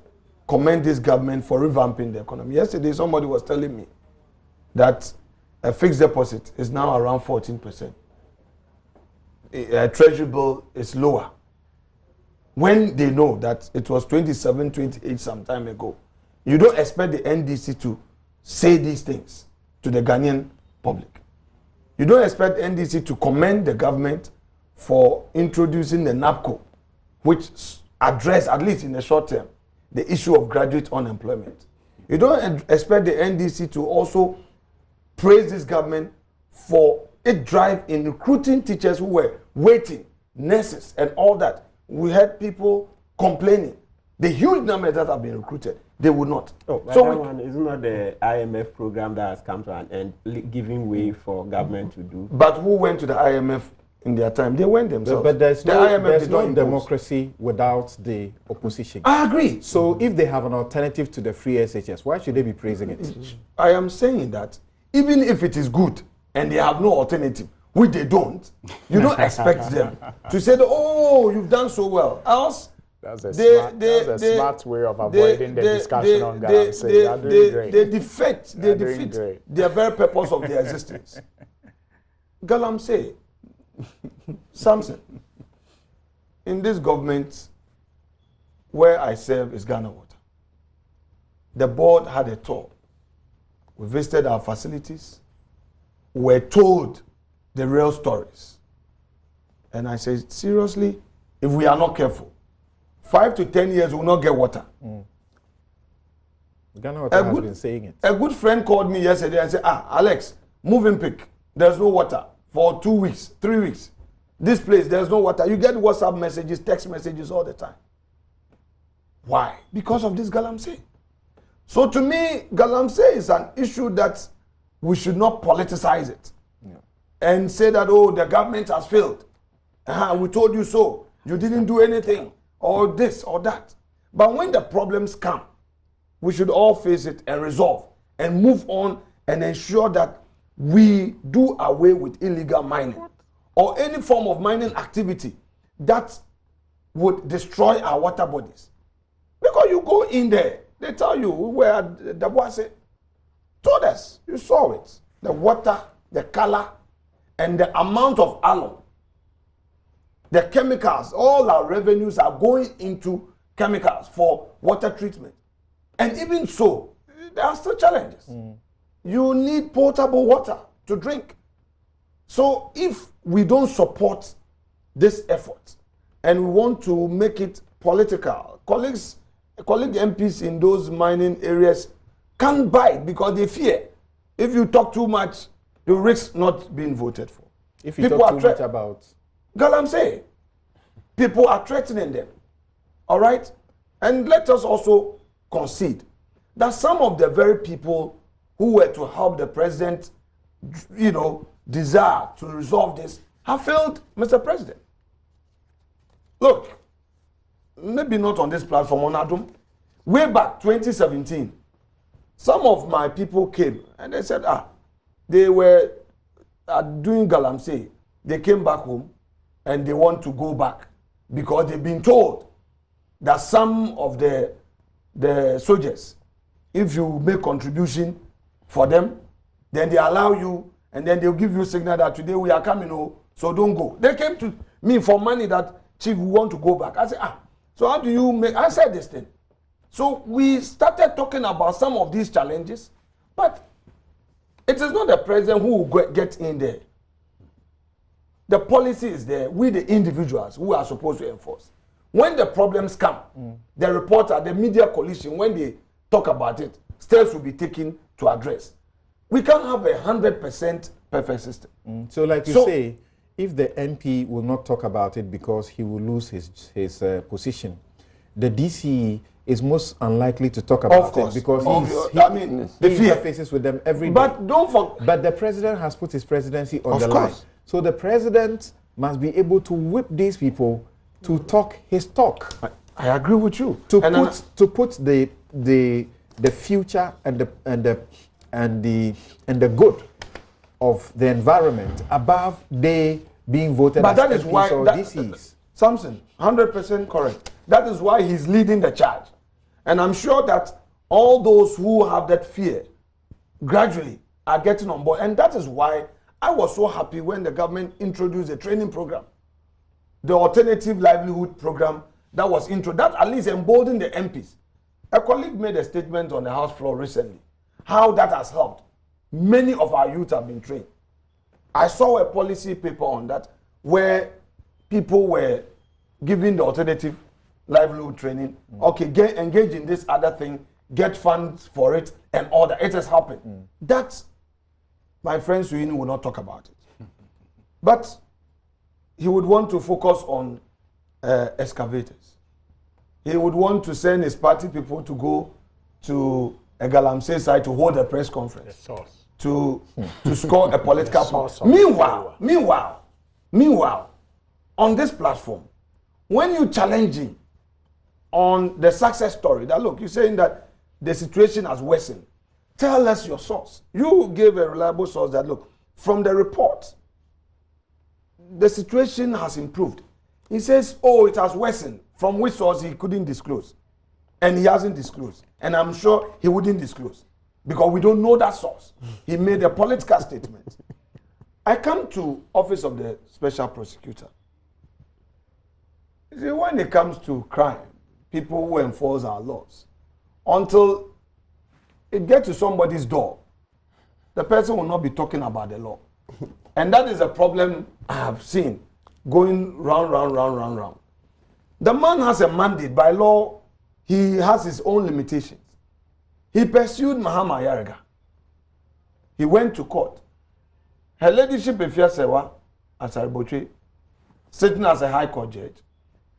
commend this government for revamping the economy. Yesterday, somebody was telling me that a fixed deposit is now around 14%. A treasury bill is lower. When they know that it was 27, 28 some time ago, you don't expect the NDC to say these things to the Ghanaian public. You don't expect the NDC to commend the government for introducing the NAPCO, which address, at least in the short term, the issue of graduate unemployment. You don't expect the NDC to also praise this government for its drive in recruiting teachers who were waiting, nurses and all that. We had people complaining. The huge numbers that have been recruited, they would not. Oh, so isn't that the IMF program that has come to an end, giving way for government to do? But who went to the IMF in their time? They went themselves. But there's no democracy without the opposition. I agree. So if they have an alternative to the free SHS, why should they be praising it? I am saying that even if it is good and they have no alternative, which they don't, you don't expect them to say, oh, you've done so well. Else, that's a smart way of avoiding the discussion on Galamsey. They defeat the very purpose of their existence. Galamsey, Samson, in this government where I serve is Ghana Water. The board had a tour. We visited our facilities. We were told the real stories. And I said, seriously, if we are not careful, 5 to 10 years we will not get water. Ghana Water has been saying it. A good friend called me yesterday and said, Alex, Movenpick, there's no water for 2 weeks, 3 weeks. This place, there's no water. You get WhatsApp messages, text messages all the time. Why? Because of this Galamsey. So to me, Galamsey is an issue that we should not politicize it. And say that, oh, the government has failed. We told you so. You didn't do anything. Or this or that. But when the problems come, we should all face it and resolve and move on and ensure that we do away with illegal mining or any form of mining activity that would destroy our water bodies. Because you go in there, they tell you where the Boise told us, you saw it, the water, the color, and the amount of alum, the chemicals, all our revenues are going into chemicals for water treatment. And even so, there are still challenges. You need potable water to drink. So if we don't support this effort and we want to make it political, colleague MPs in those mining areas can't bite because they fear. If you talk too much, you risk not being voted for. If you talk too much about Galamsey, people are threatening them. All right? And let us also concede that some of the very people who were to help the president, desire to resolve this, have failed Mr. President. Look, maybe not on this platform, on Adum. Way back 2017, some of my people came and they said, they were doing Galamsey. They came back home and they want to go back because they've been told that some of the soldiers, if you make contribution for them, then they allow you and then they'll give you a signal that today we are coming, so don't go. They came to me for money that, Chief, we want to go back. I said, so how do you make, I said this thing. So we started talking about some of these challenges, but it is not the president who will get in there. The policy is there. We, the individuals who are supposed to enforce. When the problems come, the reporter, the media coalition, when they talk about it, steps will be taken to address. We can't have 100% perfect system. So like you say, if the MP will not talk about it because he will lose his position, the DCE is most unlikely to talk about it because he interfaces with them every day. But don't forget. But the president has put his presidency on the line. So the president must be able to whip these people to talk his talk. I agree with you. To put the future and the good of the environment above they being voted as that is MPs why or DCs. Samson, 100% correct. That is why he's leading the charge. And I'm sure that all those who have that fear gradually are getting on board. And that is why I was so happy when the government introduced a training program, the alternative livelihood program that was introduced, that at least emboldened the MPs. A colleague made a statement on the House floor recently, how that has helped. Many of our youth have been trained. I saw a policy paper on that where people were given the alternative livelihood training. Okay, engage in this other thing, get funds for it, and all that. It has happened. That, my friend Suini will not talk about it. But he would want to focus on excavators. He would want to send his party people to go to a Galamsey site to hold a press conference. To score a political point. Meanwhile, on this platform, when you challenging on the success story, that look, you're saying that the situation has worsened, tell us your source. You gave a reliable source that look, from the report, the situation has improved. He says, oh, it has worsened. From which source he couldn't disclose. And he hasn't disclosed. And I'm sure he wouldn't disclose. Because we don't know that source. He made a political statement. I come to office of the special prosecutor. You see, when it comes to crime, people who enforce our laws, until it gets to somebody's door, the person will not be talking about the law. And that is a problem I have seen going round. The man has a mandate. By law, he has his own limitations. He pursued Mahama Yarega. He went to court. Her ladyship, Efia Sewa, as Aribotwe, sitting as a high court judge,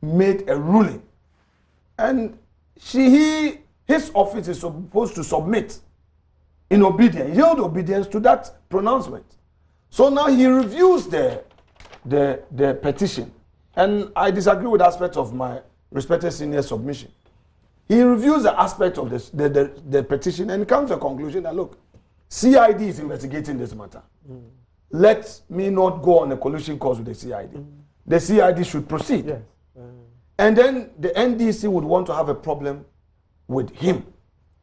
made a ruling. And his office is supposed to submit in obedience, yield obedience to that pronouncement. So now he reviews the petition. And I disagree with aspects of my respected senior submission. He reviews the aspect of the petition and comes to a conclusion that, look, CID is investigating this matter. Let me not go on a collusion cause with the CID. The CID should proceed. Yes. And then the NDC would want to have a problem with him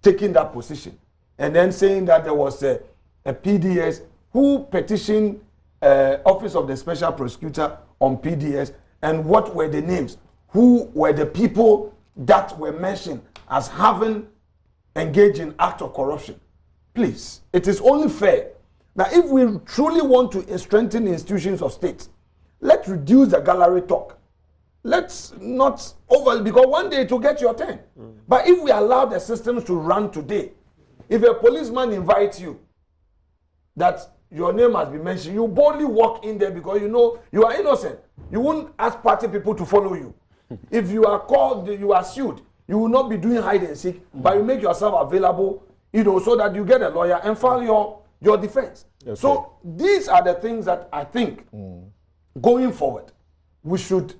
taking that position. And then saying that there was a PDS who petitioned Office of the Special Prosecutor on PDS, and what were the names? Who were the people that were mentioned as having engaged in act of corruption? Please, it is only fair that if we truly want to strengthen the institutions of state, let's reduce the gallery talk. Let's not because one day it will get your turn. But if we allow the systems to run today, if a policeman invites you that your name has been mentioned, you boldly walk in there because you know you are innocent. You won't ask party people to follow you. If you are called, you are sued, you will not be doing hide and seek, but you make yourself available, so that you get a lawyer and file your defense. Okay. So these are the things that I think going forward we should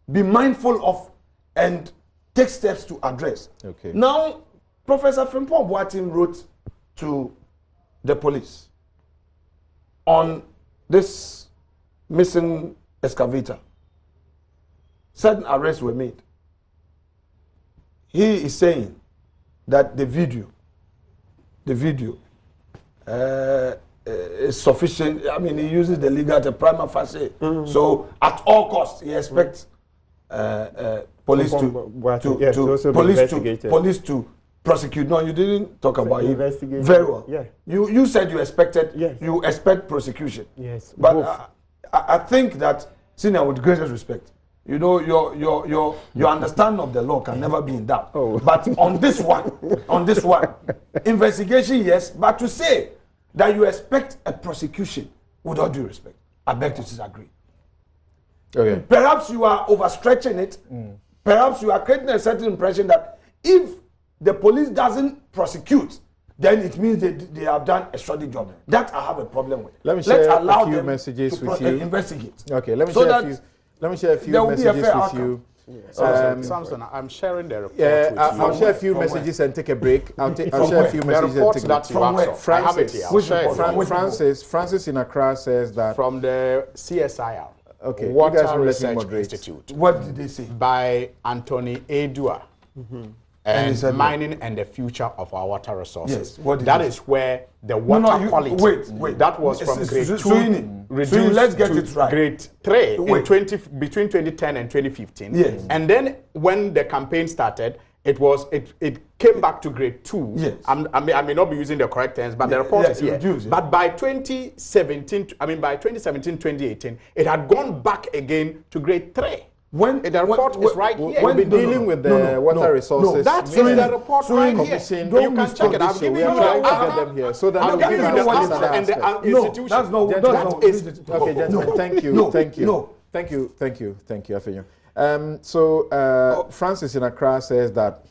be mindful of and take steps to address. Okay. Now, Professor Frimpong Boateng wrote to the police on this missing excavator. Certain arrests were made. He is saying that the video is sufficient. I mean, he uses the legal to prima facie. So at all costs, he expects police to prosecute. No, you didn't talk about it. Very well. Yeah. You said you expected. Yes. You expect prosecution. Yes. But I think that, senior, with greatest respect, your understanding of the law can never be in doubt. Oh. But on this one, investigation, yes. But to say that you expect a prosecution, with all due respect, I beg to disagree. Okay. Perhaps you are overstretching it. Perhaps you are creating a certain impression that if the police doesn't prosecute, then it means they have done a shoddy job. That I have a problem with. Let me share a few messages with you. Investigate. Okay, let me share a few messages with you. Samson, I'm sharing the report with you. I'll share a few messages and take a break. I'll share a few messages and take a break. Francis in Accra says that from the CSIR. Okay, Water Research Institute. What did they say? By Anthony Edua. And mining and the future of our water resources. Yes. That is where the water quality. Wait. That was from grade 2 reduced let's get it right. Grade 3 in between 2010 and 2015. Yes. And then when the campaign started, it came back to grade 2. Yes. I may not be using the correct terms, but the report is here. Reduced, But by 2017, 2018, it had gone back again to grade 3. The report is right here. We'll be dealing with the water resources. That's in the report right here. You can check it. I've given you them here so that I'll give you the answer and the institution. That's not. Okay, gentlemen. Thank you, Afenyo. Francis in Accra says that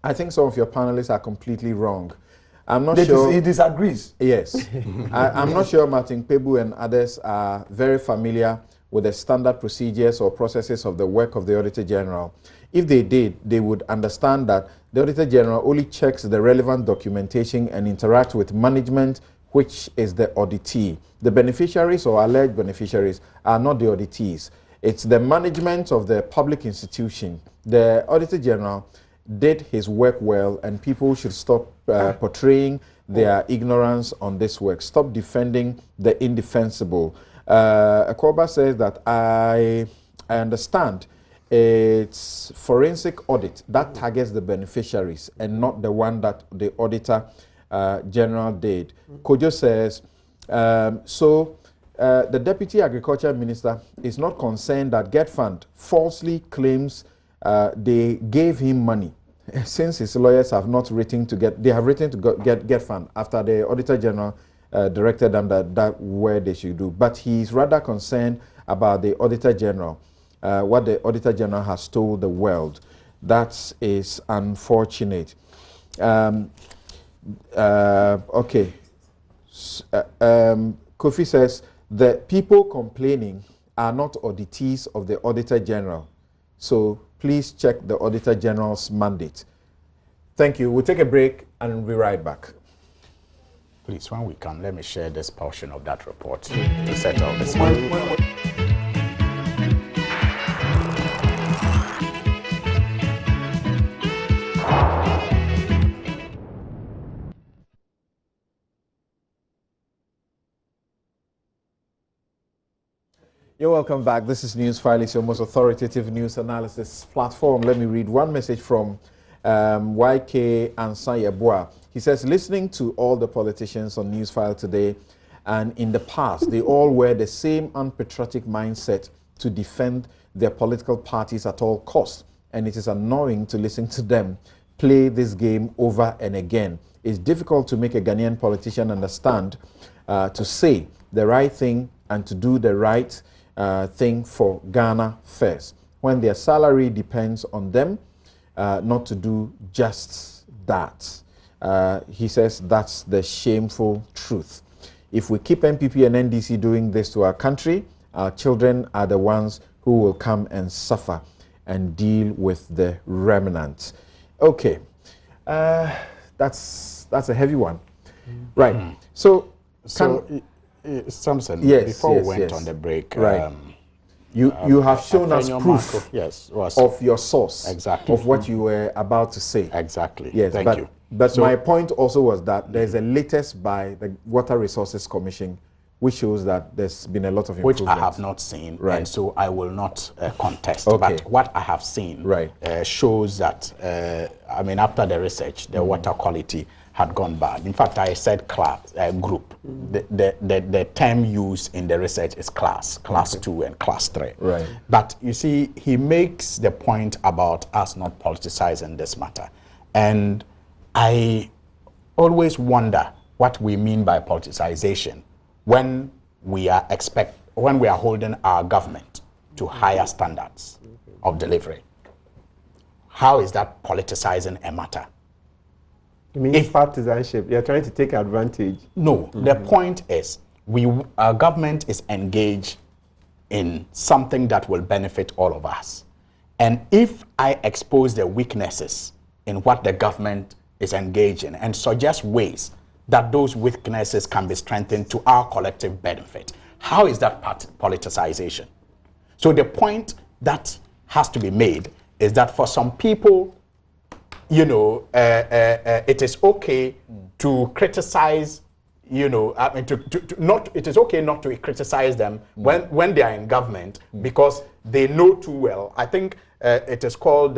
I think some of your panelists are completely wrong. I'm not sure. He disagrees. Yes. I'm not sure Martin Pebu and others are very familiar with the standard procedures or processes of the work of the Auditor General. If they did, they would understand that the Auditor General only checks the relevant documentation and interacts with management, which is the auditee. The beneficiaries or alleged beneficiaries are not the auditees. It's the management of the public institution. The Auditor General did his work well, and people should stop portraying their ignorance on this work. Stop defending the indefensible. Akoba says that I understand it's forensic audit that targets the beneficiaries and not the one that the Auditor General did. Kojo says The Deputy Agriculture Minister is not concerned that GetFund falsely claims they gave him money, since his lawyers have not written to GetFund after the Auditor General directed them that where they should do. But he is rather concerned about the Auditor General, what the Auditor General has told the world. That is unfortunate. Okay. Kofi says the people complaining are not auditees of the Auditor General. So please check the Auditor General's mandate. Thank you. We'll take a break and we'll be right back. Please, when we come, let me share this portion of that report to settle this one. You're welcome back. This is Newsfile. It's your most authoritative news analysis platform. Let me read one message from YK Ansayebua. He says, listening to all the politicians on Newsfile today and in the past, they all wear the same unpatriotic mindset to defend their political parties at all costs. And it is annoying to listen to them play this game over and again. It's difficult to make a Ghanaian politician understand to say the right thing and to do the right thing for Ghana first, when their salary depends on them not to do just that. He says that's the shameful truth. If we keep NPP and NDC doing this to our country, our children are the ones who will come and suffer and deal with the remnants. Okay, that's a heavy one. Right. So Samson, yes, before yes, we went yes. on the break, right. You have shown us proof of your source, exactly, of what you were about to say. Exactly. Yes, Thank you. But my point also was that there's a latest by the Water Resources Commission, which shows that there's been a lot of improvement. Which I have not seen, right. And so I will not contest. Okay. But what I have seen right. Shows that, I mean, after the research, the water quality had gone bad. In fact, I said class, group. The term used in the research is class 2 and class 3. Right. But you see, he makes the point about us not politicizing this matter. And I always wonder what we mean by politicization when we are holding our government to higher standards of delivery. How is that politicizing a matter? You mean partisanship? You're trying to take advantage? No. The point is, our government is engaged in something that will benefit all of us. And if I expose the weaknesses in what the government is engaged in and suggest ways that those weaknesses can be strengthened to our collective benefit, how is that politicization? So the point that has to be made is that for some people, you know, it is okay to criticize, you know, I mean, it is okay not to criticize them when they are in government because they know too well. I think it is called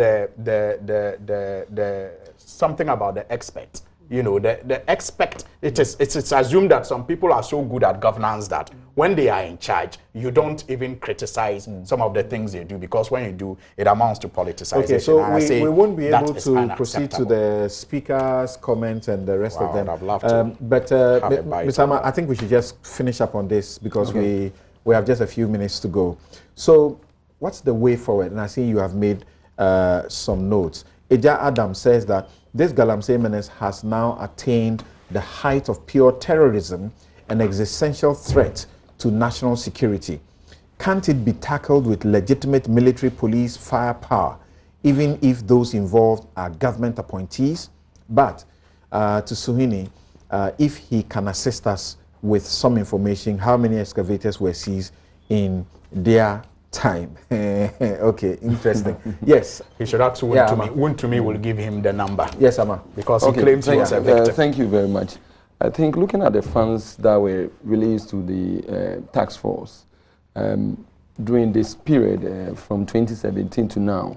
something about the expert. You know, the expect, it's assumed that some people are so good at governance that when they are in charge, you don't even criticize some of the things they do, because when you do, it amounts to politicization. Okay, so we won't be able to proceed to the speaker's comments and the rest of them. I'd love to. But Ms. Ama, I think we should just finish up on this because we have just a few minutes to go. So what's the way forward? And I see you have made some notes. Eja Adam says that this Galamsey menace has now attained the height of pure terrorism and existential threat to national security. Can't it be tackled with legitimate military police firepower, even if those involved are government appointees? But to Suhini, if he can assist us with some information, how many excavators were seized in their time? Okay, interesting. Yes. He should ask Wontumi will give him the number. Yes, Ama. Because he claims he was a victim. Thank you very much. I think looking at the funds that were released to the task force during this period from 2017 to now,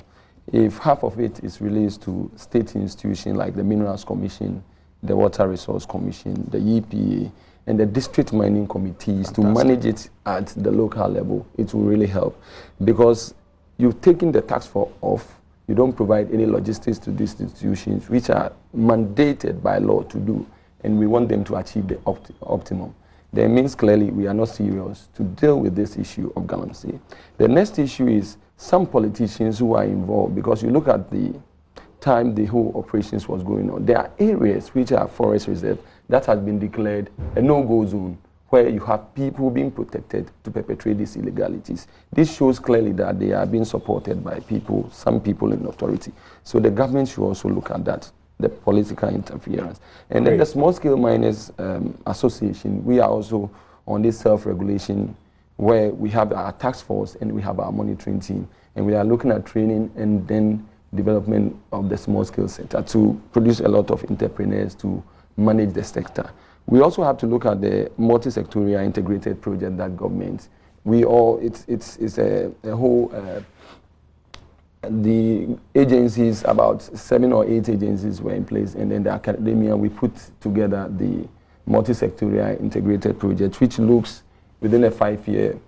if half of it is released to state institutions like the Minerals Commission, the Water Resource Commission, the EPA, and the district mining committees to manage it at the local level, it will really help. Because you've taken the tax for off, you don't provide any logistics to these institutions, which are mandated by law to do, and we want them to achieve the optimum. That means clearly we are not serious to deal with this issue of Galamsey. The next issue is some politicians who are involved, because you look at the time the whole operations was going on, there are areas which are forest reserve that has been declared a no-go zone, where you have people being protected to perpetrate these illegalities. This shows clearly that they are being supported by people, some people in authority. So the government should also look at that, the political interference. And then the Small Scale Miners Association, we are also on this self-regulation where we have our task force and we have our monitoring team. And we are looking at training and then development of the small scale sector to produce a lot of entrepreneurs to manage the sector. We also have to look at the multi-sectorial integrated project that government, it's a whole, the agencies, about 7 or 8 agencies were in place, and then the academia, we put together the multi-sectorial integrated project, which looks within a 5-year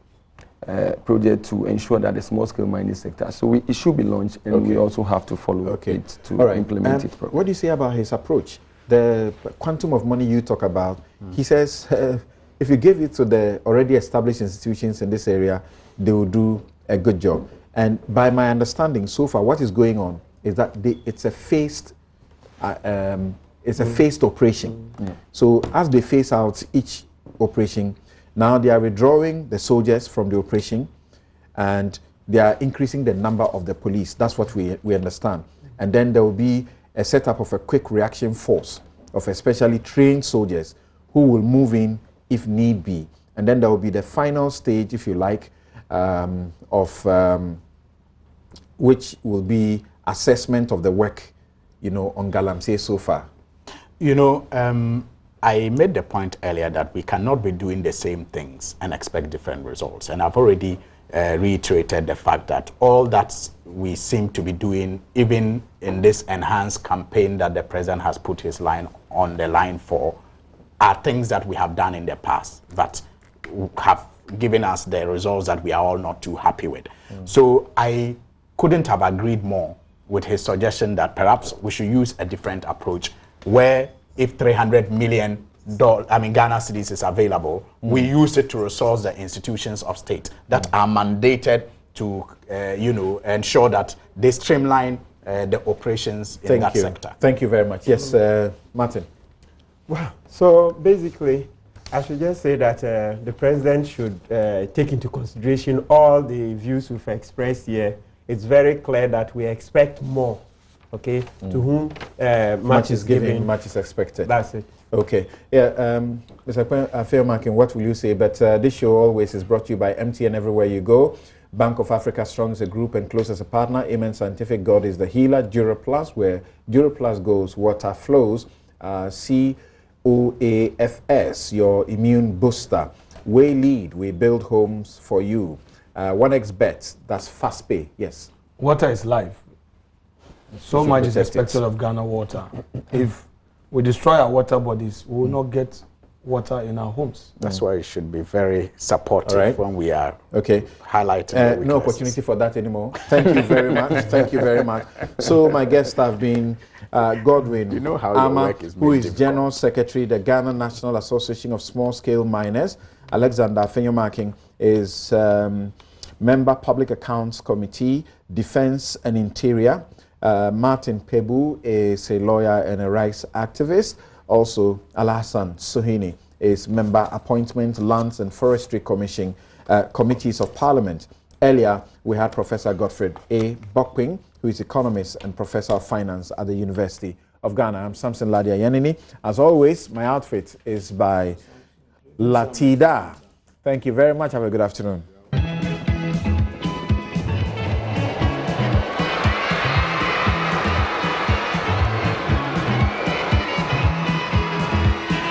project to ensure that the small-scale mining sector. So it should be launched, and we also have to follow it to implement it properly. What do you say about his approach? The quantum of money you talk about, he says, if you give it to the already established institutions in this area, they will do a good job. And by my understanding, so far, what is going on is that it's a phased, operation. So as they phase out each operation, now they are withdrawing the soldiers from the operation, and they are increasing the number of the police. That's what we understand. And then there will be a setup of a quick reaction force of especially trained soldiers who will move in if need be. And then there will be the final stage, if you like, which will be assessment of the work, on Galamsey so far. I made the point earlier that we cannot be doing the same things and expect different results. And I've already reiterated the fact that all that we seem to be doing, even in this enhanced campaign that the president has put his line on the line for, are things that we have done in the past that have given us the results that we are all not too happy with. So I couldn't have agreed more with his suggestion that perhaps we should use a different approach, where if 300 million Ghana cedis is available, we use it to resource the institutions of state that are mandated to, ensure that they streamline the operations in that sector. Thank you very much. Yes, Martin. Wow. So basically, I should just say that the president should take into consideration all the views we've expressed here. It's very clear that we expect more. Okay, to whom much is given, much is expected. That's it. Okay, yeah, Mr. Afeomakin, what will you say? But this show always is brought to you by MTN Everywhere You Go. Bank of Africa Strong is a group and close as a partner. Amen Scientific, God is the healer. Duraplus, where Duraplus goes, water flows. COAFS, your immune booster. We lead, we build homes for you. 1xBet, that's fast pay, yes. Water is life. So much is expected of Ghana water. If we destroy our water bodies, we will not get water in our homes. That's why it should be very supportive when we are highlighting no opportunity for that anymore. Thank you very much. Thank you very much. So my guests have been Godwin Ama, who is General Secretary, the Ghana National Association of Small Scale Miners. Alexander Afeomakin is Member Public Accounts Committee, Defense and Interior. Martin Pebu is a lawyer and a rights activist. Also, Alhassan Suhini is Member Appointment, Lands and Forestry Commission, Committees of Parliament. Earlier, we had Professor Godfred A. Bokwing, who is economist and professor of finance at the University of Ghana. I'm Samson Ladia Yanini. As always, my outfit is by Latida. Thank you very much. Have a good afternoon.